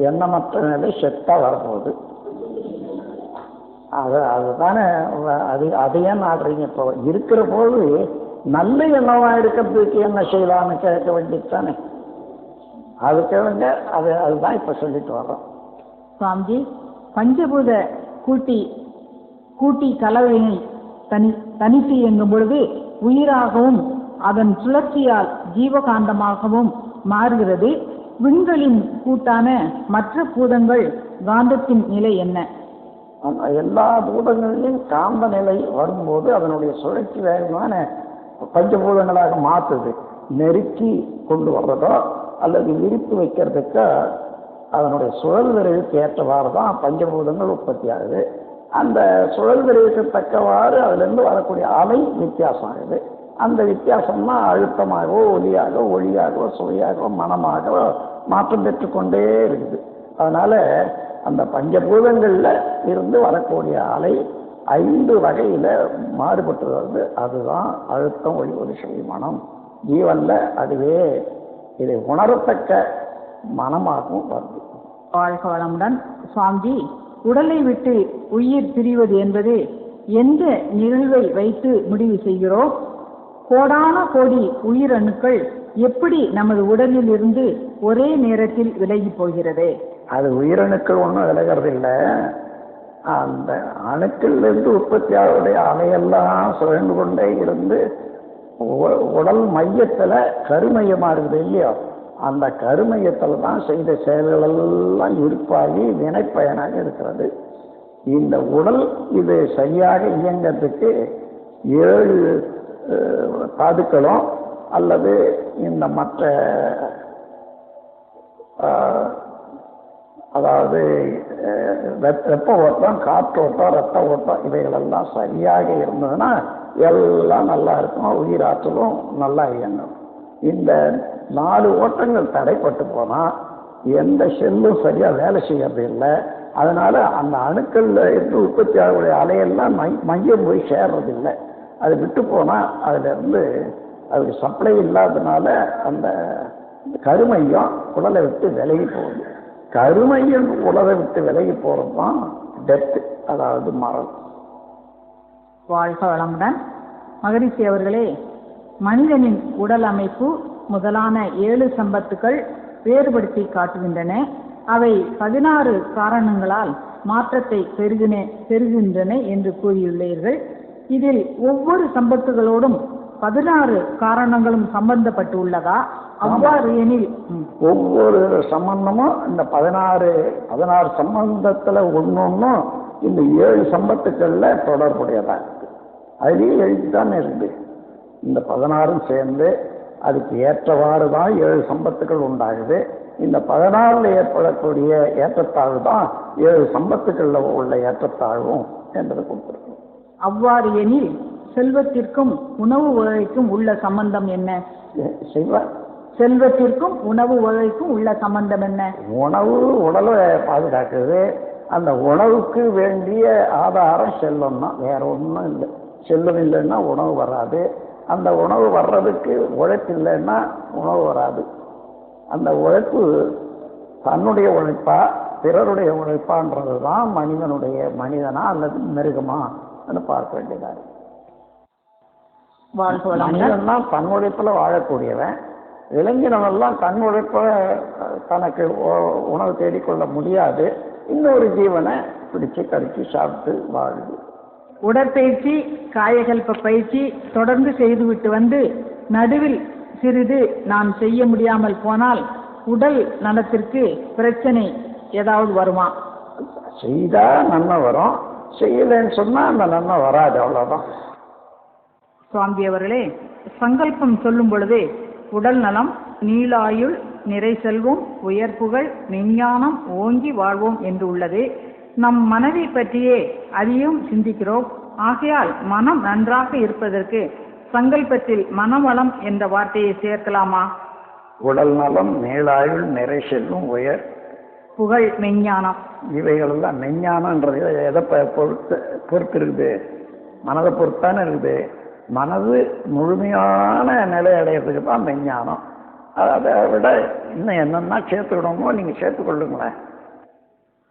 [SPEAKER 1] எண்ணமற்ற நிலை செத்தா வரப்போகுது. அதுதானே அதையே நாடுறீங்க. இப்போ இருக்கிற போது நல்ல எண்ணமா இருக்கிறதுக்கு என்ன செய்யலாம்னு கேட்க வேண்டியது தானே. அது கேளுங்க. அதுதான் இப்ப சொல்லிட்டு வர்றோம்.
[SPEAKER 4] சுவாமிஜி, பஞ்சபூத கூட்டி கலவையினை தனித்து இயங்கும் பொழுது உயிராகவும் அதன் சுழற்சியால் ஜீவகாந்தமாகவும் மாறுகிறது. விண்களின் கூட்டான மற்ற பூதங்கள் காந்தத்தின் நிலை என்ன?
[SPEAKER 1] எல்லா பூதங்களிலும் காந்த நிலை வரும்போது அதனுடைய சுழற்சி வேகமான பஞ்சபூதங்களாக மாற்றுது. நெருக்கி கொண்டு வர்றதோ அல்லது விரித்து வைக்கிறதுக்கோ அதனுடைய சுழல் விரைவுக்கு ஏற்றவாறு தான் பஞ்சபூதங்கள் உற்பத்தி ஆகுது. அந்த சுழல் விரைவுக்கு தக்கவாறு அதிலிருந்து வரக்கூடிய அலை வித்தியாசம் ஆகுது. அந்த வித்தியாசம்னா அழுத்தமாகவோ ஒலியாகவோ ஒளியாகவோ சுவையாகவோ மனமாகவோ மாற்றம் பெற்றுக்கொண்டே இருக்குது. அதனால அந்த பஞ்சபூதங்கள்ல இருந்து வரக்கூடிய அலை 5 வகையில மாறுபட்டு வருது. அதுதான் அழுத்தம், ஒளி, ஒலி, சுவை, மனம். ஜீவன்ல அதுவே இதை உணரத்தக்க மனமாகவும் வருது.
[SPEAKER 4] வாழ்க வளமுடன். சுவாமிஜி, உடலை விட்டு உயிர் பிரிவது என்பது எந்த நிகழ்வை வைத்து முடிவு செய்கிறோம்? கோடான கோடி உயிரணுக்கள் எப்படி நமது உடலில் இருந்து ஒரே நேரத்தில் விலகி போகிறது?
[SPEAKER 1] அது உயிரணுக்கள் ஒன்றும் விலகிறது இல்லை. அந்த அணுக்களிலிருந்து உற்பத்தியாளருடைய அலையெல்லாம் சுழன்று கொண்டே இருந்து உடல் மையத்துல கருமையமா இருக்குது இல்லையோ, அந்த கருமையத்தில் தான் செய்த செயல்கள் எல்லாம் இருப்பாகி வினைப்பயனாக இருக்கிறது. இந்த உடல் இது சரியாக இயங்கிறதுக்கு 7 தாதுக்களும் அல்லது இந்த மற்ற அதாவது வெப்ப ஓட்டம், காற்றோட்டம், ரத்த ஓட்டம் இவைகளெல்லாம் சரியாக இருந்ததுன்னா எல்லாம் நல்லா இருக்கும், உயிராற்றலும் நல்லா இயங்கும். இந்த 4 ஓட்டங்கள் தடைப்பட்டு போனால் எந்த செல்லும் சரியாக வேலை செய்யறது இல்லை. அதனால அந்த அணுக்கள்ல இருந்து உற்பத்தி ஆகக்கூடிய அலையெல்லாம் மையம் போய் சேர்றதில்லை. அது விட்டு போனால் அதுல இருந்து அதுக்கு சப்ளை இல்லாததுனால அந்த கருமையம் உடலை விட்டு விலகி போகுது. கருமையம் உடலை விட்டு விலகி போறது தான் டெத், அதாவது மரணம்.
[SPEAKER 4] வாழ்க வளமுடன். மகரிஷி அவர்களே, மனிதனின் உடல் அமைப்பு முதலான 7 சம்பத்துக்கள் வேறுபடுத்தி காட்டுகின்றன. அவை 16 காரணங்களால் மாற்றத்தை பெறுகின்றன என்று கூறியுள்ளீர்கள். இதில் ஒவ்வொரு சம்பத்துகளோடும் 16 காரணங்களும் சம்பந்தப்பட்டு உள்ளதா? அவ்வாறு எனில்
[SPEAKER 1] ஒவ்வொரு சம்பந்தமும் இந்த 16 சம்பந்தத்துல ஒன்னொன்னும் இந்த 7 சம்பத்துக்கள்ல தொடர்புடையதா இருக்கு. அதுலேயே எழுதித்தானே இருக்கு. இந்த 16 சேர்ந்து அதுக்கு ஏற்றவாறு தான் 7 சம்பத்துக்கள் உண்டாகுது. இந்த 16 ஏற்படக்கூடிய ஏற்றத்தாழ்வு தான் 7 சம்பத்துக்கள்ல உள்ள ஏற்றத்தாழ்வும் என்பதை கொடுத்துருக்கோம்.
[SPEAKER 4] அவ்வாறு எனில் செல்வத்திற்கும் உணவு வகைக்கும் உள்ள சம்பந்தம் என்ன? செல்வத்திற்கும் உணவு வகைக்கும் உள்ள சம்பந்தம் என்ன?
[SPEAKER 1] உணவு உடலை பாதுகாக்குது. அந்த உணவுக்கு வேண்டிய ஆதாரம் செல்வம் தான், வேற ஒன்றும் இல்லை. செல்வம் இல்லைன்னா உணவு வராது. அந்த உணவு வர்றதுக்கு உழைப்பு இல்லைன்னா உணவு வராது. அந்த உழைப்பு தன்னுடைய உழைப்பா பிறருடைய உழைப்பான்றது தான் மனிதனா அல்லது மிருகமா பார்க்க வேண்டியதாக. மனிதன் தான் தன் உழைப்புல வாழக்கூடியவன். விலங்கினவெல்லாம் தன் உழைப்ப தனக்கு உணவு தேடிக்கொள்ள முடியாது. இன்னொரு ஜீவனை பிடிச்சு கடிச்சு சாப்பிட்டு வாழுது.
[SPEAKER 4] உடற்பயிற்சி, காயகல்ப பயிற்சி தொடர்ந்து செய்துவிட்டு வந்து நடுவில் சிறிது நான் செய்ய முடியாமல் போனால் உடல் நலத்திற்கு பிரச்சனை ஏதாவது வருமா?
[SPEAKER 1] செய்தா நன்மை வரும், செய்யலைன்னு சொன்னா அந்த நன்மை வராது, அவ்வளவுதான்.
[SPEAKER 4] சுவாமி அவர்களே, சங்கல்பம் சொல்லும் பொழுது உடல் நலம், நீளாயுள், நிறை செல்வம், உயர்ப்புகள், விஞ்ஞானம், ஓங்கி வாழ்வோம் என்று உள்ளது. நம் மனதை பற்றியே அதிகம் சிந்திக்கிறோம். ஆகையால் மனம் நன்றாக இருப்பதற்கு சங்கல்பத்தில் மனவளம் என்ற வார்த்தையை சேர்க்கலாமா?
[SPEAKER 1] உடல் நலம், நீளாயுள், நிறை செல்வம், உயர்
[SPEAKER 4] புகழ், மெஞ்ஞானம்,
[SPEAKER 1] இவைகளெல்லாம் மெஞ்ஞானம்ன்றது எதை பொறுத்து இருக்குது? மனதை பொறுத்தானே இருக்குது. மனது முழுமையான நிலை அடையிறதுக்கு தான் மெஞ்ஞானம். அதை விட இன்னும் என்னன்னா சேர்த்துக்கிடணுமோ நீங்க சேர்த்துக்கொள்ளுங்களேன்.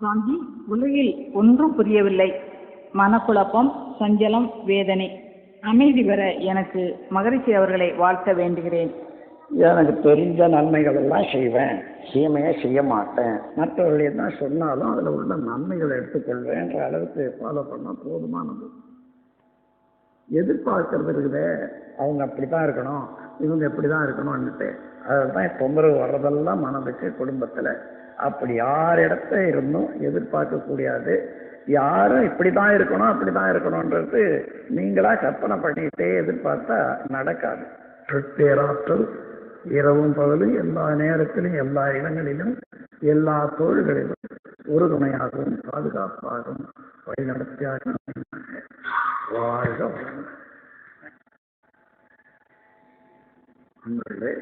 [SPEAKER 4] சுவாமி, உலகில் ஒன்றும் புரியவில்லை. மனக்குழப்பம், சஞ்சலம், வேதனை. அமைதி பெற எனக்கு மகரிஷி அவர்களை வாழ்த்த வேண்டுகிறேன்.
[SPEAKER 1] எனக்கு தெரிஞ்ச நன்மைகள் எல்லாம் செய்வேன், தீமையை செய்ய மாட்டேன், மற்றவர்கள் என்ன சொன்னாலும் அதில் உள்ள நன்மைகளை எடுத்துக்கொள்வேன்ற அளவுக்கு ஃபாலோ பண்ணால் போதுமானது. எதிர்பார்க்கறது இருக்குதே, அவங்க அப்படித்தான் இருக்கணும், இவங்க எப்படிதான் இருக்கணும்னுட்டு, அதுதான் தொந்தரவு வர்றதெல்லாம் மனதுக்கு குடும்பத்தில். அப்படி யார் இடத்த இருந்தும் எதிர்பார்க்கக்கூடியது. யாரும் இப்படிதான் இருக்கணும் அப்படிதான் இருக்கணும்ன்றது நீங்களா கற்பனை பண்ணிட்டே எதிர்பார்த்தா நடக்காது. பேராற்றல் இரவும் பகலும் எல்லா நேரத்திலும் எல்லா இடங்களிலும் எல்லா தொழில்களிலும் உறுதுணையாகவும் பாதுகாப்பாகவும் வழிநடத்தியாக வாழ்க வளமுடன். உங்களே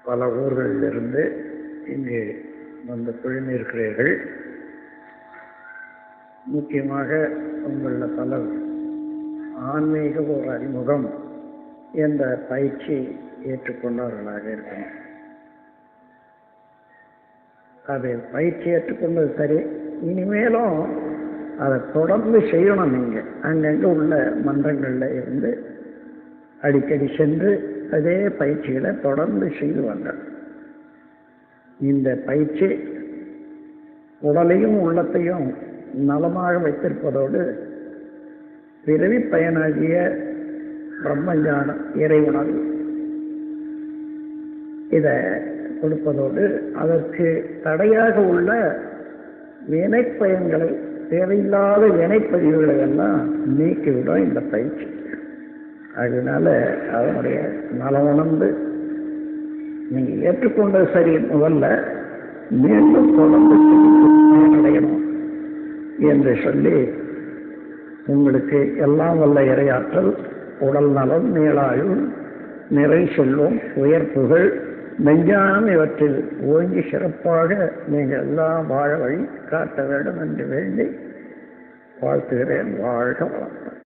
[SPEAKER 1] பல ஊர்களிலிருந்து இங்கு வந்து குழுமியிருக்கிறீர்கள். முக்கியமாக உங்களில் பலர் ஆன்மீக ஒரு அறிமுகம் என்ற பயிற்சி ஏற்றுக்கொண்டவர்களாக இருக்கணும். அது பயிற்சி ஏற்றுக்கொண்டது சரி, இனிமேலும் அதை தொடர்ந்து செய்யணும். நீங்கள் அங்கங்கே உள்ள மன்றங்களில் இருந்து அடிக்கடி சென்று அதே பயிற்சிகளை தொடர்ந்து செய்து வந்த இந்த பயிற்சி உடலையும் உள்ளத்தையும் நலமாக வைத்திருப்பதோடு பிறவி பயனாகிய பிரம்மஞான இறைவனால் இதை கொடுப்பதோடு அதற்கு தடையாக உள்ள வினைப்பயன்களை, தேவையில்லாத வினைப்பதிவுகளை எல்லாம் நீக்கிவிடும் இந்த பயிற்சி. அதனால அதனுடைய நலம் உணர்ந்து நீங்கள் ஏற்றுக்கொண்டது சரி, முதல்ல மீண்டும் தொடர்ந்து அடையணும் என்று சொல்லி உங்களுக்கு எல்லாம் வல்ல இறையாற்றல், உடல் நலம், நீளாயுள், நிறை செல்வம், உயர்ப்புகள், மெஞ்ஞானம் இவற்றில் ஓங்கி சிறப்பாக நீங்கள் எல்லாம் வாழ வழி காட்ட வேண்டும் என்று வேண்டி வாழ்த்துகிறேன். வாழ்க வளமுடன்.